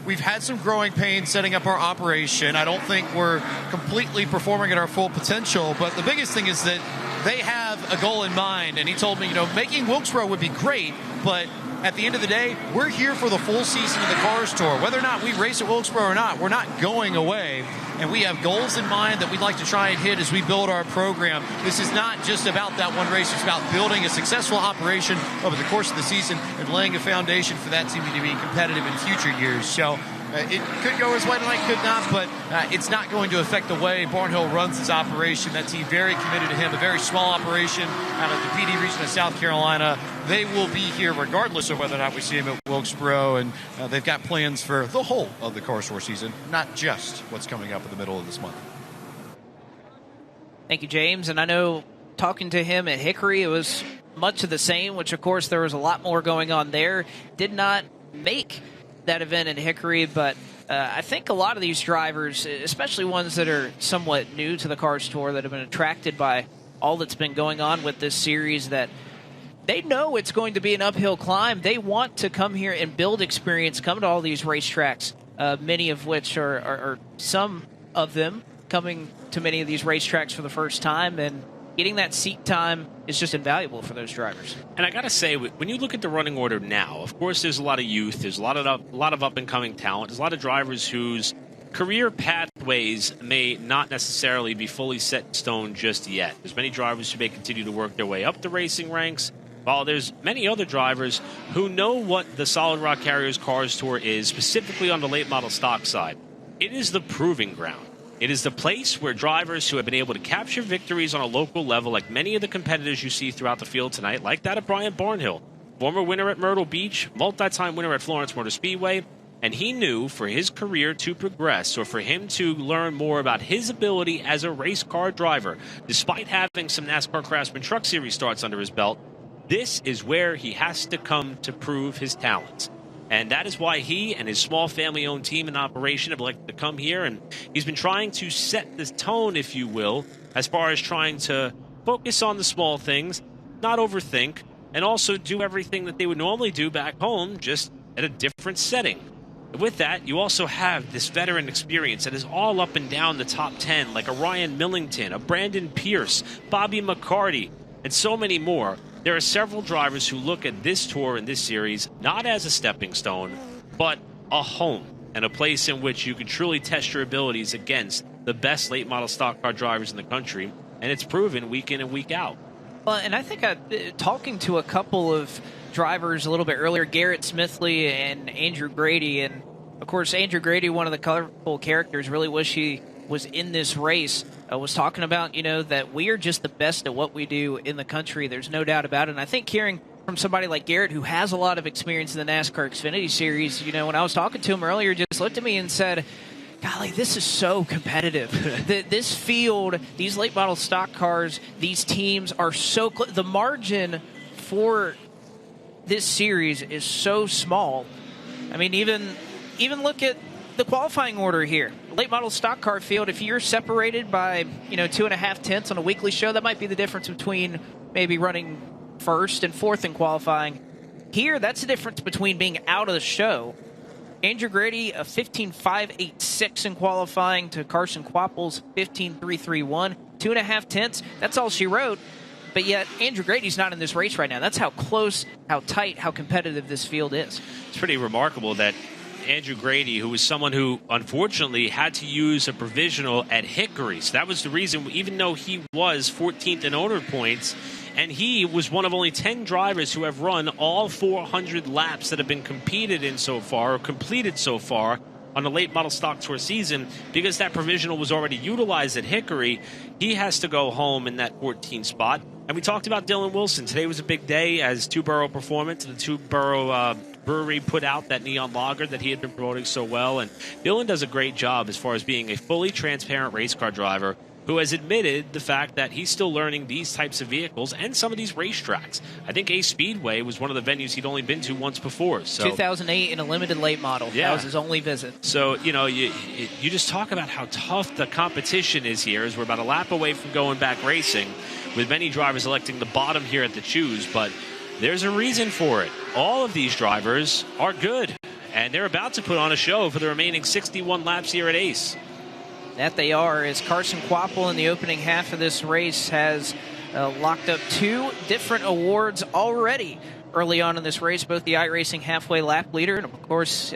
we've had some growing pains setting up our operation. I don't think we're completely performing at our full potential, but the biggest thing is that they have a goal in mind. And he told me, making Wilkesboro would be great, but at the end of the day, we're here for the full season of the Cars Tour. Whether or not we race at Wilkesboro or not, we're not going away. And we have goals in mind that we'd like to try and hit as we build our program. This is not just about that one race. It's about building a successful operation over the course of the season and laying a foundation for that team to be competitive in future years. So it could go his way tonight, could not, but it's not going to affect the way Barnhill runs his operation. That team very committed to him, a very small operation out of the PD region of South Carolina. They will be here regardless of whether or not we see him at Wilkesboro, and they've got plans for the whole of the Cars Tour season, not just what's coming up in the middle of this month. Thank you, James. And I know talking to him at Hickory, it was much of the same, which, of course, there was a lot more going on there. Did not make that event in Hickory, but I think a lot of these drivers, especially ones that are somewhat new to the Cars Tour, that have been attracted by all that's been going on with this series, that they know it's going to be an uphill climb. They want to come here and build experience, come to all these racetracks, many of which are some of them coming to many of these racetracks for the first time, and getting that seat time is just invaluable for those drivers. And I got to say, when you look at the running order now, of course, there's a lot of youth. There's a lot of up-and-coming talent. There's a lot of drivers whose career pathways may not necessarily be fully set in stone just yet. There's many drivers who may continue to work their way up the racing ranks, while there's many other drivers who know what the Solid Rock Carriers Cars Tour is, specifically on the late model stock side. It is the proving ground. It is the place where drivers who have been able to capture victories on a local level, like many of the competitors you see throughout the field tonight, like that of Brian Barnhill, former winner at Myrtle Beach, multi-time winner at Florence Motor Speedway, and he knew for his career to progress, or for him to learn more about his ability as a race car driver, despite having some NASCAR Craftsman Truck Series starts under his belt, this is where he has to come to prove his talents. And that is why he and his small family-owned team and operation have elected to come here. And he's been trying to set the tone, if you will, as far as trying to focus on the small things, not overthink, and also do everything that they would normally do back home, just at a different setting. And with that, you also have this veteran experience that is all up and down the top 10, like a Ryan Millington, a Brandon Pierce, Bobby McCarty, and so many more. There are several drivers who look at this tour and this series not as a stepping stone, but a home and a place in which you can truly test your abilities against the best late model stock car drivers in the country, and it's proven week in and week out. Well, and I think talking to a couple of drivers a little bit earlier, Garrett Smithley and Andrew Grady, and of course Andrew Grady, one of the colorful characters, really wish he was in this race, was talking about, that we are just the best at what we do in the country. There's no doubt about it. And I think hearing from somebody like Garrett, who has a lot of experience in the NASCAR Xfinity Series, when I was talking to him earlier, just looked at me and said, golly, this is so competitive. This field, these late model stock cars, these teams are so the margin for this series is so small. I mean, even look at the qualifying order here. Late model stock car field, if you're separated by 2.5 tenths on a weekly show, that might be the difference between maybe running first and fourth in qualifying. Here, that's the difference between being out of the show. Andrew Grady, a 15.586 in qualifying to Carson Quapple's 15.331. 2.5 tenths, that's all she wrote. but yet Andrew Grady's not in this race right now. That's how close, how tight, how competitive this field is. It's pretty remarkable that Andrew Grady, who was someone who unfortunately had to use a provisional at Hickory. So that was the reason, even though he was 14th in owner points, and he was one of only 10 drivers who have run all 400 laps that have been competed in so far, or completed so far, on the late model stock tour season. Because that provisional was already utilized at Hickory, he has to go home in that 14th spot. And we talked about Dylan Wilson. Today was a big day as Two Borough Performance, the Two Borough Brewery, put out that neon lager that he had been promoting so well. And Dylan does a great job as far as being a fully transparent race car driver who has admitted the fact that he's still learning these types of vehicles and some of these racetracks. I think Ace Speedway was one of the venues he'd only been to once before. So 2008 in a limited late model. Yeah. That was his only visit. So, you just talk about how tough the competition is here, as we're about a lap away from going back racing, with many drivers electing the bottom here at the choose. But there's a reason for it. All of these drivers are good, and they're about to put on a show for the remaining 61 laps here at Ace. That they are, as Carson Quapple in the opening half of this race has locked up 2 different awards already early on in this race, both the iRacing halfway lap leader, and of course,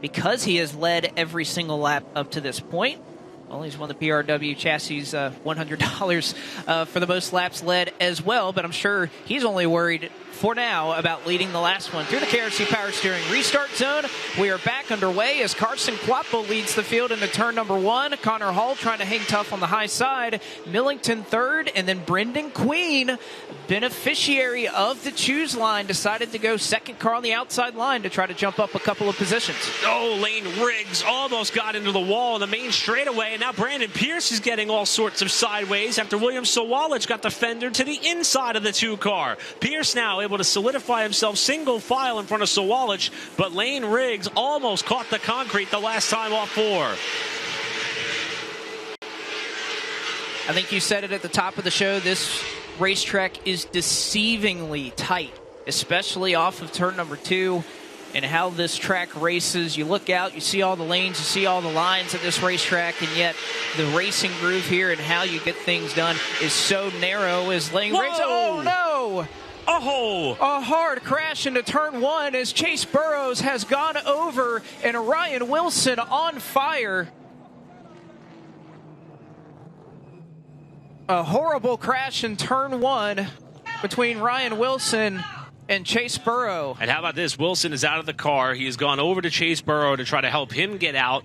because he has led every single lap up to this point, well, he's won the PRW chassis $100 for the most laps led as well, but I'm sure he's only worried for now about leading the last one through the KRC Power Steering restart zone. We are back underway as Carson Quappo leads the field into turn number 1. Connor Hall trying to hang tough on the high side. Millington third, and then Brendan Queen, beneficiary of the choose line, decided to go second car on the outside line to try to jump up a couple of positions. Oh, Lane Riggs almost got into the wall in the main straightaway, and now Brandon Pierce is getting all sorts of sideways after William Sawalich got the fender to the inside of the 2 car. Pierce now able to solidify himself single file in front of Sawalich, but Lane Riggs almost caught the concrete the last time off 4. I think you said it at the top of the show, this racetrack is deceivingly tight, especially off of turn number 2. And how this track races, you look out, you see all the lanes, you see all the lines at this racetrack, and yet the racing groove here and how you get things done is so narrow as Lane Riggs. Oh no! Oh! A hard crash into turn 1 as Chase Burrows has gone over, and Ryan Wilson on fire. A horrible crash in turn 1 between Ryan Wilson and Chase Burrow. And how about this? Wilson is out of the car. He has gone over to Chase Burrow to try to help him get out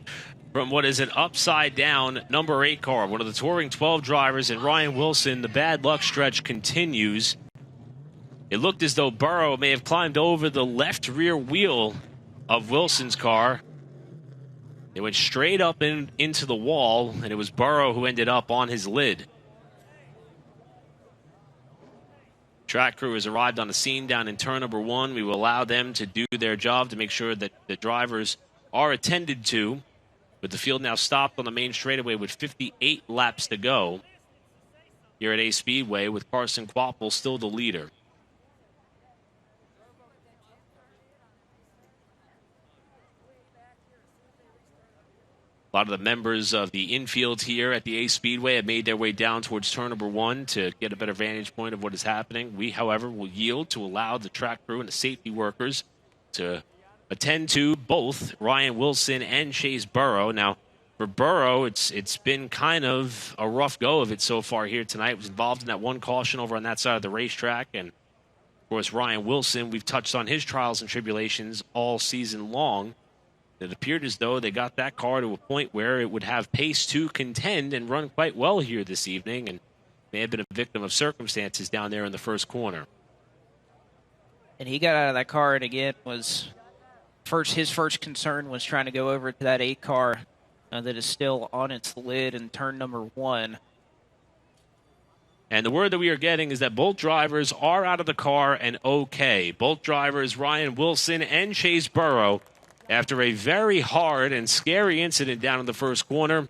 from what is an upside-down number 8 car. One of the Touring 12 drivers, and Ryan Wilson, the bad luck stretch continues. It looked as though Burrow may have climbed over the left rear wheel of Wilson's car. It went straight up into the wall, and it was Burrow who ended up on his lid. Track crew has arrived on the scene down in turn number 1. We will allow them to do their job to make sure that the drivers are attended to. With the field now stopped on the main straightaway with 58 laps to go here at Ace Speedway, with Carson Quapple still the leader. A lot of the members of the infield here at the Ace Speedway have made their way down towards turn number 1 to get a better vantage point of what is happening. We, however, will yield to allow the track crew and the safety workers to attend to both Ryan Wilson and Chase Burrow. Now, for Burrow, it's been kind of a rough go of it so far here tonight. Was involved in that one caution over on that side of the racetrack. And, of course, Ryan Wilson, we've touched on his trials and tribulations all season long. It appeared as though they got that car to a point where it would have pace to contend and run quite well here this evening, and may have been a victim of circumstances down there in the first corner. And he got out of that car, and again, his first concern was trying to go over to that 8 car that is still on its lid in turn number 1. And the word that we are getting is that both drivers are out of the car and okay. Both drivers, Ryan Wilson and Chase Burrow, after a very hard and scary incident down in the first corner.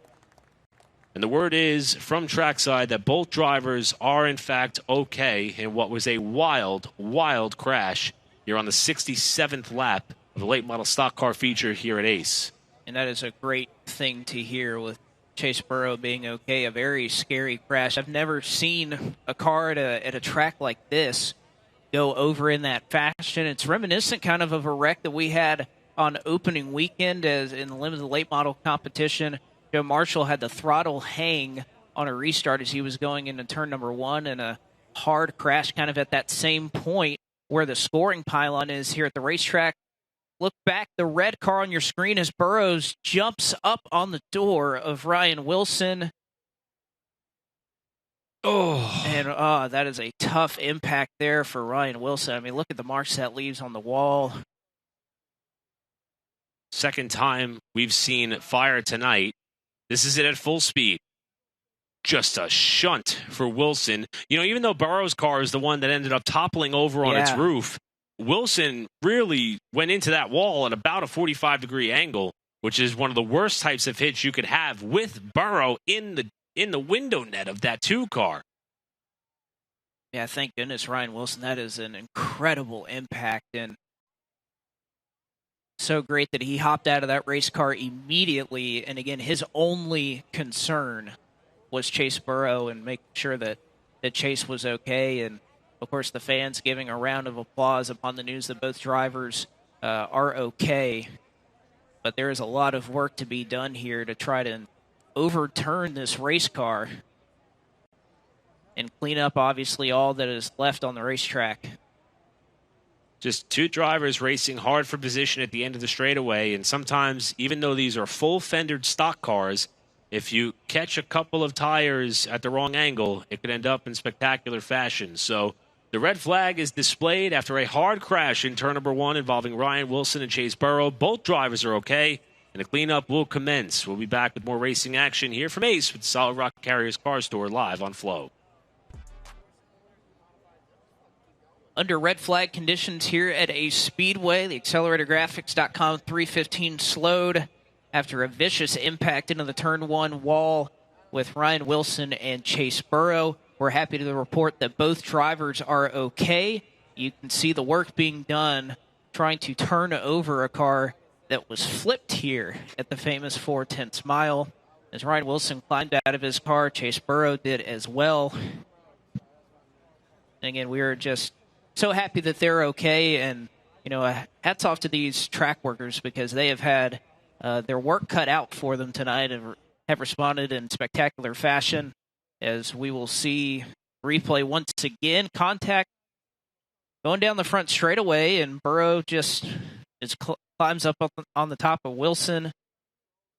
And the word is from trackside that both drivers are, in fact, okay in what was a wild, wild crash here on the 67th lap of the late model stock car feature here at Ace. And that is a great thing to hear with Chase Burrow being okay. A very scary crash. I've never seen a car at a track like this go over in that fashion. It's reminiscent kind of a wreck that we had on opening weekend as in the limited late model competition. Joe Marshall had the throttle hang on a restart as he was going into turn number 1, and a hard crash kind of at that same point where the scoring pylon is here at the racetrack. Look back, the red car on your screen as Burrows jumps up on the door of Ryan Wilson. Oh. And that is a tough impact there for Ryan Wilson. I mean, look at the marks that leaves on the wall. Second time we've seen fire tonight. This is it at full speed. Just a shunt for Wilson. You know, even though Burrow's car is the one that ended up toppling over on its roof, Wilson really went into that wall at about a 45-degree angle, which is one of the worst types of hits you could have with Burrow in the window net of that 2 car. Yeah, thank goodness, Ryan Wilson. That is an incredible impact, and so great that he hopped out of that race car immediately. And again, his only concern was Chase Burrow and making sure that Chase was okay. And of course, the fans giving a round of applause upon the news that both drivers are okay. But there is a lot of work to be done here to try to overturn this race car and clean up, obviously, all that is left on the racetrack. Just 2 drivers racing hard for position at the end of the straightaway, and sometimes, even though these are full-fendered stock cars, if you catch a couple of tires at the wrong angle, it could end up in spectacular fashion. So the red flag is displayed after a hard crash in turn number 1 involving Ryan Wilson and Chase Burrow. Both drivers are okay, and the cleanup will commence. We'll be back with more racing action here from Ace with the Solid Rock Carriers Car Store live on Flow. Under red flag conditions here at a Speedway, the AcceleratorGraphics.com 315 slowed after a vicious impact into the turn 1 wall with Ryan Wilson and Chase Burrow. We're happy to report that both drivers are okay. You can see the work being done trying to turn over a car that was flipped here at the famous 4/10 mile. As Ryan Wilson climbed out of his car, Chase Burrow did as well. And again, we are just so happy that they're okay, and hats off to these track workers because they have had their work cut out for them tonight and have responded in spectacular fashion. As we will see replay once again, contact going down the front straightaway, and Burrow just climbs up on the top of Wilson.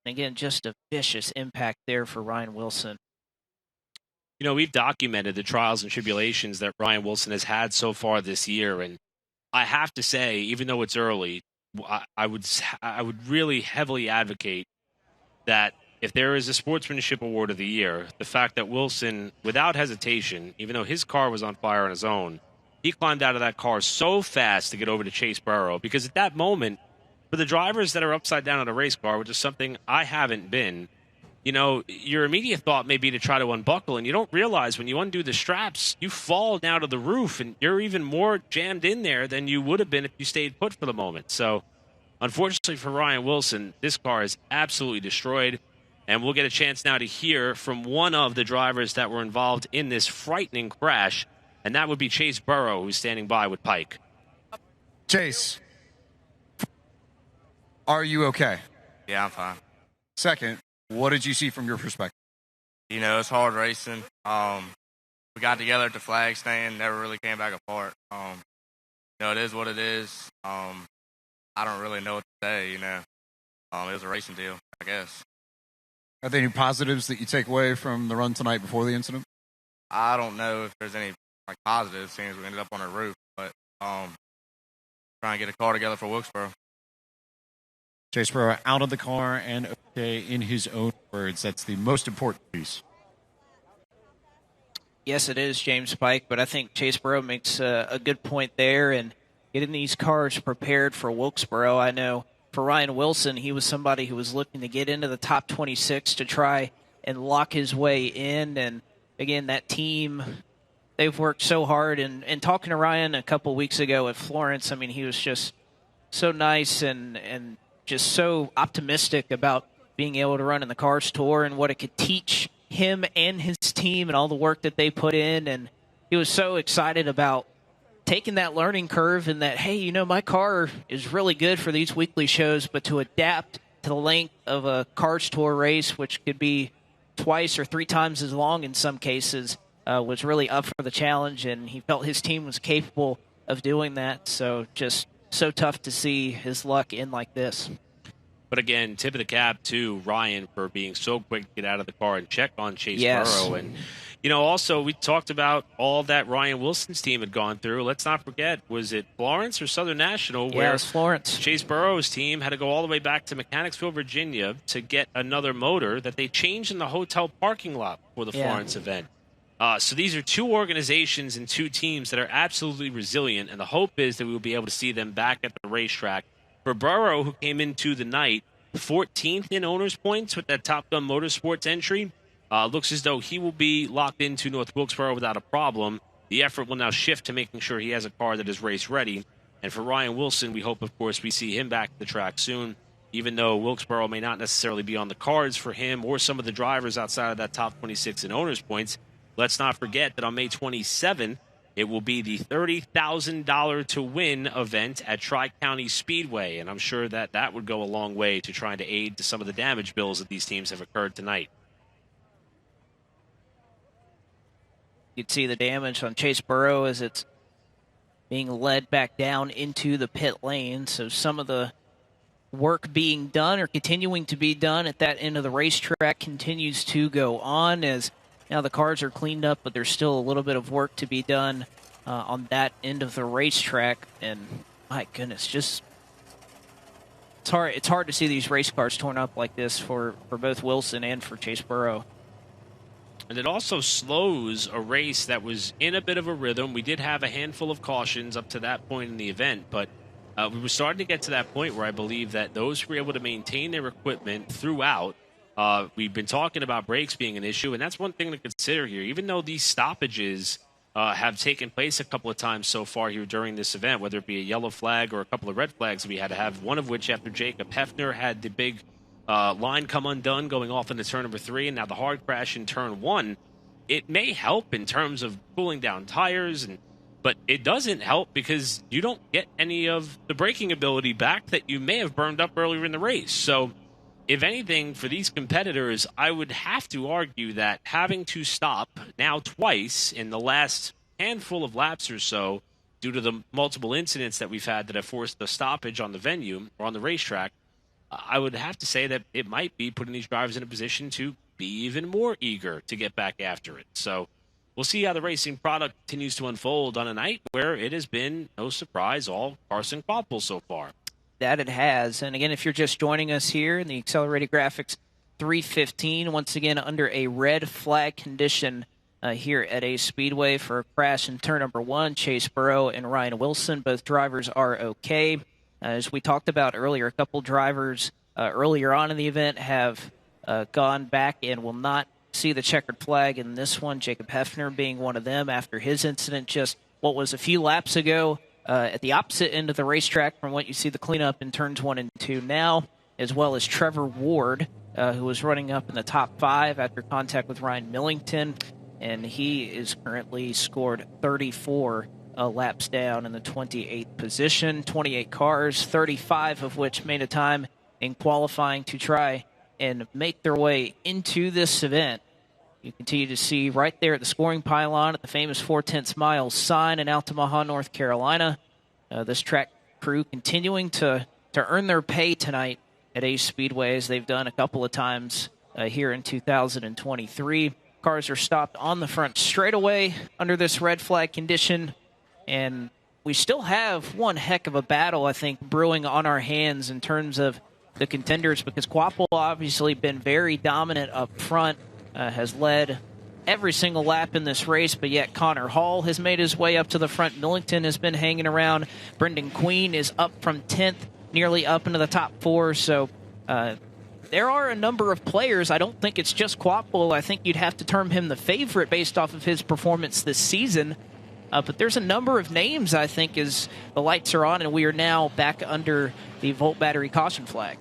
And again, just a vicious impact there for Ryan Wilson. You know, we've documented the trials and tribulations that Ryan Wilson has had so far this year, and I have to say, even though it's early, I would really heavily advocate that if there is a Sportsmanship Award of the Year, the fact that Wilson, without hesitation, even though his car was on fire on his own, he climbed out of that car so fast to get over to Chase Burrow, because at that moment, for the drivers that are upside down on a race car, which is something I haven't been, your immediate thought may be to try to unbuckle, and you don't realize when you undo the straps, you fall down to the roof, and you're even more jammed in there than you would have been if you stayed put for the moment. So, unfortunately for Ryan Wilson, this car is absolutely destroyed, and we'll get a chance now to hear from one of the drivers that were involved in this frightening crash, and that would be Chase Burrow, who's standing by with Pike. Chase, are you okay? Yeah, I'm fine. Second, what did you see from your perspective? It's hard racing. We got together at the flag stand, never really came back apart. It is what it is. I don't really know what to say, It was a racing deal, I guess. Are there any positives that you take away from the run tonight before the incident? I don't know if there's any positives, seeing as we ended up on a roof, but trying to get a car together for Wilkesboro. Chase Burrow out of the car and okay in his own words. That's the most important piece. Yes, it is, James Pike, but I think Chase Burrow makes a good point there, and getting these cars prepared for Wilkesboro. I know for Ryan Wilson, he was somebody who was looking to get into the top 26 to try and lock his way in, and again, that team, they've worked so hard, and talking to Ryan a couple weeks ago at Florence, I mean, he was just so nice and just so optimistic about being able to run in the Cars Tour and what it could teach him and his team and all the work that they put in. And he was so excited about taking that learning curve and that, hey, you know, my car is really good for these weekly shows, but to adapt to the length of a Cars Tour race, which could be twice or 3 times as long in some cases, was really up for the challenge, and he felt his team was capable of doing that. So just so tough to see his luck end like this. But again, tip of the cap to Ryan for being so quick to get out of the car and check on Chase Burrow. And, you know, also we talked about all that Ryan Wilson's team had gone through. Let's not forget, was it Florence or Southern National? Yeah, it was Florence. Chase Burrow's team had to go all the way back to Mechanicsville, Virginia to get another motor that they changed in the hotel parking lot for the Florence event. So these are 2 organizations and 2 teams that are absolutely resilient, and the hope is that we will be able to see them back at the racetrack. For Burrow, who came into the night 14th in owners' points with that Top Gun Motorsports entry, looks as though he will be locked into North Wilkesboro without a problem. The effort will now shift to making sure he has a car that is race-ready. And for Ryan Wilson, we hope, of course, we see him back at the track soon, even though Wilkesboro may not necessarily be on the cards for him or some of the drivers outside of that top 26 in owners' points. Let's not forget that on May 27th, it will be the $30,000 to win event at Tri-County Speedway, and I'm sure that that would go a long way to trying to aid to some of the damage bills that these teams have occurred tonight. You'd see the damage on Chase Burrow as it's being led back down into the pit lane, so some of the work being done or continuing to be done at that end of the racetrack continues to go on as now the cars are cleaned up, but there's still a little bit of work to be done on that end of the racetrack. And my goodness, just it's hard to see these race cars torn up like this for both Wilson and for Chase Burrow. And it also slows a race that was in a bit of a rhythm. We did have a handful of cautions up to that point in the event, but we were starting to get to that point where I believe that those who were able to maintain their equipment throughout. We've been talking about brakes being an issue, and that's one thing to consider here. Even though these stoppages have taken place a couple of times so far here during this event, whether it be a yellow flag or a couple of red flags we had to have, one of which after Jacob Hefner had the big line come undone going off into turn number 3, and now the hard crash in turn 1, it may help in terms of cooling down tires, but it doesn't help because you don't get any of the braking ability back that you may have burned up earlier in the race. So if anything, for these competitors, I would have to argue that having to stop now twice in the last handful of laps or so due to the multiple incidents that we've had that have forced a stoppage on the venue or on the racetrack, I would have to say that it might be putting these drivers in a position to be even more eager to get back after it. So we'll see how the racing product continues to unfold on a night where it has been, no surprise, all Carson Kvapil so far. That it has. And again, if you're just joining us here in the Accelerated Graphics 315, once again under a red flag condition here at a Speedway for a crash in turn number 1, Chase Burrow and Ryan Wilson. Both drivers are okay. As we talked about earlier, a couple drivers earlier on in the event have gone back and will not see the checkered flag in this one, Jacob Hefner being one of them after his incident just what was a few laps ago. At the opposite end of the racetrack from what you see the cleanup in turns 1 and 2 now, as well as Trevor Ward, who was running up in the top 5 after contact with Ryan Millington, and he is currently scored 34 laps down in the 28th position. 28 cars, 35 of which made a time in qualifying to try and make their way into this event. You continue to see right there at the scoring pylon at the famous 4/10 miles sign in Altamaha, North Carolina. This track crew continuing to earn their pay tonight at Ace Speedway as they've done a couple of times here in 2023. Cars are stopped on the front straightaway under this red flag condition, and we still have one heck of a battle, I think, brewing on our hands in terms of the contenders because Kvapil obviously been very dominant up front. Has led every single lap in this race, but yet Connor Hall has made his way up to the front. Millington has been hanging around. Brendan Queen is up from 10th, nearly up into the top 4. So there are a number of players. I don't think it's just Kvapil. I think you'd have to term him the favorite based off of his performance this season. But there's a number of names, I think, as the lights are on, and we are now back under the Volt Battery caution flag.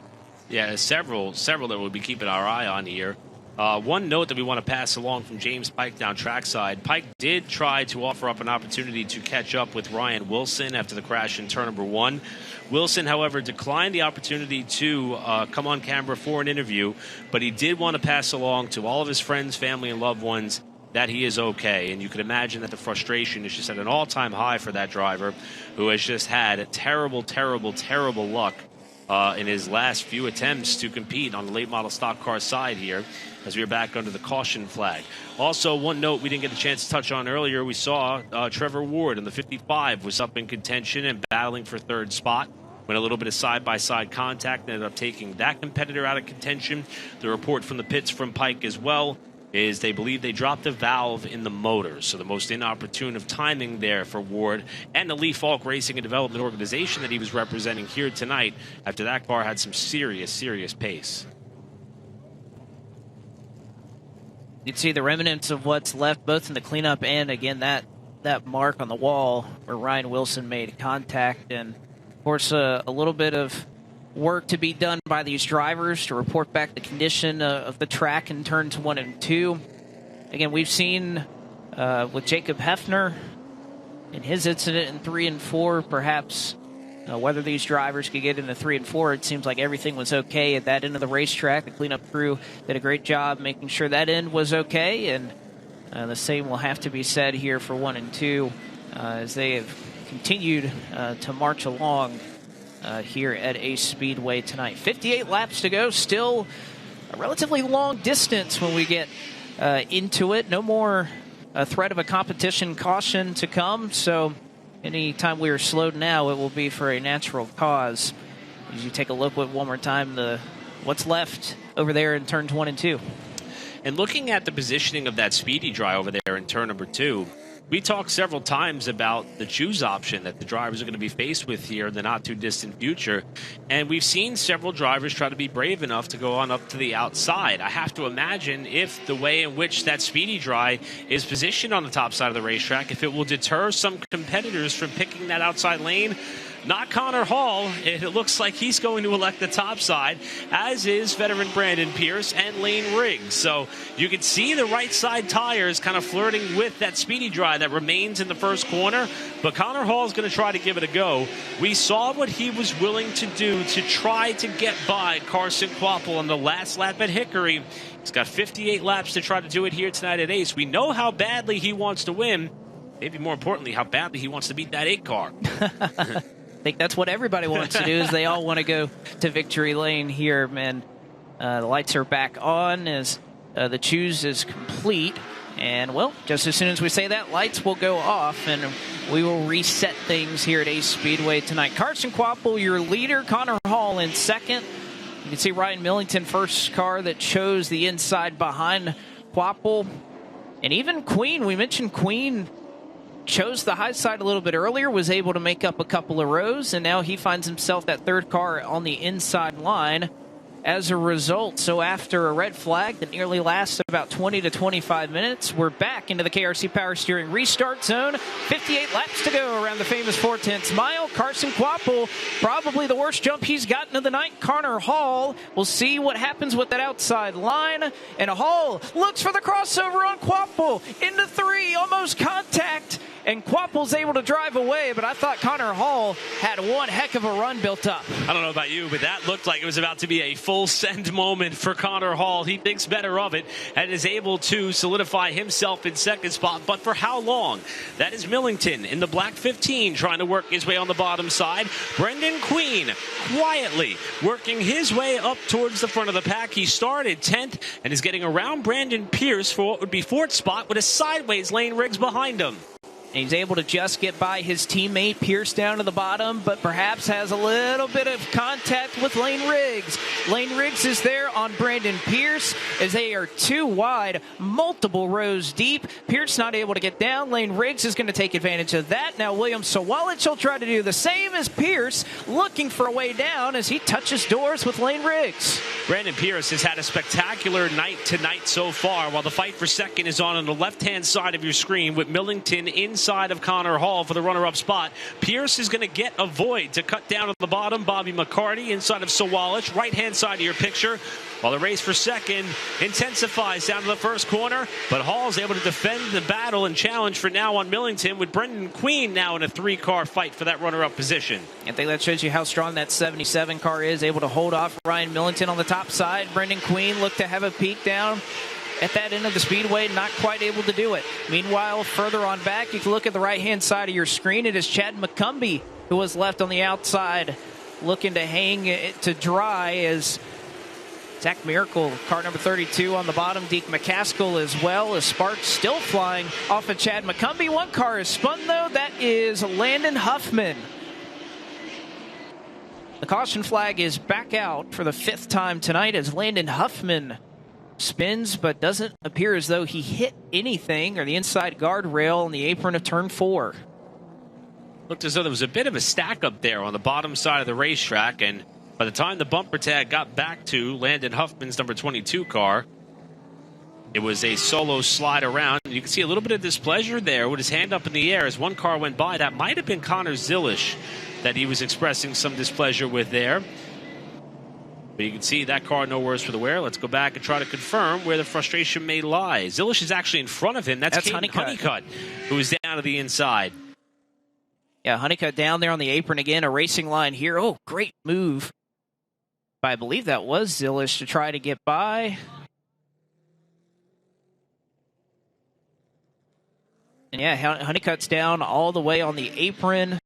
Yeah, several that we'll be keeping our eye on here. One note that we want to pass along from James Pike down trackside. Pike did try to offer up an opportunity to catch up with Ryan Wilson after the crash in turn number 1. Wilson, however, declined the opportunity to come on camera for an interview, but he did want to pass along to all of his friends, family, and loved ones that he is okay. And you can imagine that the frustration is just at an all-time high for that driver who has just had terrible, terrible, terrible luck in his last few attempts to compete on the late model stock car side here, as we are back under the caution flag. Also, one note we didn't get a chance to touch on earlier, we saw Trevor Ward in the 55 was up in contention and battling for third spot. When a little bit of side-by-side contact ended up taking that competitor out of contention. The report from the pits from Pike as well is they believe they dropped a valve in the motor. So the most inopportune of timing there for Ward and the Lee Falk Racing and Development organization that he was representing here tonight after that car had some serious pace. You'd see the remnants of what's left both in the cleanup and, again, that mark on the wall where Ryan Wilson made contact. And, of course, a little bit of work to be done by these drivers to report back the condition of the track in turns 1 and 2. Again, we've seen with Jacob Hefner in his incident in 3 and 4, perhaps whether these drivers could get into 3 and 4. It seems like everything was okay at that end of the racetrack. The cleanup crew did a great job making sure that end was okay, and the same will have to be said here for 1 and 2 as they have continued to march along here at Ace Speedway tonight. 58 laps to go, still a relatively long distance when we get into it. No more threat of a competition caution to come, so anytime we are slowed now, it will be for a natural cause. As you take a look at one more time, what's left over there in turns 1 and 2. And looking at the positioning of that speedy dry over there in turn number 2, we talked several times about the choose option that the drivers are going to be faced with here in the not-too-distant future. And we've seen several drivers try to be brave enough to go on up to the outside. I have to imagine if the way in which that speedy dry is positioned on the top side of the racetrack, if it will deter some competitors from picking that outside lane. Not Connor Hall. It looks like he's going to elect the top side, as is veteran Brandon Pierce and Lane Riggs. So you can see the right side tires kind of flirting with that speedy dry that remains in the first corner. But Connor Hall is going to try to give it a go. We saw what he was willing to do to try to get by Carson Quapple on the last lap at Hickory. He's got 58 laps to try to do it here tonight at Ace. We know how badly he wants to win. Maybe more importantly, how badly he wants to beat that 8 car. I think that's what everybody wants to do, is they all want to go to victory lane here, man. The lights are back on as the choose is complete. And, well, just as soon as we say that, lights will go off, and we will reset things here at Ace Speedway tonight. Carson Quapple, your leader. Connor Hall in second. You can see Ryan Millington, first car that chose the inside behind Quapple. And even Queen, we mentioned Queen chose the high side a little bit earlier, was able to make up a couple of rows, and now he finds himself that third car on the inside line as a result. So after a red flag that nearly lasts about 20 to 25 minutes, we're back into the KRC Power Steering restart zone. 58 laps to go around the famous 4/10 mile. Carson Quapple, probably the worst jump he's gotten of the night. Connor Hall, we'll see what happens with that outside line. And Hall looks for the crossover on Quapple. Into 3, almost contact. And Quapple's able to drive away, but I thought Connor Hall had one heck of a run built up. I don't know about you, but that looked like it was about to be a full send moment for Connor Hall. He thinks better of it and is able to solidify himself in second spot. But for how long? That is Millington in the black 15 trying to work his way on the bottom side. Brendan Queen quietly working his way up towards the front of the pack. He started 10th and is getting around Brandon Pierce for what would be 4th spot with a sideways Lane Riggs behind him. And he's able to just get by his teammate Pierce down to the bottom, but perhaps has a little bit of contact with Lane Riggs. Lane Riggs is there on Brandon Pierce as they are 2 wide, multiple rows deep. Pierce not able to get down. Lane Riggs is going to take advantage of that. Now William Sawalich will try to do the same as Pierce, looking for a way down as he touches doors with Lane Riggs. Brandon Pierce has had a spectacular night tonight so far, while the fight for second is on the left-hand side of your screen with Millington inside of Connor Hall for the runner-up spot. Pierce is going to get a void to cut down on the bottom. Bobby McCarty inside of Sawalich, right-hand side of your picture, while the race for second intensifies down to the first corner. But Hall's able to defend the battle and challenge for now on Millington, with Brendan Queen now in a 3-car fight for that runner-up position. I think that shows you how strong that 77 car is, able to hold off Ryan Millington on the top side. Brendan Queen looked to have a peek down at that end of the speedway, not quite able to do it. Meanwhile, further on back, you can look at the right-hand side of your screen. It is Chad McCumbee who was left on the outside, looking to hang it to dry as Zach Miracle, car number 32 on the bottom. Deke McCaskill as well, as sparks still flying off of Chad McCumbee. One car is spun, though. That is Landon Huffman. The caution flag is back out for the 5th time tonight as Landon Huffman spins, but doesn't appear as though he hit anything or the inside guardrail on the apron of turn 4. Looked as though there was a bit of a stack up there on the bottom side of the racetrack, and by the time the bumper tag got back to Landon Huffman's number 22 car, it was a solo slide around. You can see a little bit of displeasure there with his hand up in the air as one car went by. That might have been Connor Zilish that he was expressing some displeasure with there. But you can see that car no worse for the wear. Let's go back and try to confirm where the frustration may lie. Zilish is actually in front of him. That's Honeycutt, who is down to the inside. Yeah, Honeycutt down there on the apron again, a racing line here. Oh, great move. I believe that was Zilish to try to get by. And yeah, Honeycutt's down all the way on the apron.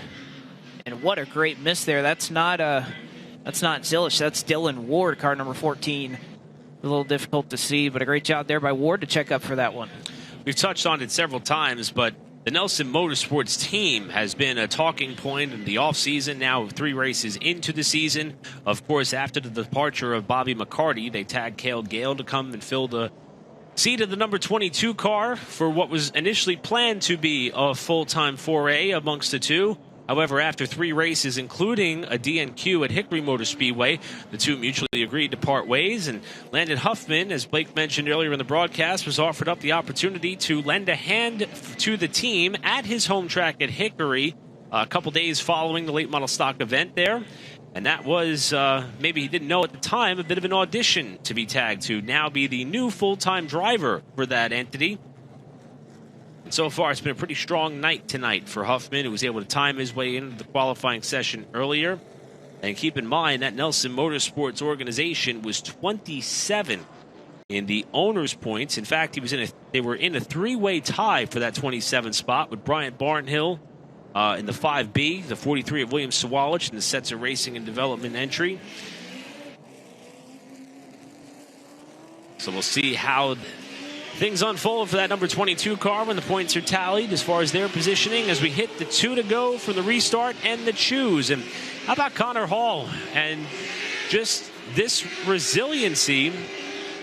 And what a great miss there. That's not Zilish. That's Dylan Ward, car number 14. A little difficult to see, but a great job there by Ward to check up for that one. We've touched on it several times, but the Nelson Motorsports team has been a talking point in the offseason, now 3 races into the season. Of course, after the departure of Bobby McCarty, they tagged Cale Gale to come and fill the seat of the number 22 car for what was initially planned to be a full-time foray amongst the two. However, after 3 races, including a DNQ at Hickory Motor Speedway, the two mutually agreed to part ways. And Landon Huffman, as Blake mentioned earlier in the broadcast, was offered up the opportunity to lend a hand to the team at his home track at Hickory a couple days following the late model stock event there. And that was, maybe he didn't know at the time, a bit of an audition to be tagged to now be the new full-time driver for that entity. So far, it's been a pretty strong night tonight for Huffman, who was able to time his way into the qualifying session earlier. And keep in mind that Nelson Motorsports organization was 27 in the owner's points. In fact, they were in a 3-way tie for that 27 spot with Bryant Barnhill in the 5B, the 43 of William Sawalich in the Setzer Racing and Development entry. So we'll see how things unfold for that number 22 car when the points are tallied as far as their positioning as we hit the 2 to go from the restart and the choose. And how about Connor Hall and just this resiliency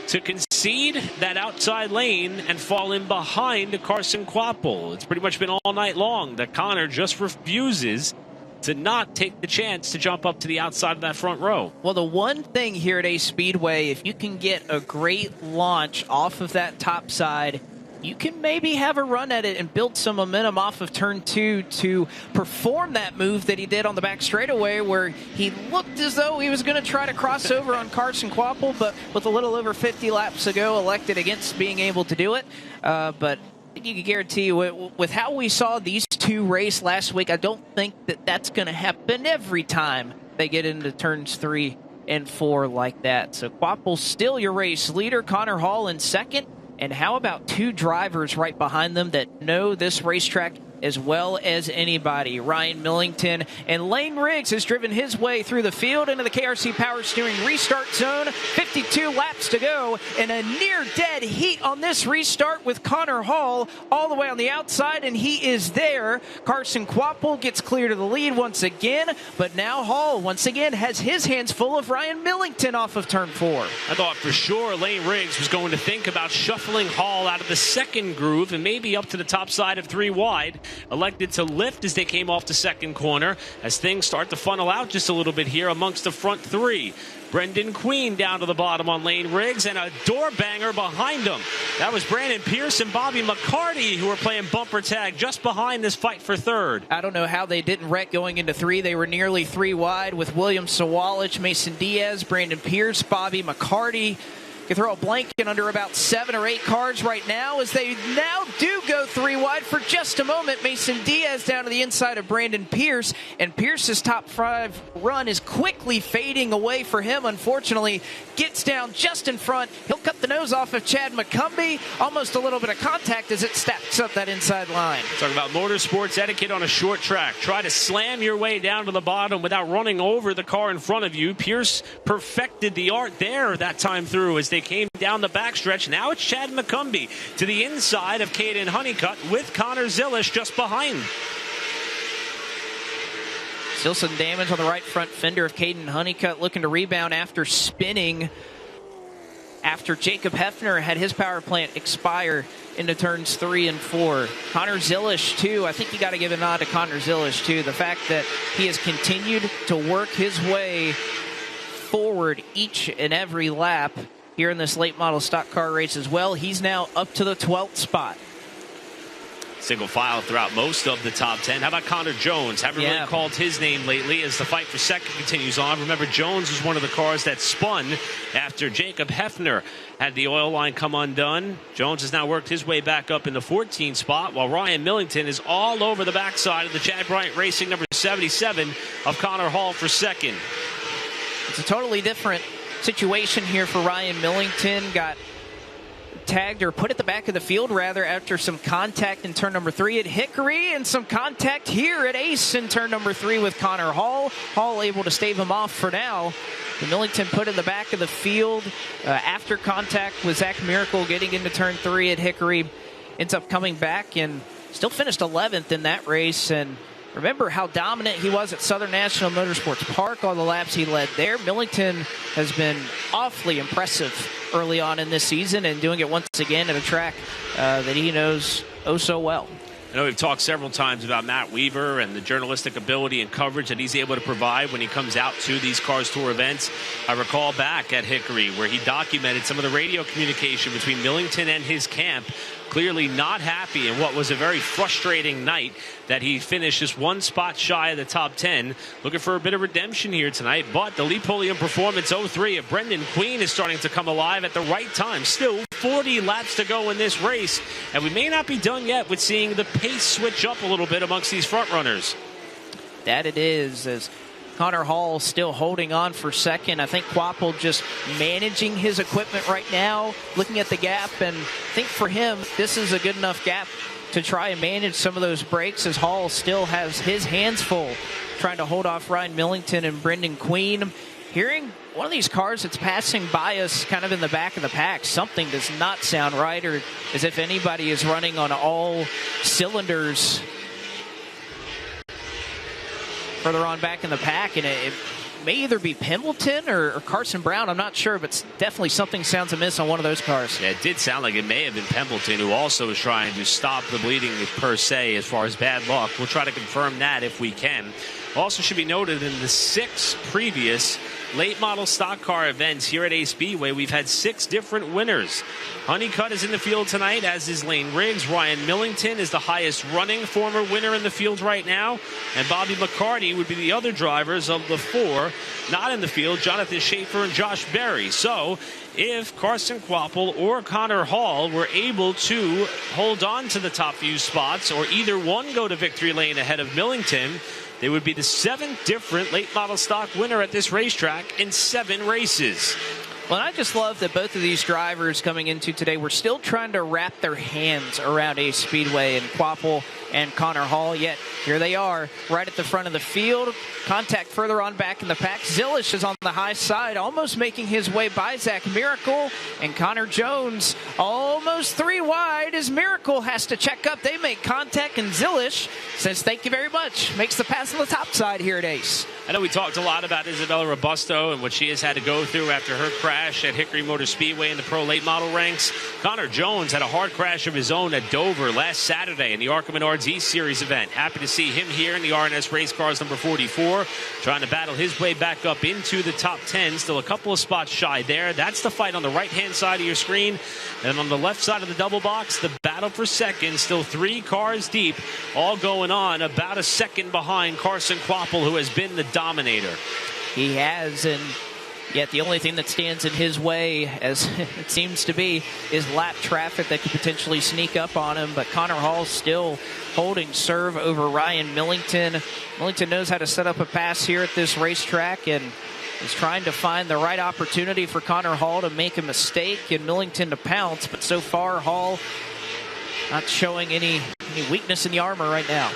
to concede that outside lane and fall in behind Carson Quapple? It's pretty much been all night long that Connor just refuses to not take the chance to jump up to the outside of that front row. Well, the one thing here at Ace Speedway, if you can get a great launch off of that top side, you can maybe have a run at it and build some momentum off of turn 2 to perform that move that he did on the back straightaway, where he looked as though he was going to try to cross over on Carson Quapple, but with a little over 50 laps to go, elected against being able to do it. But I think you can guarantee with how we saw these two race last week, I don't think that that's going to happen every time they get into turns 3 and 4 like that. So Quapple's still your race leader, Connor Hall in second. And how about 2 drivers right behind them that know this racetrack as well as anybody? Ryan Millington and Lane Riggs has driven his way through the field into the KRC Power Steering restart zone. 52 laps to go and a near dead heat on this restart with Connor Hall all the way on the outside, and he is there. Carson Quapple gets clear to the lead once again, but now Hall once again has his hands full of Ryan Millington off of turn 4. I thought for sure Lane Riggs was going to think about shuffling Hall out of the second groove and maybe up to the top side of 3 wide elected to lift as they came off the second corner as things start to funnel out just a little bit here amongst the front three. Brendan Queen down to the bottom on Lane Riggs, and a door banger behind him. That was Brandon Pierce and Bobby McCarty who were playing bumper tag just behind this fight for third. I don't know how they didn't wreck going into three. They were nearly three wide with William Sawalich, Mason Diaz, Brandon Pierce, Bobby McCarty. You throw a blanket under about 7 or 8 cars right now as they now do go three wide for just a moment. Mason Diaz down to the inside of Brandon Pierce, and Pierce's top 5 run is quickly fading away for him. Unfortunately, gets down just in front. He'll cut the nose off of Chad McCumbee. Almost a little bit of contact as it stacks up that inside line. Talk about motorsports etiquette on a short track. Try to slam your way down to the bottom without running over the car in front of you. Pierce perfected the art there that time through as they came down the backstretch. Now it's Chad McCumbee to the inside of Caden Honeycutt with Connor Zilish just behind. Still some damage on the right front fender of Caden Honeycutt, looking to rebound after spinning after Jacob Hefner had his power plant expire into turns 3 and 4. Connor Zilish, too. I think you got to give a nod to Connor Zilish, too. The fact that he has continued to work his way forward each and every lap here in this late model stock car race as well. He's now up to the 12th spot. Single file throughout most of the top 10. How about Connor Jones? Haven't really called his name lately as the fight for second continues on. Remember, Jones was one of the cars that spun after Jacob Hefner had the oil line come undone. Jones has now worked his way back up in the 14th spot, while Ryan Millington is all over the backside of the Chad Bryant Racing number 77 of Connor Hall for second. It's a totally different situation here for Ryan Millington. Got tagged or put at the back of the field rather after some contact in turn number 3 at Hickory and some contact here at Ace in turn number 3 with Connor Hall. Hall able to stave him off for now. Millington put in the back of the field after contact with Zach Miracle getting into turn 3 at Hickory. Ends up coming back and still finished 11th in that race. And remember how dominant he was at Southern National Motorsports Park on the laps he led there. Millington has been awfully impressive early on in this season and doing it once again at a track that he knows oh so well. I know we've talked several times about Matt Weaver and the journalistic ability and coverage that he's able to provide when he comes out to these Cars Tour events. I recall back at Hickory where he documented some of the radio communication between Millington and his camp. Clearly not happy in what was a very frustrating night that he finished just one spot shy of the top 10. Looking for a bit of redemption here tonight, but the Lee Pulliam Performance 03 of Brendan Queen is starting to come alive at the right time. Still 40 laps to go in this race, and we may not be done yet with seeing the pace switch up a little bit amongst these front runners. That it is, as Connor Hall still holding on for second. I think Quapple just managing his equipment right now, looking at the gap, and I think for him, this is a good enough gap to try and manage some of those breaks as Hall still has his hands full trying to hold off Ryan Millington and Brendan Queen. Hearing one of these cars that's passing by us kind of in the back of the pack, something does not sound right, or as if anybody is running on all cylinders further on back in the pack, and it may either be Pendleton or Carson Brown. I'm not sure, but definitely something sounds amiss on one of those cars. Yeah, it did sound like it may have been Pendleton, who also is trying to stop the bleeding per se as far as bad luck. We'll try to confirm that if we can. Also should be noted in the 6 previous late model stock car events here at Ace Speedway, we've had 6 different winners. Honeycutt is in the field tonight, as is Lane Riggs. Ryan Millington is the highest running former winner in the field right now. And Bobby McCarty would be the other drivers of the 4 not in the field, Jonathan Schaefer and Josh Berry. So if Carson Quapple or Connor Hall were able to hold on to the top few spots, or either one go to victory lane ahead of Millington, they would be the 7th different late model stock winner at this racetrack in 7 races. Well, I just love that both of these drivers coming into today were still trying to wrap their hands around Ace Speedway, and Quapple and Connor Hall, yet here they are right at the front of the field. Contact further on back in the pack. Zilish is on the high side, almost making his way by Zach Miracle, and Connor Jones almost 3 wide as Miracle has to check up. They make contact, and Zilish says thank you very much. Makes the pass on the top side here at Ace. I know we talked a lot about Isabella Robusto and what she has had to go through after her crash at Hickory Motor Speedway in the pro late model ranks. Connor Jones had a hard crash of his own at Dover last Saturday in the ARCA Menards E-Series event. Happy to see him here in the RNS Race Cars number 44, trying to battle his way back up into the top 10. Still a couple of spots shy there. That's the fight on the right-hand side of your screen. And on the left side of the double box, the battle for second. Still 3 cars deep, all going on about a second behind Carson Kvapil, who has been the dominator. He has, and yet the only thing that stands in his way, as it seems to be, is lap traffic that could potentially sneak up on him. But Connor Hall still holding serve over Ryan Millington. Millington knows how to set up a pass here at this racetrack and is trying to find the right opportunity for Connor Hall to make a mistake and Millington to pounce. But so far, Hall not showing any weakness in the armor right now.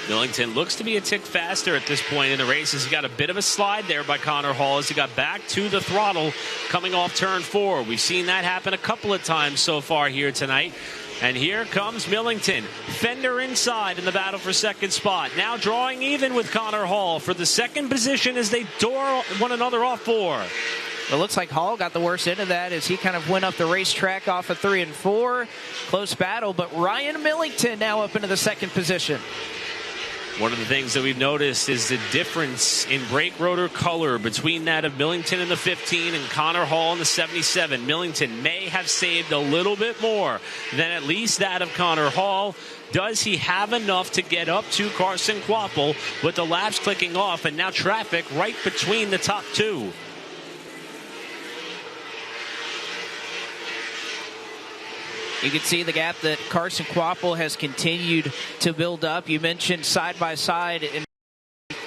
Millington looks to be a tick faster at this point in the race as he got a bit of a slide there by Connor Hall as he got back to the throttle coming off turn 4. We've seen that happen a couple of times so far here tonight. And here comes Millington. Fender inside in the battle for second spot. Now drawing even with Connor Hall for the second position as they door one another off 4. It looks like Hall got the worst end of that as he kind of went up the racetrack off of 3 and 4. Close battle, but Ryan Millington now up into the second position. One of the things that we've noticed is the difference in brake rotor color between that of Millington in the 15 and Connor Hall in the 77. Millington may have saved a little bit more than at least that of Connor Hall. Does he have enough to get up to Carson Kvapil with the laps clicking off and now traffic right between the top 2? You can see the gap that Carson Kvapil has continued to build up. You mentioned side by side,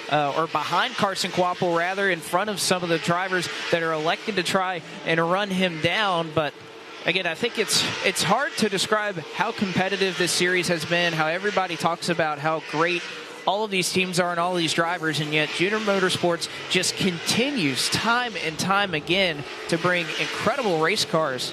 or behind Carson Kvapil, rather, in front of some of the drivers that are elected to try and run him down. But again, I think it's hard to describe how competitive this series has been, how everybody talks about how great all of these teams are and all of these drivers, and yet Junior Motorsports just continues time and time again to bring incredible race cars.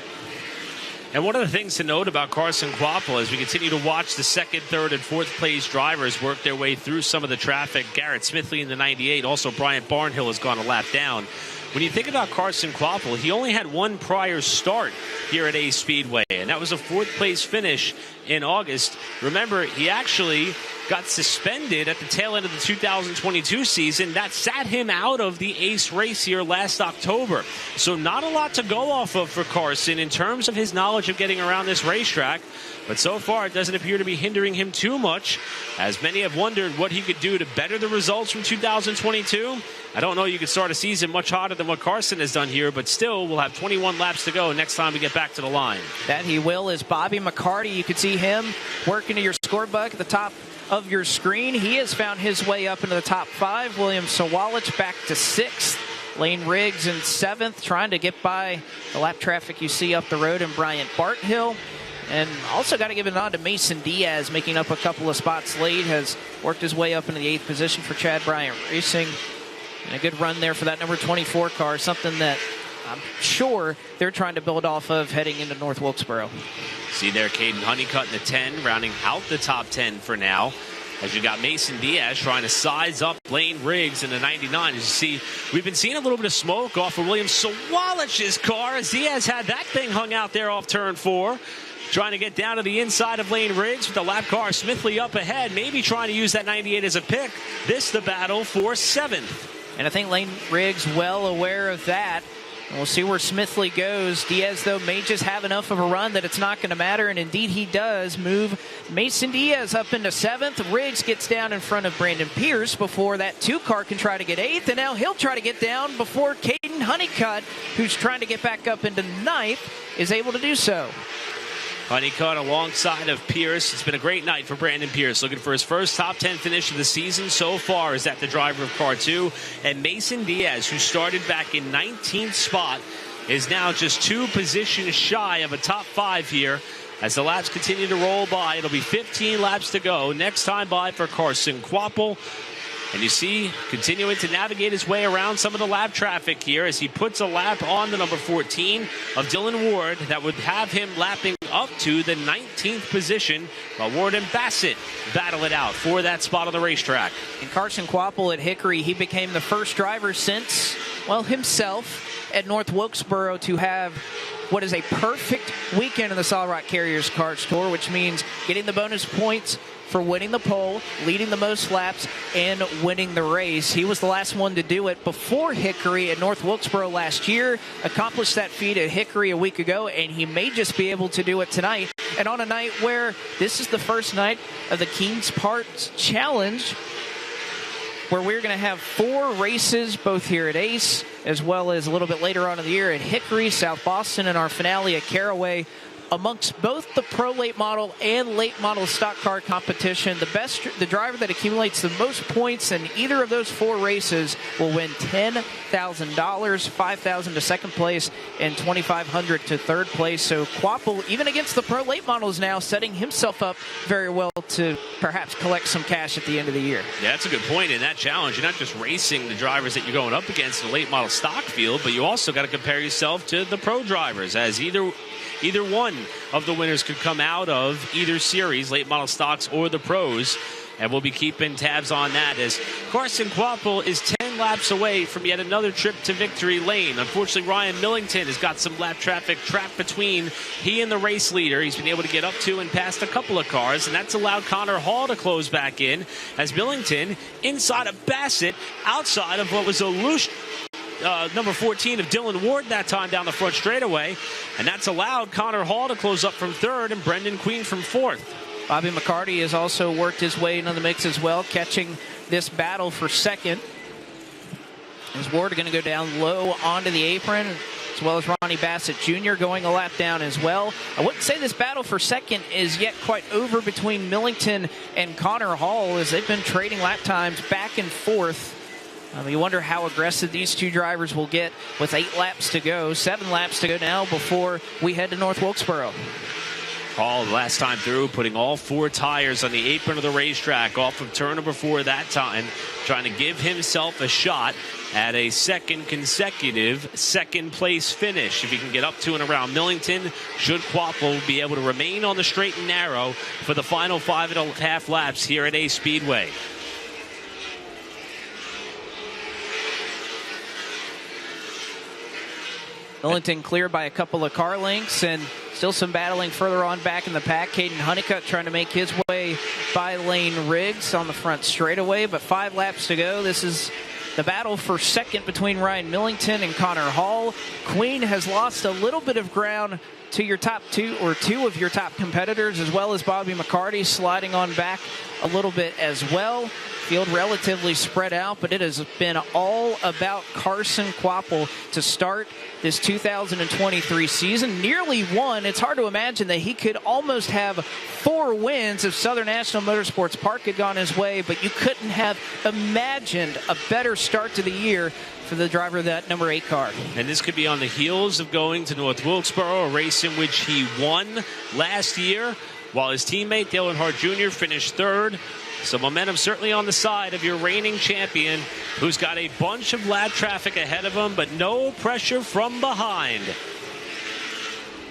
And one of the things to note about Carson Kvapil as we continue to watch the second, third, and fourth place drivers work their way through some of the traffic. Garrett Smithley in the 98. Also, Bryant Barnhill has gone a lap down. When you think about Carson Kvapil, he only had one prior start here at Ace Speedway, and that was a 4th place finish in August. Remember, he actually got suspended at the tail end of the 2022 season. That sat him out of the Ace race here last October. So not a lot to go off of for Carson in terms of his knowledge of getting around this racetrack. But so far, it doesn't appear to be hindering him too much, as many have wondered what he could do to better the results from 2022. I don't know you could start a season much hotter than what Carson has done here, but still, we'll have 21 laps to go next time we get back to the line. That he will is Bobby McCarty. You can see him working to your scorebook at the top of your screen. He has found his way up into the top 5. William Sawalich back to 6th. Lane Riggs in 7th, trying to get by the lap traffic you see up the road, and Bryant Barthill. And also got to give it on to Mason Diaz, making up a couple of spots late, has worked his way up into the 8th position for Chad Bryant Racing. And a good run there for that number 24 car, something that I'm sure they're trying to build off of heading into North Wilkesboro. See there, Caden Honeycutt in the 10, rounding out the top 10 for now. As you got Mason Diaz trying to size up Lane Riggs in the 99. As you see, we've been seeing a little bit of smoke off of William Sawalich's car as Diaz had that thing hung out there off turn 4. Trying to get down to the inside of Lane Riggs with the lap car. Smithley up ahead, maybe trying to use that 98 as a pick. This the battle for 7th. And I think Lane Riggs well aware of that. And we'll see where Smithley goes. Diaz, though, may just have enough of a run that it's not going to matter, and indeed he does move Mason Diaz up into 7th. Riggs gets down in front of Brandon Pierce before that 2 car can try to get 8th, and now he'll try to get down before Caden Honeycutt, who's trying to get back up into 9th, is able to do so. Honeycutt alongside of Pierce. It's been a great night for Brandon Pierce, looking for his first top 10 finish of the season so far. Is that the driver of car 2? And Mason Diaz, who started back in 19th spot, is now just 2 positions shy of a top 5 here. As the laps continue to roll by, it'll be 15 laps to go. Next time by for Carson Kvapil. And you see, continuing to navigate his way around some of the lap traffic here as he puts a lap on the number 14 of Dylan Ward that would have him lapping up to the 19th position, while Ward and Bassett battle it out for that spot on the racetrack. And Carson Quapple at Hickory, he became the first driver since, well, himself at North Wilkesboro to have what is a perfect weekend in the Solid Rock Carriers Karts Tour, which means getting the bonus points for winning the pole, leading the most laps, and winning the race. He was the last one to do it before Hickory at North Wilkesboro last year, accomplished that feat at Hickory a week ago, and he may just be able to do it tonight. And on a night where this is the first night of the Kings Parts Challenge, where we're going to have 4 races, both here at Ace, as well as a little bit later on in the year at Hickory, South Boston, and our finale at Caraway. Amongst both the pro late model and late model stock car competition, the driver that accumulates the most points in either of those 4 races will win $10,000, $5,000 to second place, and $2,500 to third place. So Quapple, even against the pro late models now, setting himself up very well to perhaps collect some cash at the end of the year. Yeah, that's a good point. In that challenge, you're not just racing the drivers that you're going up against in the late model stock field, but you also got to compare yourself to the pro drivers, as either one of the winners could come out of either series, late model stocks or the pros. And we'll be keeping tabs on that, as Carson Quapple is 10 laps away from yet another trip to victory lane. Unfortunately, Ryan Millington has got some lap traffic trapped between he and the race leader. He's been able to get up to and past a couple of cars, and that's allowed Connor Hall to close back in, as Millington inside of Bassett, outside of what was a loose number 14 of Dylan Ward that time down the front straightaway, and that's allowed Connor Hall to close up from third and Brendan Queen from fourth. Bobby McCarty has also worked his way into the mix as well, catching this battle for second. As Ward going to go down low onto the apron, as well as Ronnie Bassett Jr. going a lap down as well. I wouldn't say this battle for second is yet quite over between Millington and Connor Hall, as they've been trading lap times back and forth. You wonder how aggressive these two drivers will get with 8 laps to go, 7 laps to go now before we head to North Wilkesboro. Hall, last time through, putting all 4 tires on the apron of the racetrack off of turn number 4 that time, trying to give himself a shot at a second consecutive second-place finish. If he can get up to and around Millington, should Quapple be able to remain on the straight and narrow for the final 5.5 laps here at Ace Speedway. Millington cleared by a couple of car lengths, and still some battling further on back in the pack. Caden Honeycutt trying to make his way by Lane Riggs on the front straightaway, but 5 laps to go. This is the battle for second between Ryan Millington and Connor Hall. Queen has lost a little bit of ground to your top 2 of your top competitors, as well as Bobby McCarty sliding on back a little bit as well. Field relatively spread out, but it has been all about Carson Quapple to start this 2023 season. Nearly won. It's hard to imagine that he could almost have 4 wins if Southern National Motorsports Park had gone his way, but you couldn't have imagined a better start to the year for the driver of that number 8 car. And this could be on the heels of going to North Wilkesboro, a race in which he won last year, while his teammate Dale Earnhardt Jr. finished third. So momentum certainly on the side of your reigning champion, who's got a bunch of lap traffic ahead of him, but no pressure from behind.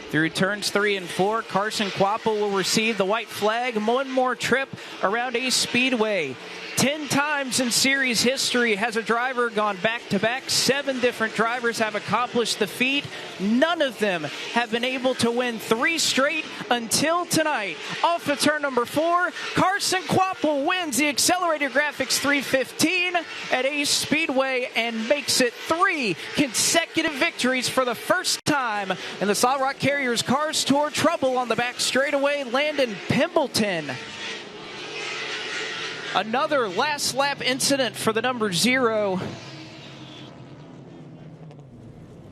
Through turns 3 and 4, Carson Quapple will receive the white flag. One more trip around Ace Speedway. 10 times in series history has a driver gone back-to-back. 7 different drivers have accomplished the feat. None of them have been able to win 3 straight until tonight. Off of turn number 4, Carson Quapple wins the Accelerated Graphics 315 at Ace Speedway and makes it 3 consecutive victories for the first time in the Solid Rock Carriers Cars Tour. Trouble on the back straightaway, Landon Pimbleton. Another last lap incident for the number 0.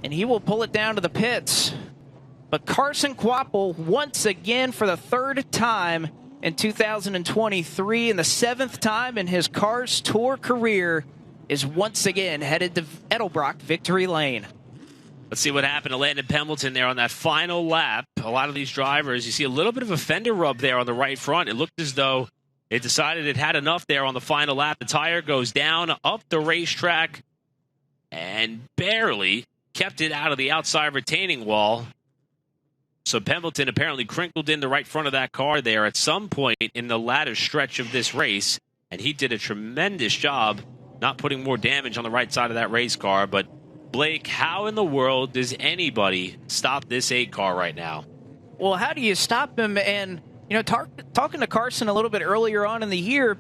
And he will pull it down to the pits. But Carson Quapple, once again for the 3rd time in 2023 and the 7th time in his Cars Tour career, is once again headed to Edelbrock Victory Lane. Let's see what happened to Landon Pembleton there on that final lap. A lot of these drivers, you see a little bit of a fender rub there on the right front. It looked as though it decided it had enough there on the final lap. The tire goes down up the racetrack and barely kept it out of the outside retaining wall. So Pembleton apparently crinkled in the right front of that car there at some point in the latter stretch of this race, and he did a tremendous job not putting more damage on the right side of that race car. But Blake, how in the world does anybody stop this 8 car right now? Well, how do you stop him? And, you know, talking to Carson a little bit earlier on in the year,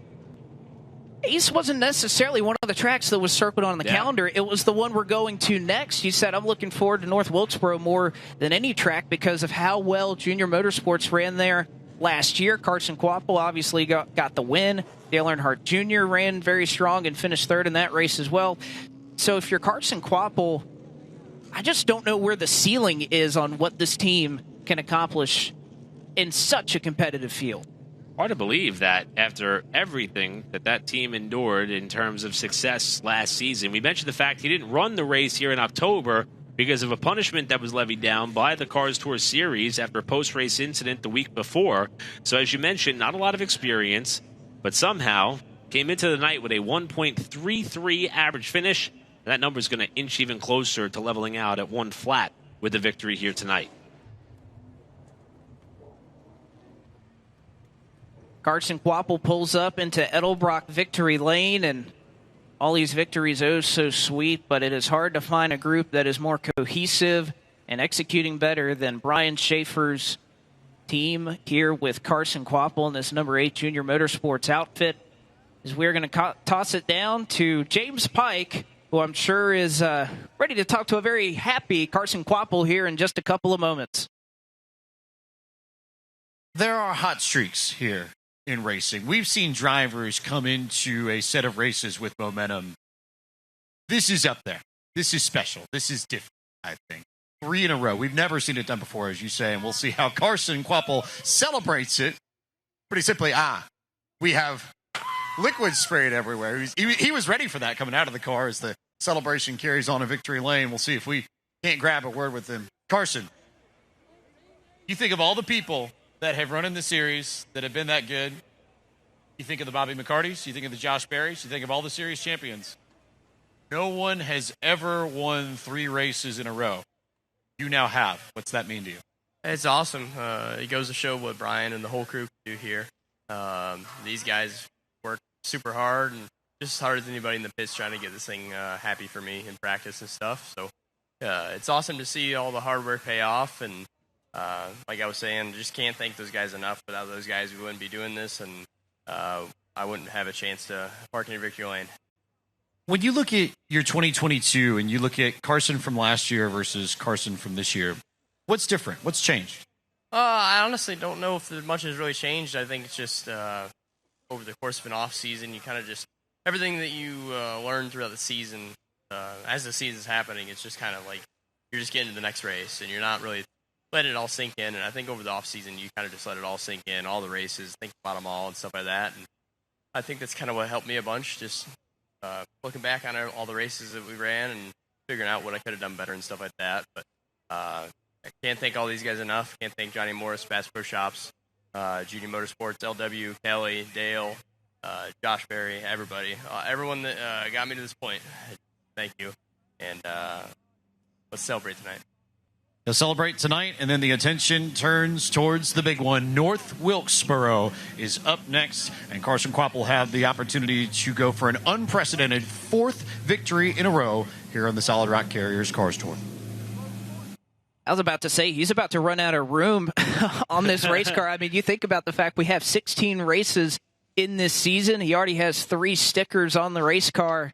Ace wasn't necessarily one of the tracks that was circled on the calendar. It was the one we're going to next. He said, I'm looking forward to North Wilkesboro more than any track because of how well Junior Motorsports ran there last year. Carson Quapple obviously got the win. Dale Earnhardt Jr. ran very strong and finished third in that race as well. So if you're Carson Quapple, I just don't know where the ceiling is on what this team can accomplish in such a competitive field. Hard to believe that after everything that team endured in terms of success last season. We mentioned the fact he didn't run the race here in October because of a punishment that was levied down by the Cars Tour Series after a post-race incident the week before. So as you mentioned, not a lot of experience, but somehow came into the night with a 1.33 average finish. That number is going to inch even closer to leveling out at 1 flat with the victory here tonight. Carson Quapple pulls up into Edelbrock victory lane, and all these victories oh so sweet, but it is hard to find a group that is more cohesive and executing better than Brian Schaefer's team here with Carson Quapple in this number 8 Junior Motorsports outfit. As we're going to toss it down to James Pike, who I'm sure is ready to talk to a very happy Carson Quapple here in just a couple of moments. There are hot streaks here in racing. We've seen drivers come into a set of races with momentum. This is up there. This is special. This is different, I think. 3 in a row. We've never seen it done before, as you say, and we'll see how Carson Quapple celebrates it. Pretty simply, we have liquid sprayed everywhere. He was ready for that coming out of the car as the celebration carries on in victory lane. We'll see if we can't grab a word with him. Carson, you think of all the people that have run in the series that have been that good. You think of the Bobby McCartys, you think of the Josh Berrys, you think of all the series champions. No one has ever won 3 races in a row. You now have. What's that mean to you? It's awesome. It goes to show what Brian and the whole crew can do here. These guys work super hard and just as hard as anybody in the pits trying to get this thing happy for me in practice and stuff. So it's awesome to see all the hard work pay off. And like I was saying, just can't thank those guys enough. Without those guys, we wouldn't be doing this, and I wouldn't have a chance to park in victory lane. When you look at your 2022 and you look at Carson from last year versus Carson from this year, what's different? What's changed? I honestly don't know if much has really changed. I think it's just over the course of an off season, you kind of just everything that you learn throughout the season, as the season's happening, it's just kind of like you're just getting to the next race, and you're not really letting it all sink in. And I think over the off season, you kind of just let it all sink in, all the races, think about them all and stuff like that. And I think that's kind of what helped me a bunch, just looking back on all the races that we ran and figuring out what I could have done better and stuff like that. But I can't thank all these guys enough. Can't thank Johnny Morris, Bass Pro Shops, Junior Motorsports, LW, Kelly, Dale, Josh Berry, everybody. Everyone that got me to this point. Thank you. And let's celebrate tonight. They'll celebrate tonight, and then the attention turns towards the big one. North Wilkesboro is up next, and Carson Quapple will have the opportunity to go for an unprecedented 4th victory in a row here on the Solid Rock Carriers Cars Tour. I was about to say, he's about to run out of room on this race car. I mean, you think about the fact we have 16 races in this season. He already has 3 stickers on the race car.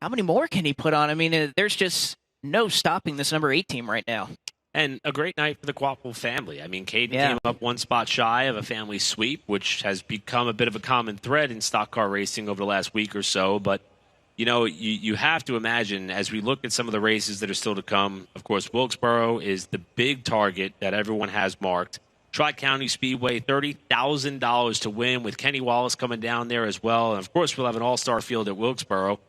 How many more can he put on? I mean, there's just no stopping this number 8 team right now. And a great night for the Quapple family. I mean, Caden came up 1 spot shy of a family sweep, which has become a bit of a common thread in stock car racing over the last week or so. But, you know, you have to imagine, as we look at some of the races that are still to come, of course, Wilkesboro is the big target that everyone has marked. Tri-County Speedway, $30,000 to win, with Kenny Wallace coming down there as well. And, of course, we'll have an all-star field at Wilkesboro.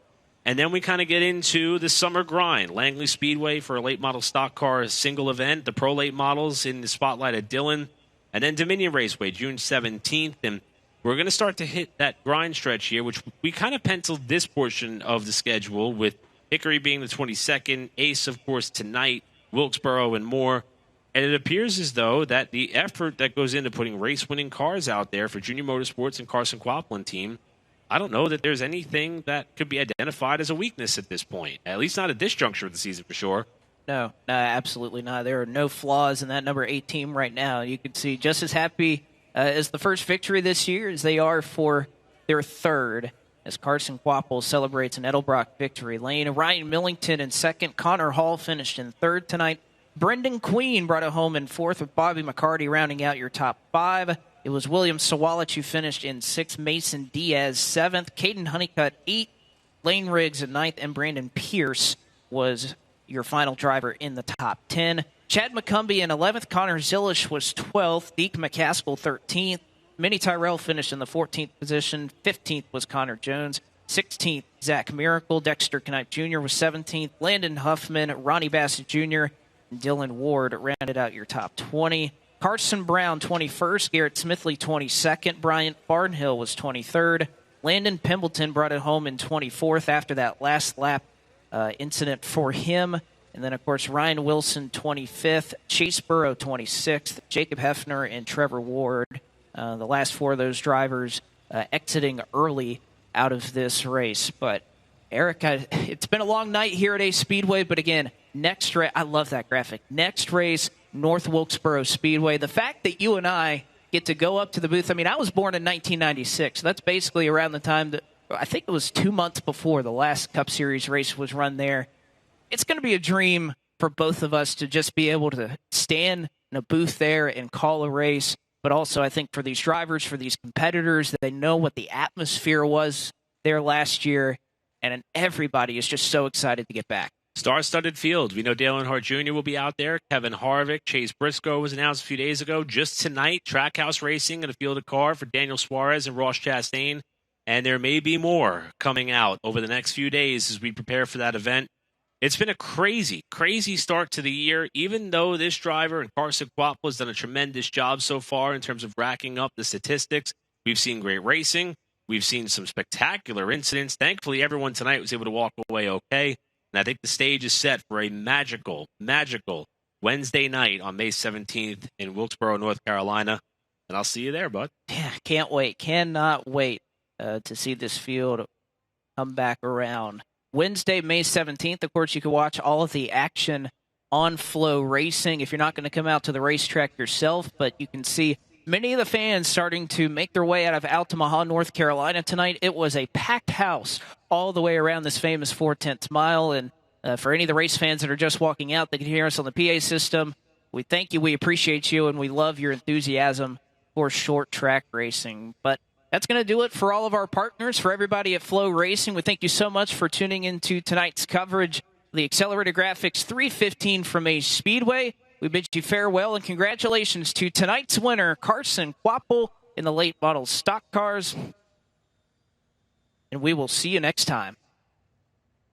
And then we kind of get into the summer grind. Langley Speedway for a late model stock car single event. The pro late models in the spotlight at Dillon. And then Dominion Raceway, June 17th. And we're going to start to hit that grind stretch here, which we kind of penciled this portion of the schedule with Hickory being the 22nd, Ace, of course, tonight, Wilkesboro, and more. And it appears as though that the effort that goes into putting race-winning cars out there for Junior Motorsports and Carson Quaplin team, I don't know that there's anything that could be identified as a weakness at this point, at least not at this juncture of the season for sure. No, absolutely not. There are no flaws in that number 8 team right now. You can see just as happy as the first victory this year as they are for their third, as Carson Quapple celebrates an Edelbrock victory lane. Ryan Millington in second. Connor Hall finished in third tonight. Brendan Queen brought it home in fourth, with Bobby McCarty rounding out your top 5. It was William Sawalich who finished in sixth. Mason Diaz 7th. Caden Honeycutt 8th. Lane Riggs at 9th. And Brandon Pierce was your final driver in the top 10. Chad McCumbee in 11th. Connor Zillish was 12th. Deke McCaskill 13th. Minnie Tyrell finished in the 14th position. 15th was Connor Jones. 16th, Zach Miracle. Dexter Knipe Jr. was 17th. Landon Huffman, Ronnie Bassett Jr., and Dylan Ward rounded out your top 20. Carson Brown, 21st. Garrett Smithley, 22nd. Bryant Barnhill was 23rd. Landon Pimbleton brought it home in 24th after that last lap incident for him. And then, of course, Ryan Wilson, 25th. Chase Burrow, 26th. Jacob Hefner and Trevor Ward, the last 4 of those drivers exiting early out of this race. But, Eric, it's been a long night here at Ace Speedway, but again, next race, I love that graphic. Next race, North Wilkesboro Speedway. The fact that you and I get to go up to the booth, I mean, I was born in 1996. So that's basically around the time that, I think it was 2 months before the last Cup Series race was run there. It's going to be a dream for both of us to just be able to stand in a booth there and call a race. But also, I think for these drivers, for these competitors, that they know what the atmosphere was there last year, and everybody is just so excited to get back. Star-studded field. We know Dale Earnhardt Jr. will be out there. Kevin Harvick, Chase Briscoe was announced a few days ago. Just tonight, Trackhouse Racing in a fielded car for Daniel Suarez and Ross Chastain. And there may be more coming out over the next few days as we prepare for that event. It's been a crazy, crazy start to the year, even though this driver and Carson Quapple has done a tremendous job so far in terms of racking up the statistics. We've seen great racing. We've seen some spectacular incidents. Thankfully, everyone tonight was able to walk away okay. And I think the stage is set for a magical, magical Wednesday night on May 17th in Wilkesboro, North Carolina. And I'll see you there, bud. Yeah, can't wait. Cannot wait to see this field come back around. Wednesday, May 17th, of course, you can watch all of the action on Flow Racing if you're not going to come out to the racetrack yourself, but you can see many of the fans starting to make their way out of Altamaha, North Carolina tonight. It was a packed house all the way around this famous 4/10 mile, and for any of the race fans that are just walking out, they can hear us on the PA system. We thank you, we appreciate you, and we love your enthusiasm for short track racing. But that's going to do it for all of our partners, for everybody at Flow Racing. We thank you so much for tuning into tonight's coverage of the Accelerated Graphics 315 from Ace Speedway. We bid you farewell and congratulations to tonight's winner, Carson Quapple, in the late model stock cars. And we will see you next time.